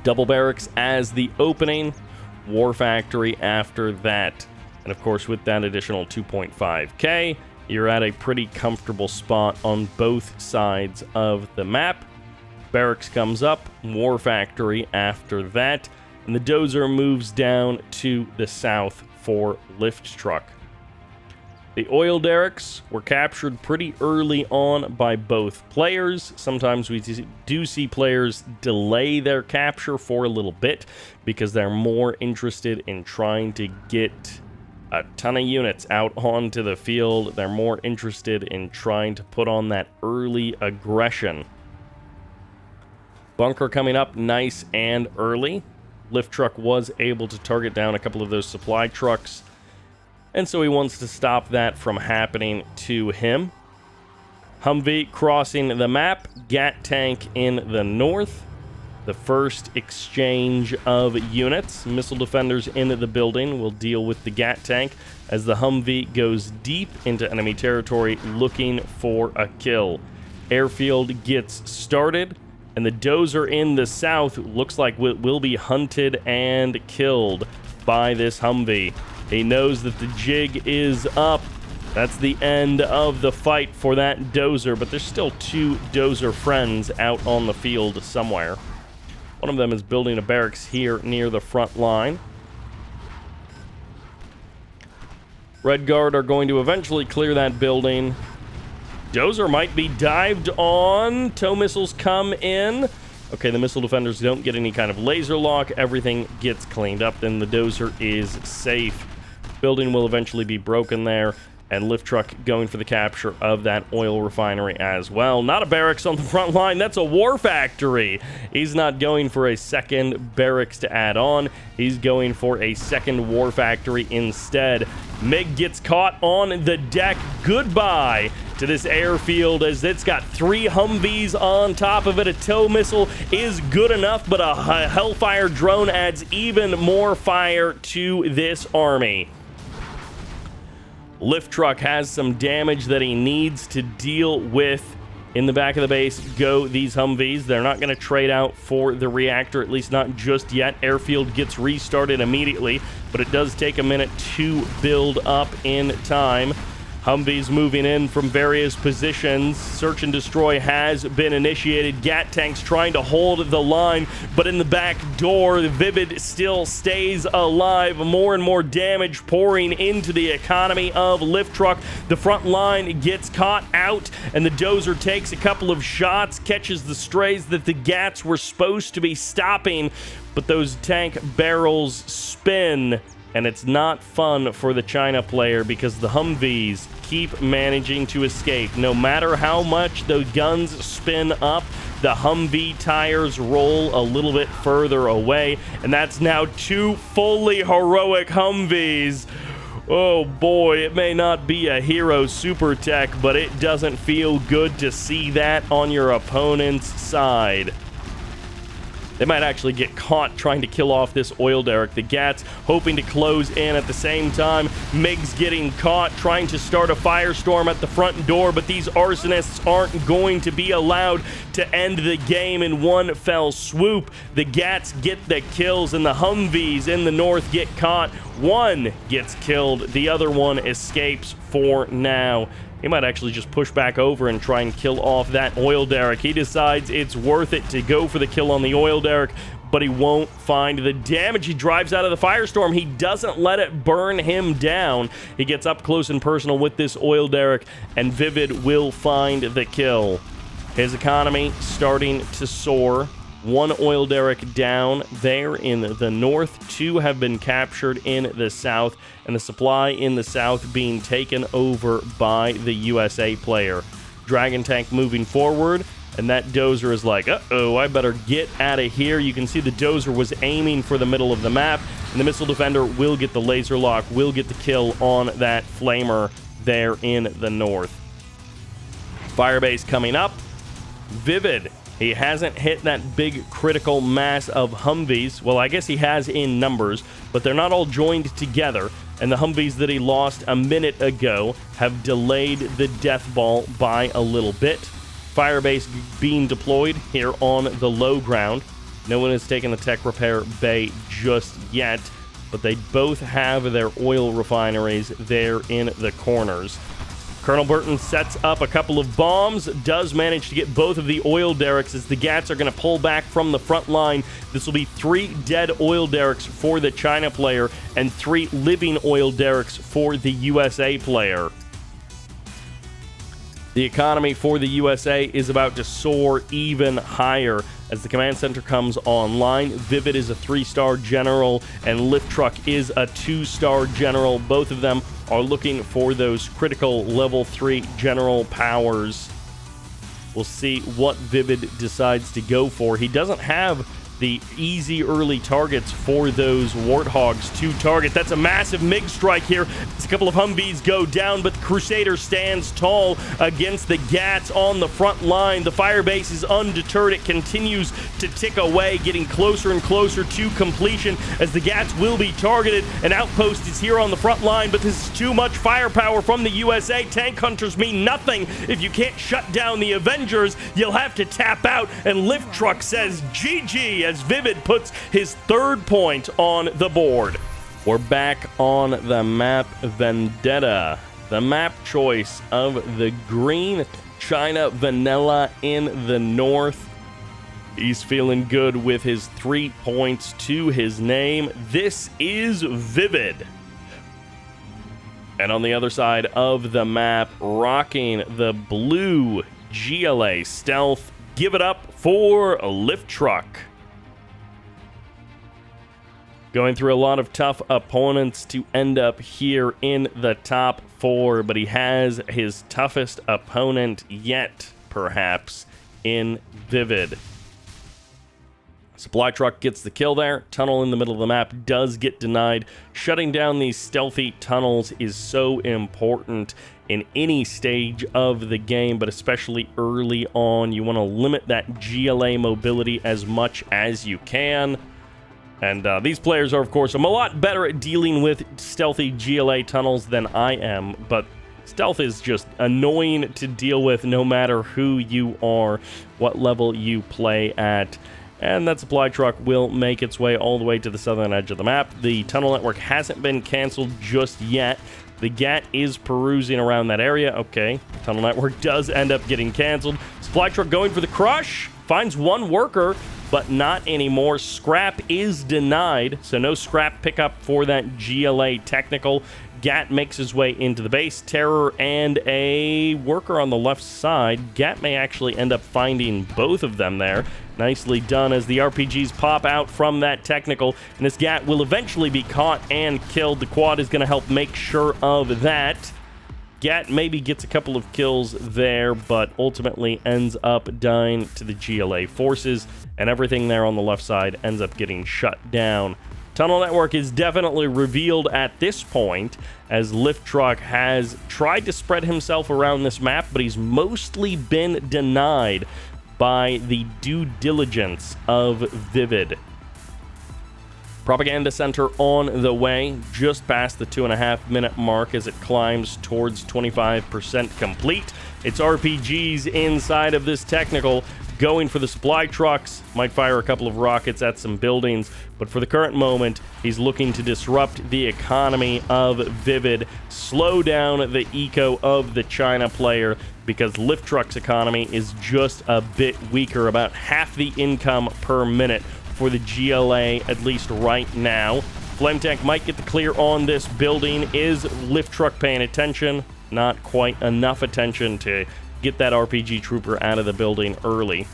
Double Barracks as the opening, War Factory after that. And of course, with that additional 2.5k, you're at a pretty comfortable spot on both sides of the map. Barracks comes up, War Factory after that, and the Dozer moves down to the south for Lift Truck. The oil derricks were captured pretty early on by both players. Sometimes we do see players delay their capture for a little bit because they're more interested in trying to get a ton of units out onto the field. They're more interested in trying to put on that early aggression. Bunker coming up nice and early. Lift Truck was able to target down a couple of those supply trucks, and so he wants to stop that from happening to him. Humvee crossing the map, Gat tank in the north. The first exchange of units. Missile defenders in the building will deal with the Gat tank as the Humvee goes deep into enemy territory looking for a kill. Airfield gets started, and the Dozer in the south looks like will be hunted and killed by this Humvee. He knows that the jig is up. That's the end of the fight for that Dozer, but there's still two Dozer friends out on the field somewhere. One of them is building a barracks here near the front line. Red Guard are going to eventually clear that building. Dozer might be dived on. Tow missiles come in. Okay, the missile defenders don't get any kind of laser lock. Everything gets cleaned up. Then the Dozer is safe. Building will eventually be broken there. And Lift Truck going for the capture of that oil refinery as well. Not a barracks on the front line. That's a War Factory. He's not going for a second barracks to add on. He's going for a second War Factory instead. MiG gets caught on the deck. Goodbye to this airfield as it's got 3 Humvees on top of it. A tow missile is good enough, but a Hellfire drone adds even more fire to this army. Lift Truck has some damage that he needs to deal with. In the back of the base go these Humvees. They're not going to trade out for the reactor, at least not just yet. Airfield gets restarted immediately, but it does take a minute to build up in time. Humvees moving in from various positions. Search and destroy has been initiated. Gat tanks trying to hold the line, but in the back door, the Vivid still stays alive. More and more damage pouring into the economy of Lift Truck. The front line gets caught out, and the Dozer takes a couple of shots, catches the strays that the Gats were supposed to be stopping, but those tank barrels spin. And it's not fun for the China player because the Humvees keep managing to escape. No matter how much the guns spin up, the Humvee tires roll a little bit further away. And that's now 2 fully heroic Humvees. Oh boy, it may not be a hero super tech, but it doesn't feel good to see that on your opponent's side. They might actually get caught trying to kill off this oil derrick. The Gats hoping to close in at the same time. MiG's getting caught trying to start a firestorm at the front door, but these arsonists aren't going to be allowed to end the game in one fell swoop. The Gats get the kills, and the Humvees in the north get caught. One gets killed. The other one escapes for now. He might actually just push back over and try and kill off that oil derrick. He decides it's worth it to go for the kill on the oil derrick, but he won't find the damage. He drives out of the firestorm. He doesn't let it burn him down. He gets up close and personal with this oil derrick, and Vivid will find the kill. His economy starting to soar. 1 oil derrick down there in the north. 2 have been captured in the south, and the supply in the south being taken over by the USA player. Dragon tank moving forward, and that Dozer is like, uh-oh, I better get out of here. You can see the Dozer was aiming for the middle of the map, and the missile defender will get the laser lock, will get the kill on that flamer there in the north. Firebase coming up. Vivid, he hasn't hit that big critical mass of Humvees. Well, I guess he has in numbers, but they're not all joined together, and the Humvees that he lost a minute ago have delayed the death ball by a little bit. Firebase being deployed here on the low ground. No one has taken the tech repair bay just yet, but they both have their oil refineries there in the corners. Colonel Burton sets up a couple of bombs, does manage to get both of the oil derricks as the Gats are going to pull back from the front line. This will be 3 dead oil derricks for the China player and 3 living oil derricks for the USA player. The economy for the USA is about to soar even higher as the command center comes online. Vivid is a 3-star general and Lift Truck is a 2-star general. Both of them are looking for those critical level 3 general powers. We'll see what Vivid decides to go for. He doesn't have the easy early targets for those Warthogs to target. That's a massive MiG strike here. It's a couple of Humvees go down, but the Crusader stands tall against the Gats on the front line. The Firebase is undeterred. It continues to tick away, getting closer and closer to completion as the Gats will be targeted. An outpost is here on the front line, but this is too much firepower from the USA. Tank Hunters mean nothing. If you can't shut down the Avengers, you'll have to tap out, and Lift Truck says GG as Vivid puts his 3rd point on the board. We're back on the map Vendetta. The map choice of the green China Vanilla in the north. He's feeling good with his 3 points to his name. This is Vivid. And on the other side of the map, rocking the blue GLA Stealth. Give it up for a Lift Truck. Going through a lot of tough opponents to end up here in the top 4, but he has his toughest opponent yet, perhaps, in Vivid. Supply truck gets the kill there. Tunnel in the middle of the map does get denied. Shutting down these stealthy tunnels is so important in any stage of the game, but especially early on. You want to limit that GLA mobility as much as you can. And these players are, of course, a lot better at dealing with stealthy GLA tunnels than I am, but stealth is just annoying to deal with no matter who you are, what level you play at. And that supply truck will make its way all the way to the southern edge of the map. The tunnel network hasn't been canceled just yet. The GAT is perusing around that area. Okay, tunnel network does end up getting canceled. Supply truck going for the crush. Finds 1 worker, but not anymore. Scrap is denied, so no scrap pickup for that GLA technical. GAT makes his way into the base. Terror and a worker on the left side. GAT may actually end up finding both of them there. Nicely done as the RPGs pop out from that technical, and this GAT will eventually be caught and killed. The quad is going to help make sure of that. GAT maybe gets a couple of kills there, but ultimately ends up dying to the GLA forces, and everything there on the left side ends up getting shut down. Tunnel network is definitely revealed at this point, as Lift Truck has tried to spread himself around this map, but he's mostly been denied by the due diligence of Vivid. Propaganda Center on the way, just past the 2.5-minute mark as it climbs towards 25% complete. It's RPGs inside of this technical, going for the supply trucks. Might fire a couple of rockets at some buildings, but for the current moment, he's looking to disrupt the economy of Vivid, slow down the eco of the China player, because Lift Truck's economy is just a bit weaker, about half the income per minute for the GLA, at least right now. Flame Tank might get the clear on this building. Is Lift Truck paying attention? Not quite enough attention to get that RPG trooper out of the building early.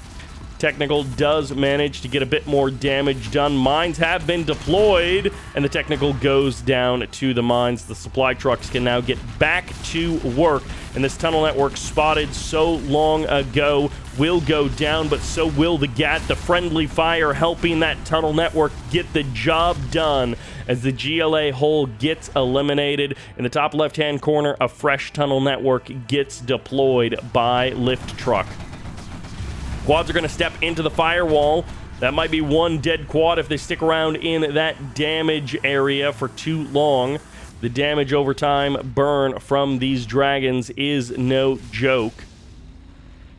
Technical does manage to get a bit more damage done. Mines have been deployed, and the technical goes down to the mines. The supply trucks can now get back to work, and this tunnel network spotted so long ago will go down, but so will the GAT. The friendly fire helping that tunnel network get the job done as the GLA hull gets eliminated. In the top left-hand corner, a fresh tunnel network gets deployed by lift truck. Quads are going to step into the firewall. That might be one dead quad if they stick around in that damage area for too long. The damage over time burn from these dragons is no joke.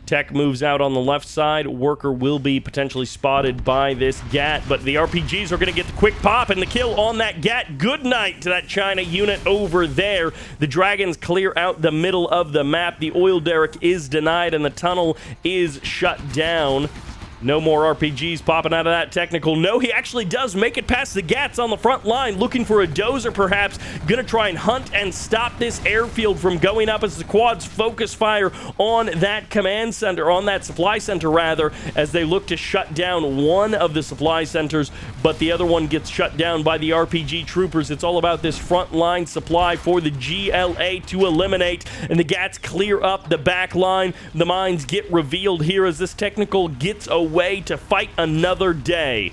Tech moves out on the left side. Worker will be potentially spotted by this GAT, but the RPGs are going to get the quick pop and the kill on that GAT. Good night to that China unit over there. The dragons clear out the middle of the map. The oil derrick is denied and the tunnel is shut down. No more RPGs popping out of that technical. No, he actually does make it past the GATs on the front line, looking for a dozer perhaps. Gonna try and hunt and stop this airfield from going up as the quads focus fire on that command center, on that supply center rather, as they look to shut down one of the supply centers, but the other one gets shut down by the RPG troopers. It's all about this front line supply for the GLA to eliminate, and the GATs clear up the back line. The mines get revealed here as this technical gets away to fight another day.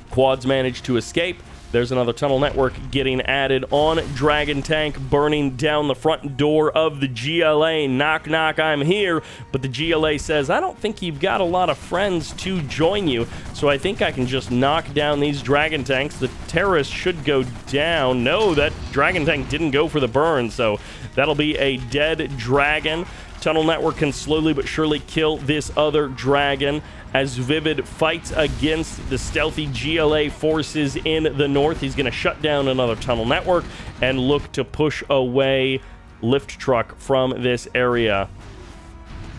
Quads manage to escape. There's another tunnel network getting added on. Dragon tank burning down the front door of the GLA. Knock, knock, I'm here. But the GLA says, I don't think you've got a lot of friends to join you, so I think I can just knock down these dragon tanks. The terrorists should go down. No, that dragon tank didn't go for the burn, so that'll be a dead dragon. Tunnel network can slowly but surely kill this other dragon as Vivid fights against the stealthy GLA forces in the north. He's going to shut down another tunnel network and look to push away lift truck from this area.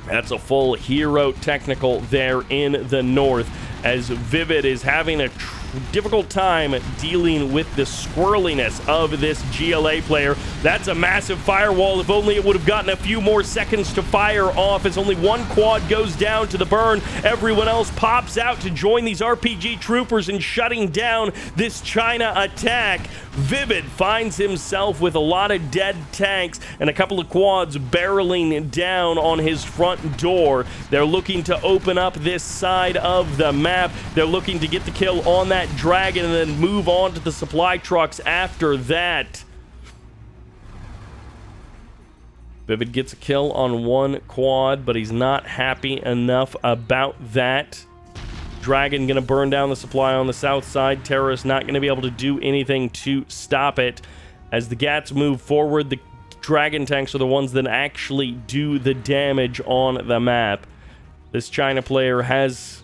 That's a full hero technical there in the north as Vivid is having a difficult time dealing with the squirreliness of this GLA player. That's a massive firewall. If only it would have gotten a few more seconds to fire off, as only one quad goes down to the burn. Everyone else pops out to join these RPG troopers in shutting down this China attack. Vivid finds himself with a lot of dead tanks and a couple of quads barreling down on his front door. They're looking to open up this side of the map. They're looking to get the kill on that dragon and then move on to the supply trucks after that. Vivid gets a kill on one quad, but he's not happy enough about that. Dragon gonna burn down the supply on the south side. Terrorist not gonna be able to do anything to stop it. As the GATs move forward, the dragon tanks are the ones that actually do the damage on the map. This China player has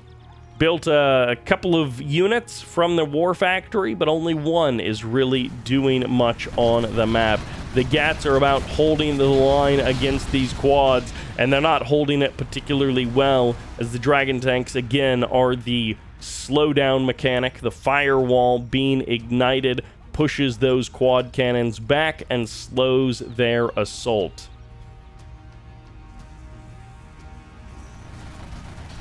built a couple of units from the war factory, but only one is really doing much on the map. The GATs are about holding the line against these quads, and they're not holding it particularly well, as the dragon tanks, again, are the slowdown mechanic. The firewall being ignited pushes those quad cannons back and slows their assault.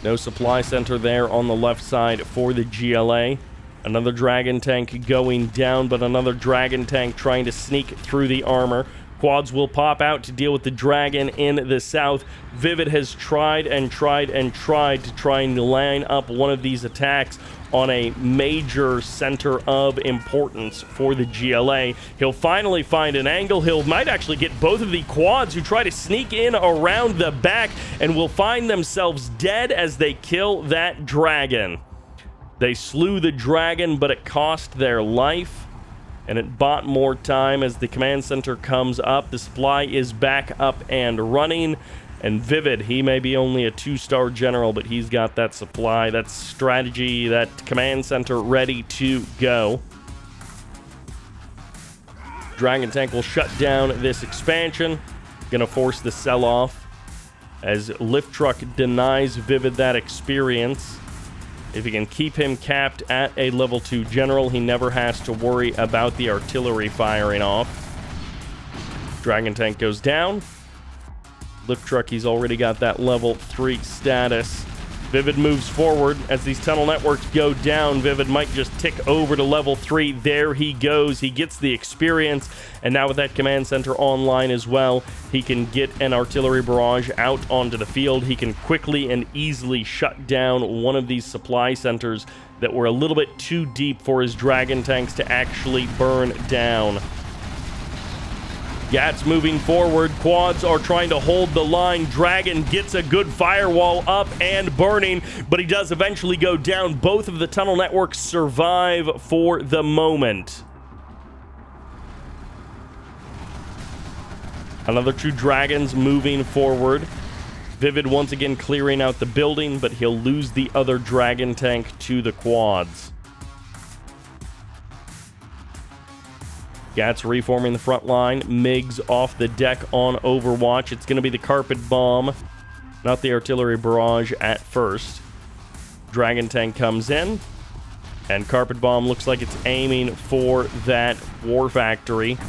No supply center there on the left side for the GLA. Another dragon tank going down, but another dragon tank trying to sneak through the armor. Quads will pop out to deal with the dragon in the south. Vivid has tried and tried and tried to try and line up one of these attacks on a major center of importance for the GLA. He'll finally find an angle. Might actually get both of the quads who try to sneak in around the back and will find themselves dead as they kill that dragon. They slew the dragon, but it cost their life, and it bought more time as the command center comes up. The supply is back up and running, and Vivid, he may be only a 2-star general, but he's got that supply, that strategy, that command center ready to go. Dragon tank will shut down this expansion, gonna force the sell-off as lift truck denies Vivid that experience. If he can keep him capped at a level 2 general, he never has to worry about the artillery firing off. Dragon tank goes down. Lift truck, he's already got that level 3 status. Vivid moves forward as these tunnel networks go down. Vivid might just tick over to level 3. There he goes. He gets the experience, and now with that command center online as well, he can get an artillery barrage out onto the field. He can quickly and easily shut down one of these supply centers that were a little bit too deep for his dragon tanks to actually burn down. Gats moving forward. Quads are trying to hold the line. Dragon gets a good firewall up and burning, but he does eventually go down. Both of the tunnel networks survive for the moment. Another 2 dragons moving forward. Vivid once again clearing out the building, but he'll lose the other dragon tank to the quads. Gats reforming the front line. MiGs off the deck on Overwatch. It's going to be the carpet bomb, not the artillery barrage at first. Dragon tank comes in, and carpet bomb looks like it's aiming for that war factory.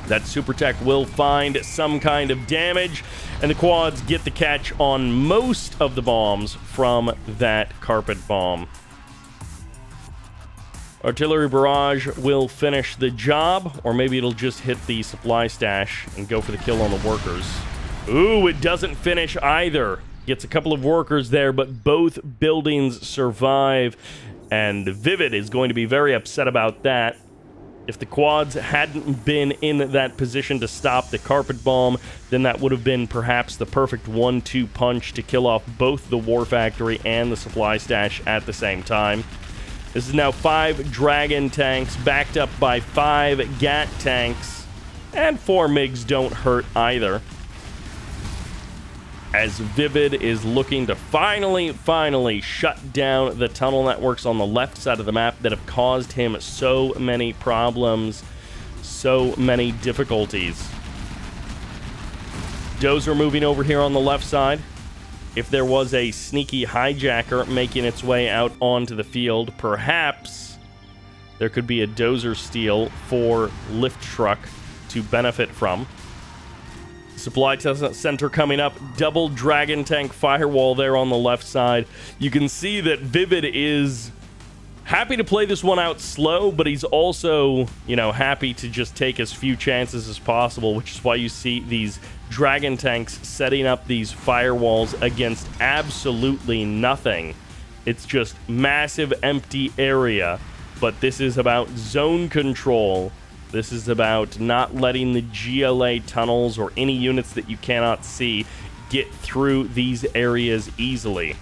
That super tech will find some kind of damage, and the quads get the catch on most of the bombs from that carpet bomb. Artillery barrage will finish the job, or maybe it'll just hit the supply stash and go for the kill on the workers. Ooh, it doesn't finish either. Gets a couple of workers there, but both buildings survive, and Vivid is going to be very upset about that. If the quads hadn't been in that position to stop the carpet bomb, then that would have been perhaps the perfect 1-2 punch to kill off both the war factory and the supply stash at the same time. This is now 5 dragon tanks backed up by 5 gat tanks, and 4 MiGs don't hurt either. As Vivid is looking to finally shut down the tunnel networks on the left side of the map that have caused him so many problems, so many difficulties. Dozer moving over here on the left side. If there was a sneaky hijacker making its way out onto the field, perhaps there could be a dozer steal for lift truck to benefit from. Supply center coming up. Double dragon tank firewall there on the left side. You can see that Vivid is happy to play this one out slow, but he's also, happy to just take as few chances as possible, which is why you see these dragon tanks setting up these firewalls against absolutely nothing. It's just massive empty area, but this is about zone control. This is about not letting the GLA tunnels or any units that you cannot see get through these areas easily.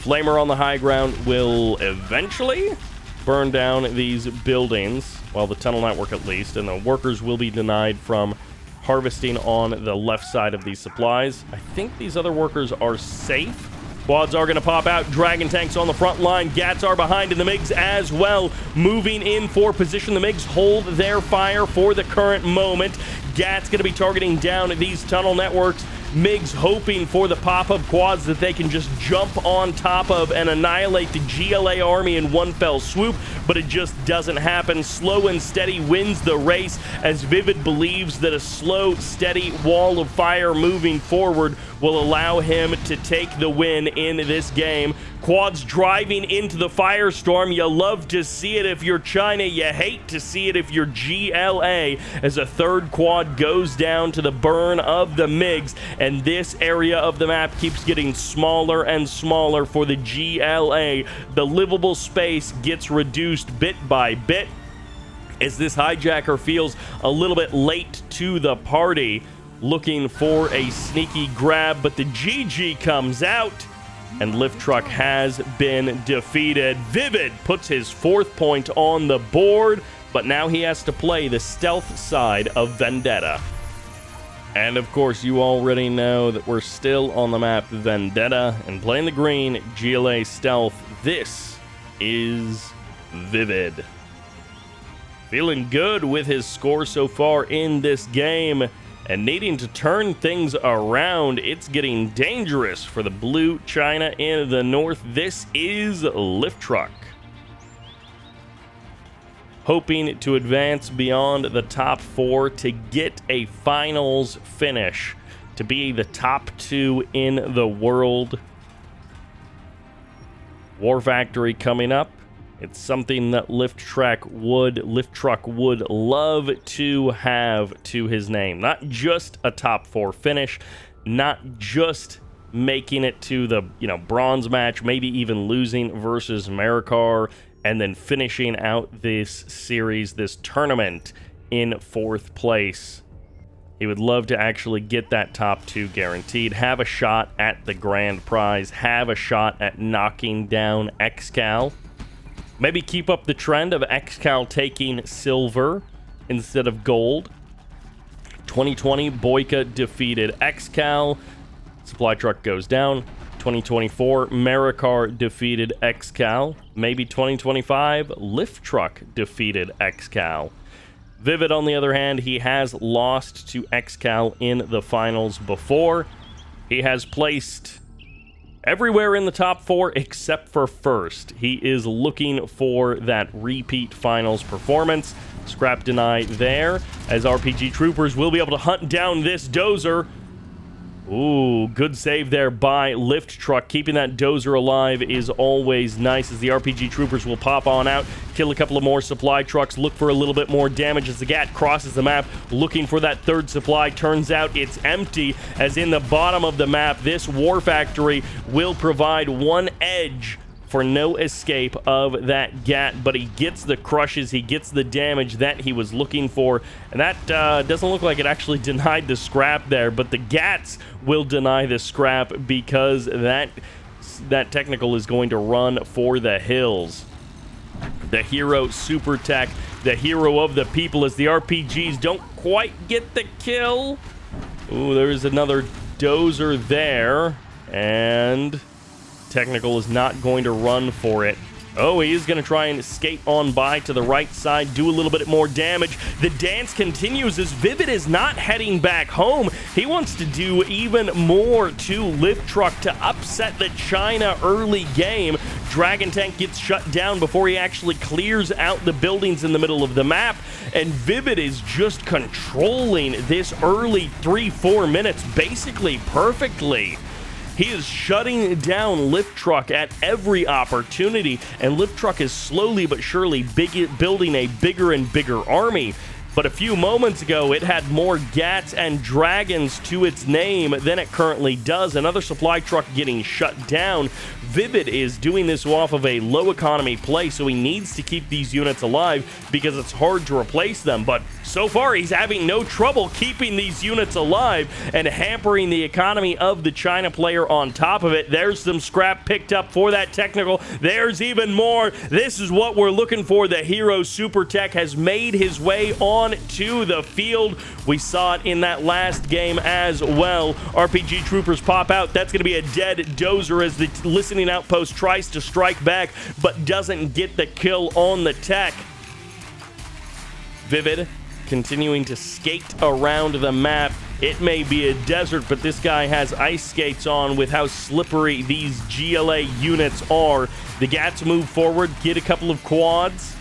Flamer on the high ground will eventually burn down these buildings, well, the tunnel network at least, and the workers will be denied from harvesting on the left side of these supplies. I think these other workers are safe. Quads are going to pop out. Dragon tanks on the front line. Gats are behind, and the MiGs as well moving in for position. The MiGs hold their fire for the current moment. Gats going to be targeting down these tunnel networks. MiGs hoping for the pop-up quads that they can just jump on top of and annihilate the GLA army in one fell swoop, but it just doesn't happen. Slow and steady wins the race, as Vivid believes that a slow, steady wall of fire moving forward will allow him to take the win in this game. Quads driving into the firestorm. You love to see it if you're China. You hate to see it if you're GLA, as a third quad goes down to the burn of the MiGs, and this area of the map keeps getting smaller and smaller for the GLA. The livable space gets reduced bit by bit as this hijacker feels a little bit late to the party, looking for a sneaky grab, but the GG comes out, and Lift Truck has been defeated. Vivid puts his 4th point on the board, but now he has to play the stealth side of Vendetta. And of course, you already know that we're still on the map Vendetta and playing the green GLA stealth. This is Vivid. Feeling good with his score so far in this game, and needing to turn things around. It's getting dangerous for the blue China in the north. This is Lift Truck, hoping to advance beyond the top 4 to get a finals finish. to be the top 2 in the world. War Factory coming up. It's something that Lift Truck would love to have to his name. Not just a top 4 finish, not just making it to the, bronze match, maybe even losing versus Marakar, and then finishing out this series, this tournament, in 4th place. He would love to actually get that top 2 guaranteed, have a shot at the grand prize, have a shot at knocking down Excal. Maybe keep up the trend of Excal taking silver instead of gold. 2020, Boyka defeated Excal. Supply truck goes down. 2024, Marakar defeated Excal. Maybe 2025, Lift Truck defeated Excal. Vivid, on the other hand, he has lost to Excal in the finals before. He has placed everywhere in the top 4 except for first. He is looking for that repeat finals performance. Scrap denied there, as RPG Troopers will be able to hunt down this dozer. Ooh, good save there by Lift Truck. Keeping that dozer alive is always nice, as the RPG Troopers will pop on out, kill a couple of more supply trucks, look for a little bit more damage as the GAT crosses the map, looking for that 3rd supply. Turns out it's empty, as in the bottom of the map, this War Factory will provide one edge for no escape of that GAT, but he gets the crushes, he gets the damage that he was looking for, and that doesn't look like it actually denied the scrap there, but the GATs will deny the scrap because that technical is going to run for the hills. The hero Super Tech, the hero of the people, as the RPGs don't quite get the kill. Ooh, there's another dozer there, and technical is not going to run for it. Oh, he is going to try and skate on by to the right side, do a little bit more damage. The dance continues as Vivid is not heading back home. He wants to do even more to Lift Truck to upset the China early game. Dragon Tank gets shut down before he actually clears out the buildings in the middle of the map, and Vivid is just controlling this early 3-4 minutes basically perfectly. He is shutting down Lift Truck at every opportunity, and Lift Truck is slowly but surely building a bigger and bigger army. But a few moments ago, it had more GATs and dragons to its name than it currently does. Another supply truck getting shut down. Vivid is doing this off of a low economy play, so he needs to keep these units alive because it's hard to replace them. But so far, he's having no trouble keeping these units alive and hampering the economy of the China player on top of it. There's some scrap picked up for that technical. There's even more. This is what we're looking for. The hero Super Tech has made his way on to the field. We saw it in that last game as well. RPG Troopers pop out. That's going to be a dead dozer as the listening outpost tries to strike back but doesn't get the kill on the tech. Vivid continuing to skate around the map. It may be a desert, but this guy has ice skates on with how slippery these GLA units are. The GATs move forward, get a couple of quads.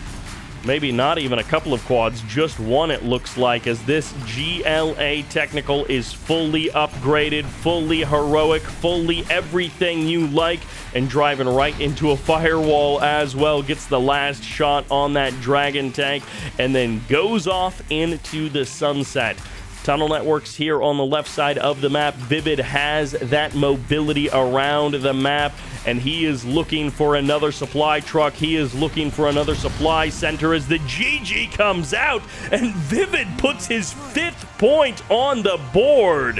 Maybe not even a couple of quads, just one it looks like, as this GLA technical is fully upgraded, fully heroic, fully everything you like, and driving right into a firewall as well. Gets the last shot on that Dragon Tank, and then goes off into the sunset. Tunnel networks here on the left side of the map. Vivid has that mobility around the map, and he is looking for another supply truck. He is looking for another supply center as the GG comes out, and Vivid puts his 5th point on the board.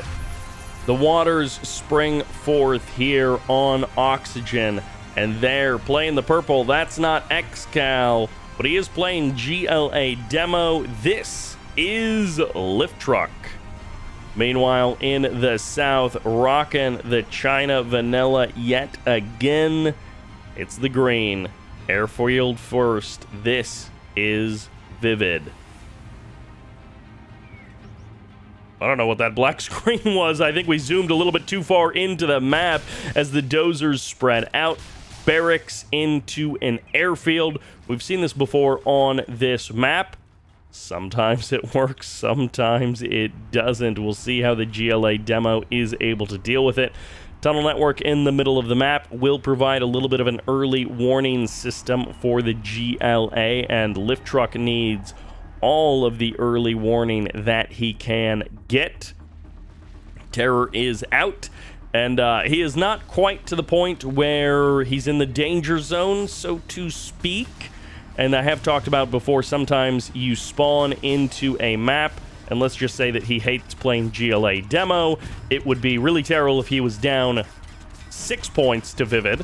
The waters spring forth here on Oxygen, and they're playing the purple. That's not Excal, but he is playing GLA demo. This is Lift Truck. Meanwhile, in the south, rocking the China vanilla yet again, it's the green. Airfield first. This is Vivid. I don't know what that black screen was. I think we zoomed a little bit too far into the map as the dozers spread out. Barracks into an airfield. We've seen this before on this map. Sometimes it works, sometimes it doesn't. We'll see how the GLA demo is able to deal with it. Tunnel network in the middle of the map will provide a little bit of an early warning system for the GLA, and Lift Truck needs all of the early warning that he can get. Terror is out, and he is not quite to the point where he's in the danger zone, so to speak. And I have talked about before, sometimes you spawn into a map, and let's just say that he hates playing GLA demo. It would be really terrible if he was down 6 points to Vivid,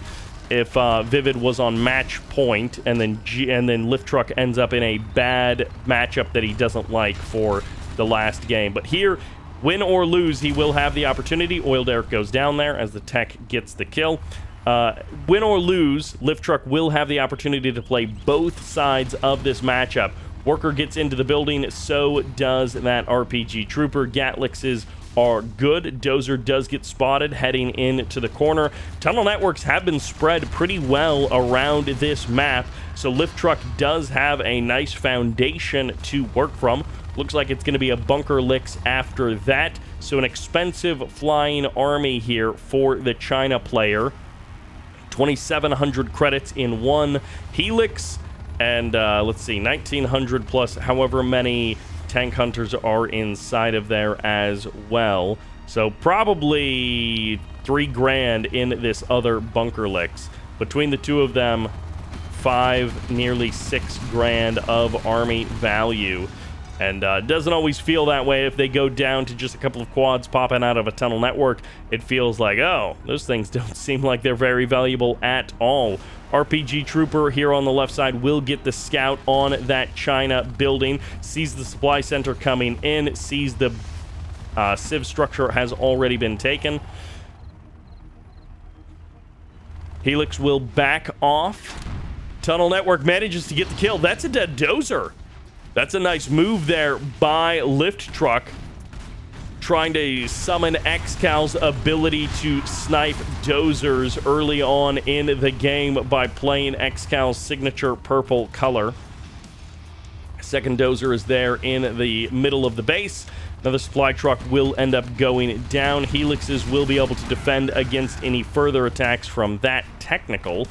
if Vivid was on match point, and then Lift Truck ends up in a bad matchup that he doesn't like for the last game. But here, win or lose, he will have the opportunity. Oil Derrick goes down there as the tech gets the kill. Win or lose, Lift Truck will have the opportunity to play both sides of this matchup. Worker gets into the building, so does that RPG Trooper. Gatlixes are good. Dozer does get spotted heading into the corner. Tunnel networks have been spread pretty well around this map, so Lift Truck does have a nice foundation to work from. Looks like it's going to be a bunker licks after that, so an expensive flying army here for the China player. 2,700 credits in one Helix, and let's see, 1,900 plus however many tank hunters are inside of there as well. So probably 3 grand in this other bunker licks. Between the two of them, 5, nearly 6 grand of army value. And it doesn't always feel that way if they go down to just a couple of quads popping out of a tunnel network. It feels like, oh, those things don't seem like they're very valuable at all. RPG Trooper here on the left side will get the scout on that China building, sees the supply center coming in, sees the Civ structure has already been taken. Helix will back off. Tunnel network manages to get the kill. That's a dead Dozer. That's a nice move there by Lift Truck, trying to summon Excal's ability to snipe Dozers early on in the game by playing Excal's signature purple color. Second Dozer is there in the middle of the base. Now the supply truck will end up going down. Helixes will be able to defend against any further attacks from that technical,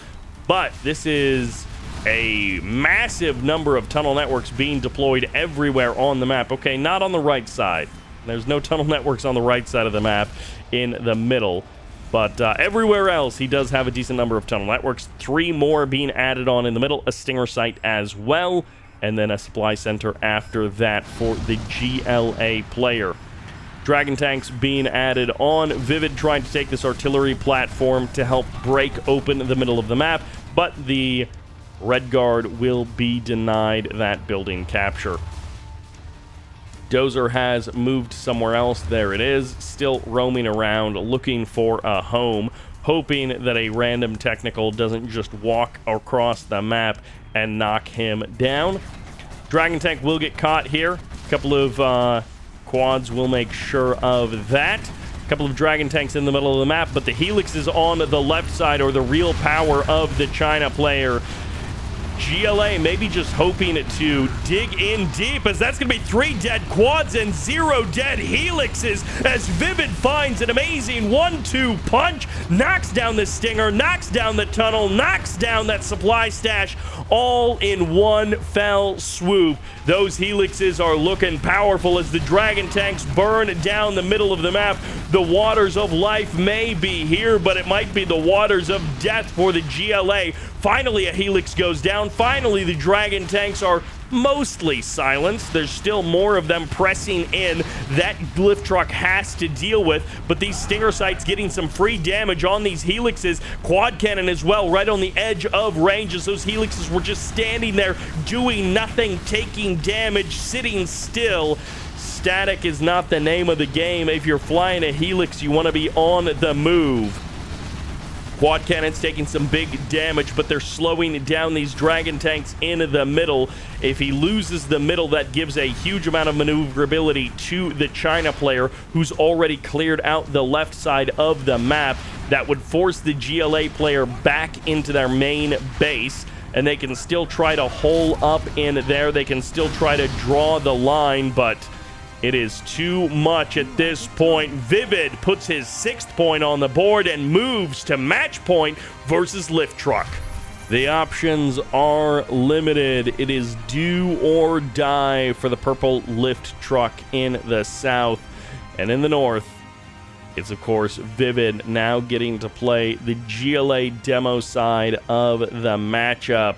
but this is a massive number of tunnel networks being deployed everywhere on the map. Okay, not on the right side. There's no tunnel networks on the right side of the map in the middle. But everywhere else, he does have a decent number of tunnel networks. 3 more being added on in the middle. A stinger site as well. And then a supply center after that for the GLA player. Dragon tanks being added on. Vivid trying to take this artillery platform to help break open the middle of the map. But the Red Guard will be denied that building capture. Dozer has moved somewhere else. There it is, still roaming around looking for a home, hoping that a random technical doesn't just walk across the map and knock him down. Dragon tank will get caught here. A couple of quads will make sure of that. A couple of dragon tanks in the middle of the map, but the Helix is on the left side, or the real power of the China player. GLA maybe just hoping to dig in deep, as that's going to be 3 dead quads and 0 dead Helixes, as Vivid finds an amazing 1-2 punch, knocks down the stinger, knocks down the tunnel, knocks down that supply stash, all in one fell swoop. Those Helixes are looking powerful as the dragon tanks burn down the middle of the map. The waters of life may be here, but it might be the waters of death for the GLA. Finally, a Helix goes down. Finally, the dragon tanks are mostly silenced. There's still more of them pressing in that Lift Truck has to deal with, but these stinger sites getting some free damage on these Helixes. Quad cannon as well, right on the edge of range, as those Helixes were just standing there doing nothing, taking damage, sitting still. Static is not the name of the game. If you're flying a Helix, you want to be on the move. Quad cannons taking some big damage, but they're slowing down these dragon tanks in the middle. If he loses the middle, that gives a huge amount of maneuverability to the China player, who's already cleared out the left side of the map. That would force the GLA player back into their main base. and they can still try to hole up in there. They can still try to draw the line, but it is too much at this point. Vivid puts his 6th point on the board and moves to match point versus Lift Truck. The options are limited. It is do or die for the purple Lift Truck in the south. And in the north, it's, of course, Vivid now getting to play the GLA demo side of the matchup.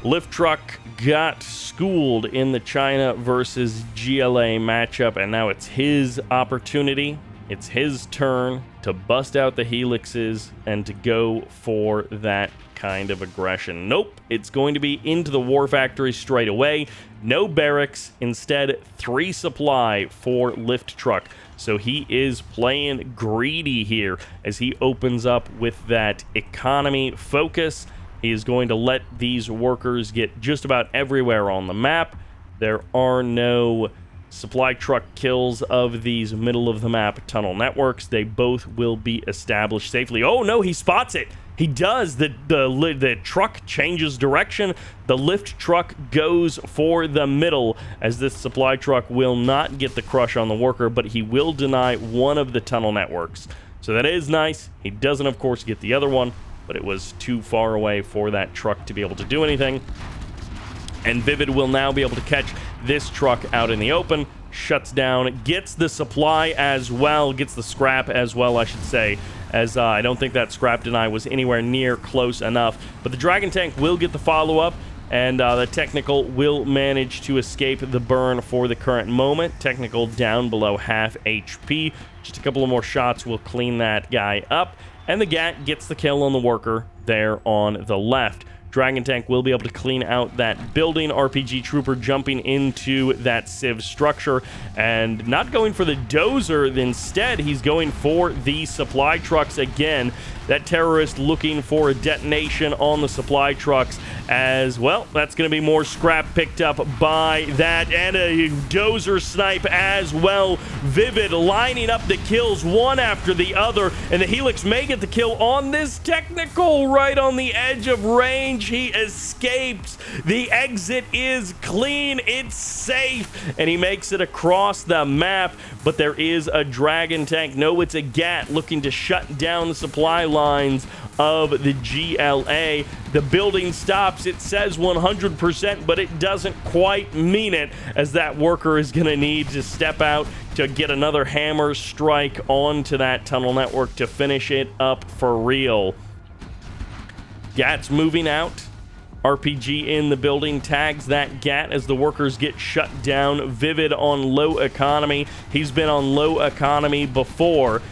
Lift Truck got schooled in the China versus GLA matchup, and now it's his opportunity. It's his turn to bust out the helixes and to go for that kind of aggression. Nope, it's going to be into the war factory straight away. No barracks, instead 3 supply for Lift Truck. So he is playing greedy here as he opens up with that economy focus. He is going to let these workers get just about everywhere on the map. There are no supply truck kills of these middle of the map tunnel networks. They both will be established safely. Oh no, he spots it. He does. The truck changes direction. The Lift Truck goes for the middle, as this supply truck will not get the crush on the worker, but he will deny one of the tunnel networks. So that is nice. He doesn't, of course, get the other one, but it was too far away for that truck to be able to do anything. And Vivid will now be able to catch this truck out in the open, shuts down, gets the supply as well, gets the scrap as well, I should say, as I don't think that scrap deny was anywhere near close enough. But the Dragon Tank will get the follow-up, and the Technical will manage to escape the burn for the current moment. Technical down below half HP. Just a couple of more shots will clean that guy up, and the GAT gets the kill on the worker there on the left. Dragon Tank will be able to clean out that building. RPG Trooper jumping into that Civ structure and not going for the dozer. Instead, he's going for the supply trucks again. That terrorist looking for a detonation on the supply trucks as well. That's going to be more scrap picked up by that, and a dozer snipe as well. Vivid lining up the kills one after the other, and the Helix may get the kill on this Technical right on the edge of range. He escapes. The exit is clean. It's safe, and he makes it across the map, but there is a Dragon Tank. No, it's a GAT looking to shut down the supply lines of the GLA. The building stops. It says 100%, but it doesn't quite mean it, as that worker is going to need to step out to get another hammer strike onto that tunnel network to finish it up for real. GAT's moving out. RPG in the building tags that GAT as the workers get shut down. Vivid on low economy. He's been on low economy before,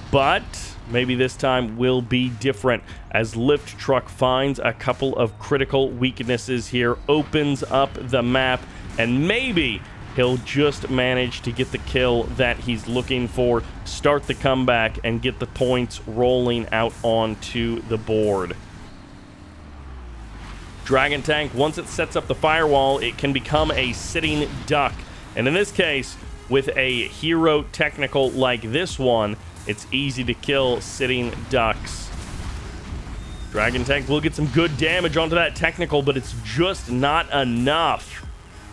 but maybe this time will be different, as Lift Truck finds a couple of critical weaknesses here, opens up the map, and maybe he'll just manage to get the kill that he's looking for, start the comeback, and get the points rolling out onto the board. Dragon Tank, once it sets up the firewall, it can become a sitting duck. And in this case, with a hero Technical like this one, it's easy to kill sitting ducks. Dragon Tank will get some good damage onto that Technical, but it's just not enough.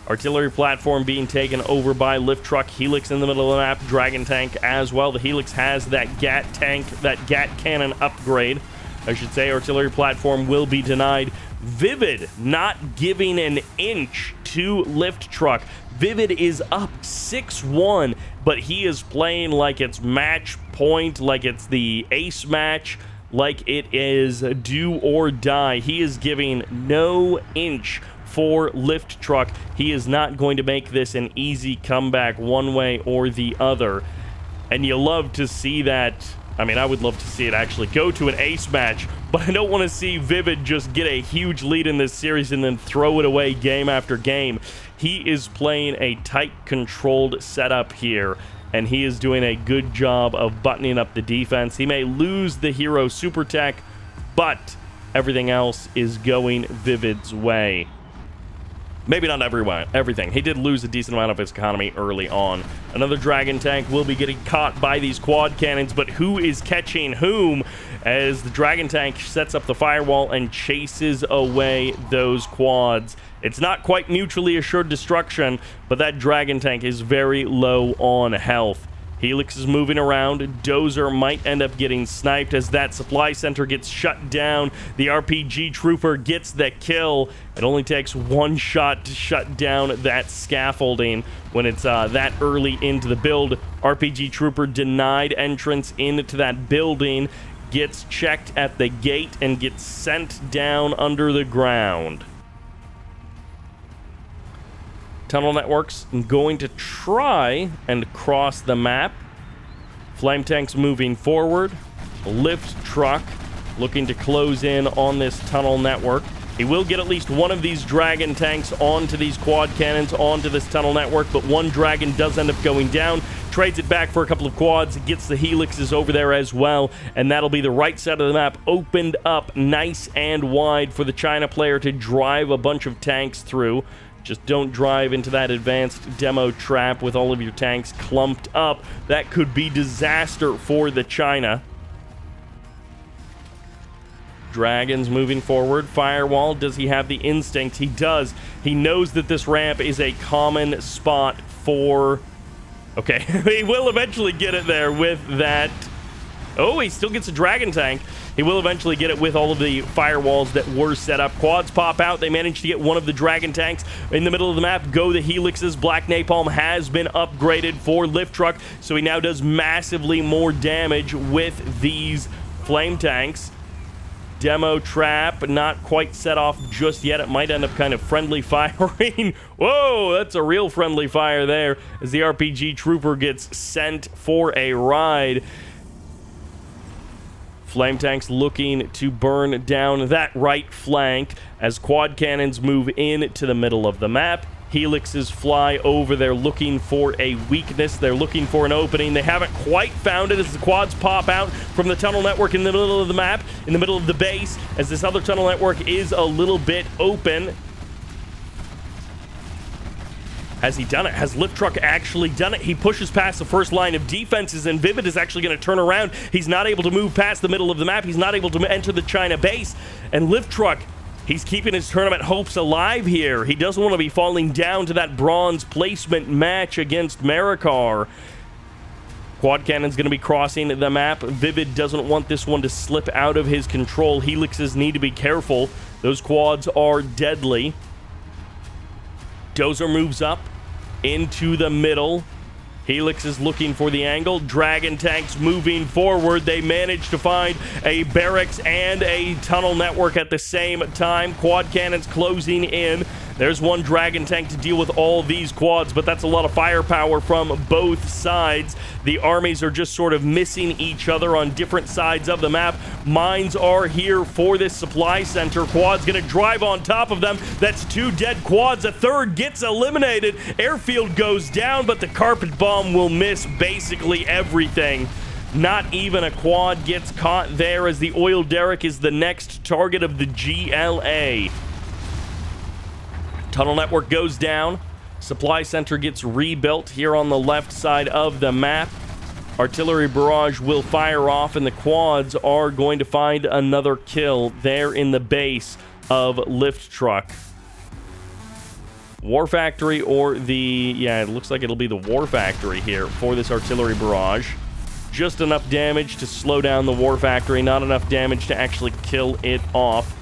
Artillery platform being taken over by Lift Truck. Helix in the middle of the map. Dragon Tank as well. The Helix has that GAT tank, that GAT cannon upgrade, I should say. Artillery platform will be denied. Vivid not giving an inch to Lift Truck. Vivid is up 6-1, but he is playing like it's match point, like it's the ace match, like it is do or die. He is giving no inch for Lift Truck. He is not going to make this an easy comeback one way or the other. And you love to see that. I mean, I would love to see it actually go to an ace match, but I don't want to see Vivid just get a huge lead in this series and then throw it away game after game. He is playing a tight, controlled setup here, and he is doing a good job of buttoning up the defense. He may lose the hero super tech, but everything else is going Vivid's way. Maybe not everything. He did lose a decent amount of his economy early on. Another Dragon tank will be getting caught by these quad cannons, but who is catching whom as the Dragon tank sets up the firewall and chases away those quads. It's not quite mutually assured destruction, but that Dragon tank is very low on health. Helix is moving around. Dozer might end up getting sniped as that supply center gets shut down. The RPG Trooper gets the kill. It only takes one shot to shut down that scaffolding when it's that early into the build. RPG Trooper denied entrance into that building, gets checked at the gate, and gets sent down under the ground. Tunnel networks going to try and cross the map. Flame tanks moving forward. Lift truck looking to close in on this tunnel network. He will get at least one of these Dragon tanks onto these quad cannons, onto this tunnel network, but one Dragon does end up going down. Trades it back for a couple of quads, gets the helixes over there as well, and that'll be the right side of the map opened up nice and wide for the China player to drive a bunch of tanks through. Just don't drive into that advanced demo trap with all of your tanks clumped up. That could be disaster for the China. Dragons moving forward. Firewall, does he have the instinct? He does. He knows that this ramp is a common spot for... Okay, he will eventually get it there with that... Oh, he still gets a Dragon tank. He will eventually get it with all of the firewalls that were set up. Quads pop out. They managed to get one of the Dragon tanks in the middle of the map. Go the helixes. Black Napalm has been upgraded for Lift Truck, so he now does massively more damage with these flame tanks. Demo trap, not quite set off just yet. It might end up kind of friendly firing. Whoa, that's a real friendly fire there as the RPG Trooper gets sent for a ride. Flame tanks looking to burn down that right flank as quad cannons move into the middle of the map. Helixes fly over. They're looking for a weakness. They're looking for an opening. They haven't quite found it as the quads pop out from the tunnel network in the middle of the map, in the middle of the base, as this other tunnel network is a little bit open. Has he done it? Has Lift Truck actually done it? He pushes past the first line of defenses, and Vivid is actually going to turn around. He's not able to move past the middle of the map. He's not able to enter the China base. And Lift Truck, he's keeping his tournament hopes alive here. He doesn't want to be falling down to that bronze placement match against Marakar. Quad Cannon's going to be crossing the map. Vivid doesn't want this one to slip out of his control. Helixes need to be careful. Those quads are deadly. Dozer moves up into the middle. Helix is looking for the angle. Dragon tanks moving forward. They manage to find a barracks and a tunnel network at the same time. Quad cannons closing in. There's one Dragon tank to deal with all these quads, but that's a lot of firepower from both sides. The armies are just sort of missing each other on different sides of the map. Mines are here for this supply center. Quad's going to drive on top of them. That's two dead quads. A third gets eliminated. Airfield goes down, but the carpet bomb will miss basically everything. Not even a quad gets caught there as the oil derrick is the next target of the GLA. Tunnel network goes down. Supply center gets rebuilt here on the left side of the map. Artillery barrage will fire off, and the quads are going to find another kill there in the base of Lift Truck. War Factory or the... Yeah, it looks like it'll be the War Factory here for this artillery barrage. Just enough damage to slow down the War Factory, not enough damage to actually kill it off,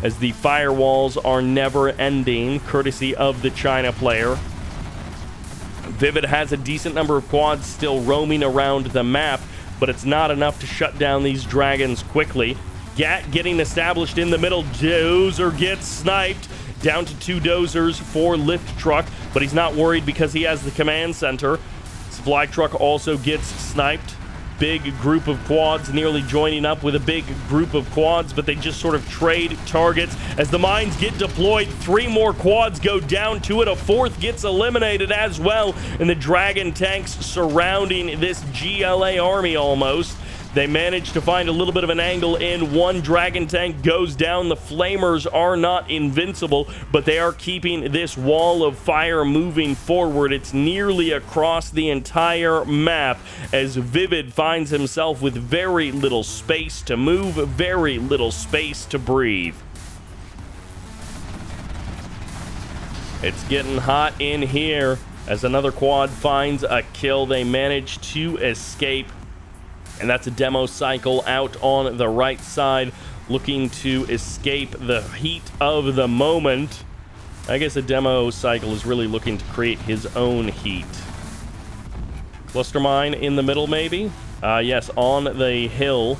as the firewalls are never ending, courtesy of the China player. Vivid has a decent number of quads still roaming around the map, but it's not enough to shut down these dragons quickly. Gat getting established in the middle. Dozer gets sniped. Down to two dozers for Lift Truck, but he's not worried because he has the command center. Supply Truck also gets sniped. Big group of quads nearly joining up with a big group of quads, but they just sort of trade targets as the mines get deployed. Three more quads go down to it. A fourth gets eliminated as well, and the Dragon tanks surrounding this GLA army almost. They manage to find a little bit of an angle in. One dragon tank goes down. The flamers are not invincible, but they are keeping this wall of fire moving forward. It's nearly across the entire map as Vivid finds himself with very little space to move, very little space to breathe. It's getting hot in here as another quad finds a kill. They manage to escape. And that's a demo cycle out on the right side, looking to escape the heat of the moment. I guess a demo cycle is really looking to create his own heat. Cluster mine in the middle, maybe? Yes, on the hill,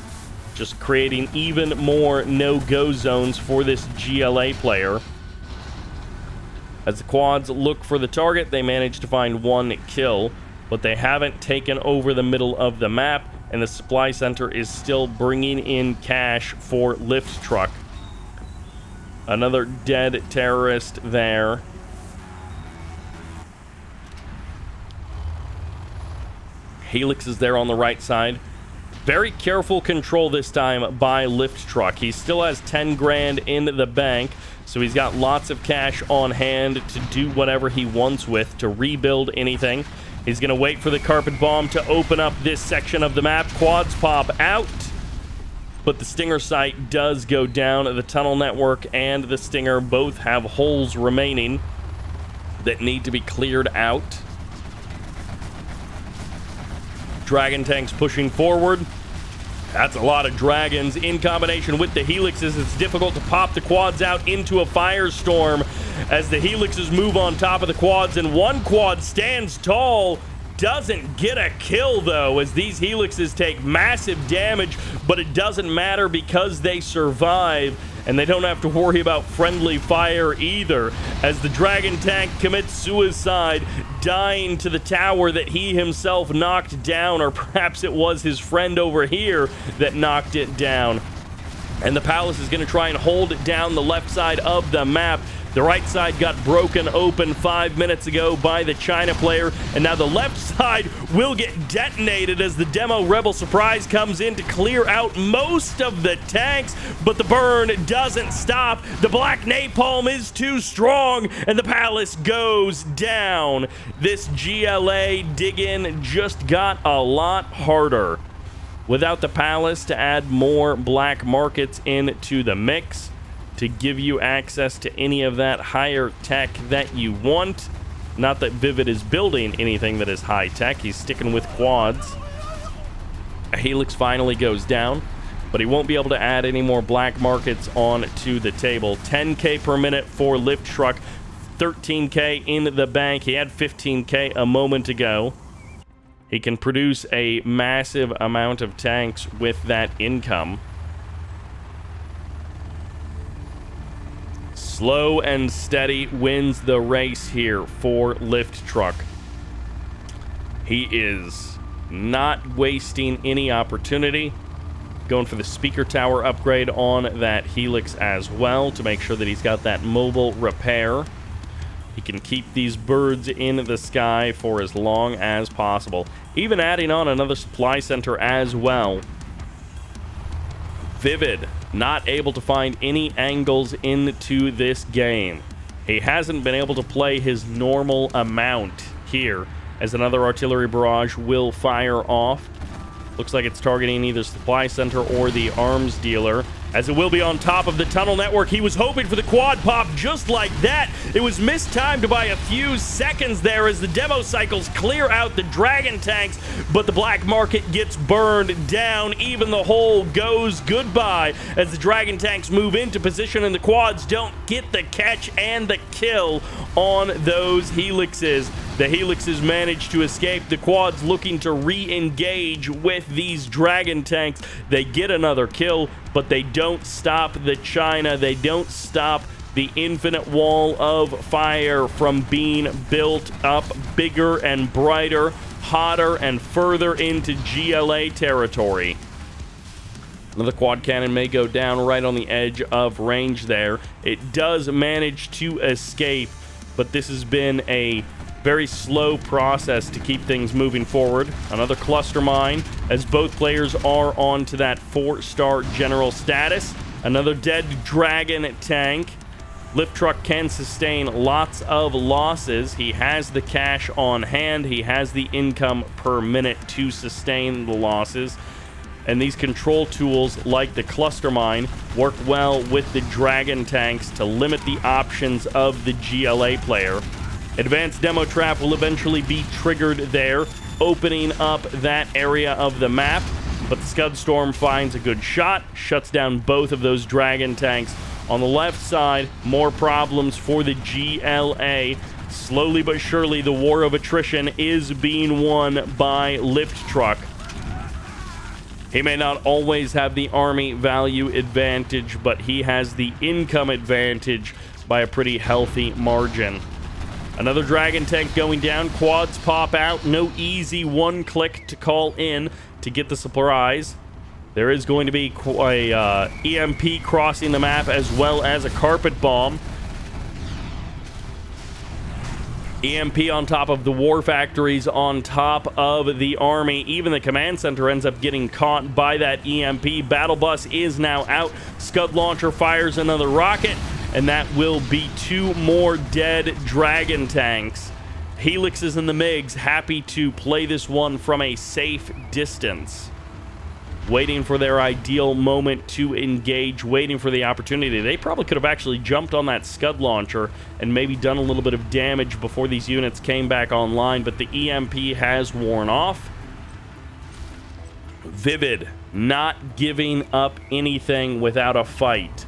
just creating even more no-go zones for this GLA player. As the quads look for the target, they manage to find one kill, but they haven't taken over the middle of the map, and the supply center is still bringing in cash for lift truck. Another dead terrorist there. Helix is there on the right side. Very careful control this time by lift truck. He still has 10 grand in the bank, so he's got lots of cash on hand to do whatever he wants with, to rebuild anything. He's going to wait for the carpet bomb to open up this section of the map. Quads pop out, but the Stinger site does go down. The tunnel network and the Stinger both have holes remaining that need to be cleared out. Dragon tanks pushing forward. That's a lot of dragons in combination with the helixes. It's difficult to pop the quads out into a firestorm as the helixes move on top of the quads, and one quad stands tall. Doesn't get a kill though, as these helixes take massive damage, but it doesn't matter because they survive, and they don't have to worry about friendly fire either, as the dragon tank commits suicide, dying to the tower that he himself knocked down, or perhaps it was his friend over here that knocked it down. And the palace is going to try and hold it down the left side of the map. The right side got broken open 5 minutes ago by the China player, and now the left side will get detonated as the demo Rebel Surprise comes in to clear out most of the tanks, but the burn doesn't stop. The black napalm is too strong, and the palace goes down. This GLA dig-in just got a lot harder. Without the palace to add more black markets into the mix, to give you access to any of that higher tech that you want. Not that Vivid is building anything that is high tech. He's sticking with quads. A Helix finally goes down, but he won't be able to add any more black markets onto the table. 10K per minute for lift truck, 13K in the bank. He had 15K a moment ago. He can produce a massive amount of tanks with that income. Slow and steady wins the race here for lift truck. He is not wasting any opportunity. Going for the speaker tower upgrade on that Helix as well to make sure that he's got that mobile repair. He can keep these birds in the sky for as long as possible. Even adding on another supply center as well. Vivid not able to find any angles into this game. He hasn't been able to play his normal amount here, as another artillery barrage will fire off. Looks like it's targeting either supply center or the arms dealer, as it will be on top of the tunnel network. He was hoping for the quad pop just like that. It was mistimed by a few seconds there as the demo cycles clear out the dragon tanks, but the black market gets burned down. Even the hole goes goodbye as the dragon tanks move into position and the quads don't get the catch and the kill on those helixes. The helixes manage to escape. The quads looking to re-engage with these dragon tanks. They get another kill, but they don't stop the China. They don't stop the infinite wall of fire from being built up bigger and brighter, hotter and further into GLA territory. Another quad cannon may go down right on the edge of range there. It does manage to escape, but this has been a Very slow process to keep things moving forward. Another cluster mine as both players are on to that 4-star general status. Another dead dragon tank. Lift truck can sustain lots of losses. He has the cash on hand. He has the income per minute to sustain the losses. And these control tools, like the cluster mine, work well with the dragon tanks to limit the options of the GLA player. Advanced demo trap will eventually be triggered there, opening up that area of the map. But the Scud Storm finds a good shot, shuts down both of those dragon tanks. On the left side, more problems for the GLA. Slowly but surely, the war of attrition is being won by Lift Truck. He may not always have the army value advantage, but he has the income advantage by a pretty healthy margin. Another dragon tank going down. Quads pop out. No easy one-click to call in to get the surprise. There is going to be a EMP crossing the map as well as a carpet bomb. EMP on top of the war factories, on top of the army. Even the command center ends up getting caught by that EMP. Battle bus is now out. Scud launcher fires another rocket, and that will be 2 more dead dragon tanks. Helix is in the MiGs, happy to play this one from a safe distance. Waiting for their ideal moment to engage, waiting for the opportunity. They probably could have actually jumped on that Scud launcher and maybe done a little bit of damage before these units came back online, but the EMP has worn off. Vivid, not giving up anything without a fight.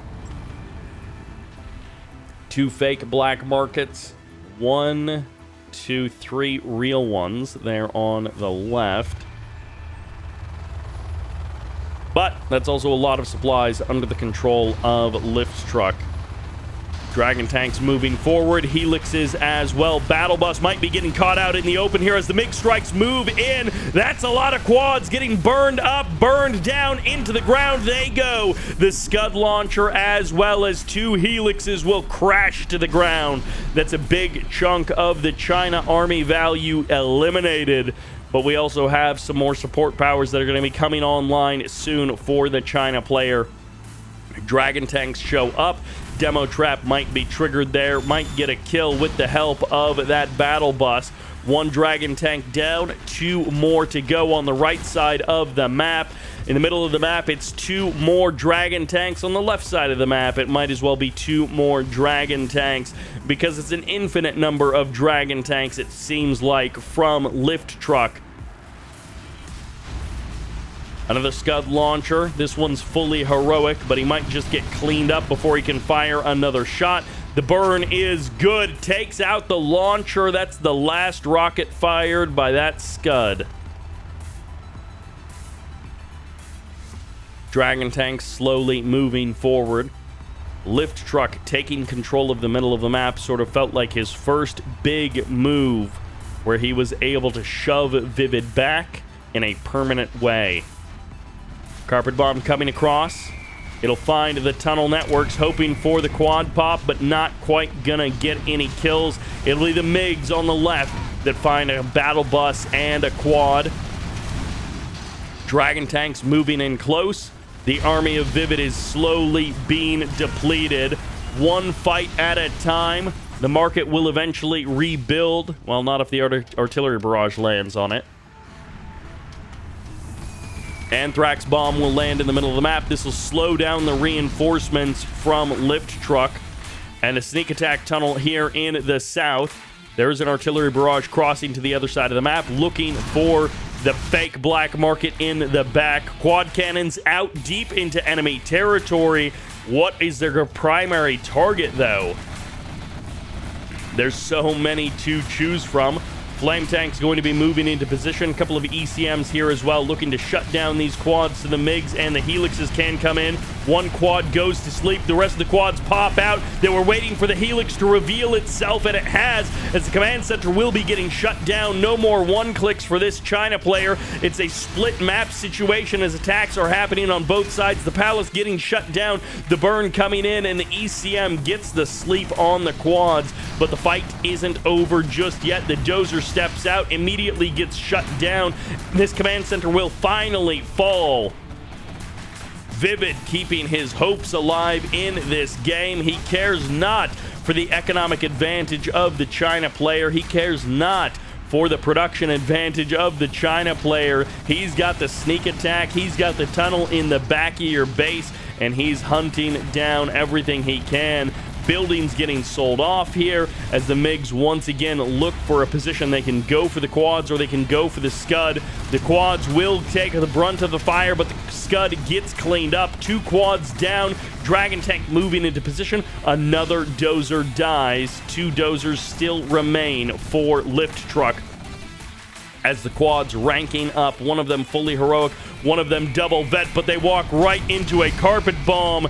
2 fake black markets. 1, 2, 3 real ones there on the left. But that's also a lot of supplies under the control of Lift Truck. Dragon tanks moving forward. Helixes as well. Battle bus might be getting caught out in the open here as the MiG strikes move in. That's a lot of quads getting burned up, burned down into the ground. They go. The Scud launcher as well as 2 Helixes will crash to the ground. That's a big chunk of the China army value eliminated. But we also have some more support powers that are going to be coming online soon for the China player. Dragon tanks show up. Demo trap might be triggered there. Might get a kill with the help of that battle bus. 1 dragon tank down. 2 more to go on the right side of the map. In the middle of the map, it's 2 more dragon tanks. On the left side of the map, it might as well be 2 more dragon tanks because it's an infinite number of dragon tanks, it seems like, from Lift Truck. Another Scud launcher. This one's fully heroic, but he might just get cleaned up before he can fire another shot. The burn is good. Takes out the launcher. That's the last rocket fired by that Scud. Dragon tanks slowly moving forward. Lift Truck taking control of the middle of the map. Sort of felt like his first big move where he was able to shove Vivid back in a permanent way. Carpet bomb coming across. It'll find the tunnel networks, hoping for the quad pop, but not quite gonna get any kills. It'll be the MiGs on the left that find a battle bus and a quad. Dragon tanks moving in close. The army of Vivid is slowly being depleted. 1 fight at a time. The market will eventually rebuild. Well, not if the artillery barrage lands on it. Anthrax bomb will land in the middle of the map. This will slow down the reinforcements from Lift Truck. And a sneak attack tunnel here in the south. There's an artillery barrage crossing to the other side of the map, looking for the fake black market in the back. Quad cannons out deep into enemy territory. What is their primary target, though? There's so many to choose from. Flame tank's going to be moving into position. A couple of ECMs here as well, looking to shut down these quads so the MiGs and the Helixes can come in. One quad goes to sleep. The rest of the quads pop out. They were waiting for the helix to reveal itself, and it has, as the command center will be getting shut down. No more one-clicks for this China player. It's a split map situation as attacks are happening on both sides. The palace getting shut down, the burn coming in, and the ECM gets the sleep on the quads. But the fight isn't over just yet. The dozer steps out, immediately gets shut down. This command center will finally fall. Vivid keeping his hopes alive in this game. He cares not for the economic advantage of the China player. He cares not for the production advantage of the China player. He's got the sneak attack. He's got the tunnel in the back of your base, and he's hunting down everything he can. Buildings getting sold off here as the MiGs once again look for a position. They can go for the quads or they can go for the Scud. The quads will take the brunt of the fire, but the Scud gets cleaned up. 2 quads down. Dragon tank moving into position. Another dozer dies. 2 dozers still remain for lift truck as the quads ranking up. One of them fully heroic, one of them double vet, but they walk right into a carpet bomb.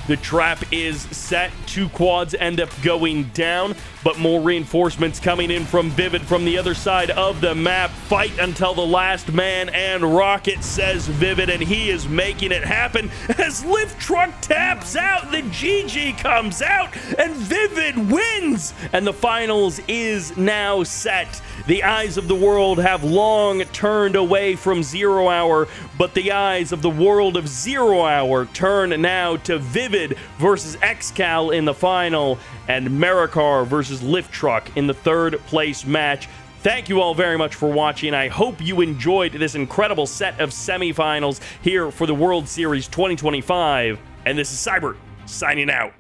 The trap is set. 2 quads end up going down, but more reinforcements coming in from Vivid from the other side of the map. Fight until the last man and rocket, says Vivid, and he is making it happen as lift truck taps out. The GG comes out and Vivid wins, and the finals is now set. The eyes of the world have long turned away from 0 Hour, but the eyes of the world of 0 Hour turn now to Vivid versus Excal in the final, and Marakar versus Lift Truck in the 3rd place match. Thank you all very much for watching. I hope you enjoyed this incredible set of semifinals here for the World Series 2025. And this is Sybert signing out.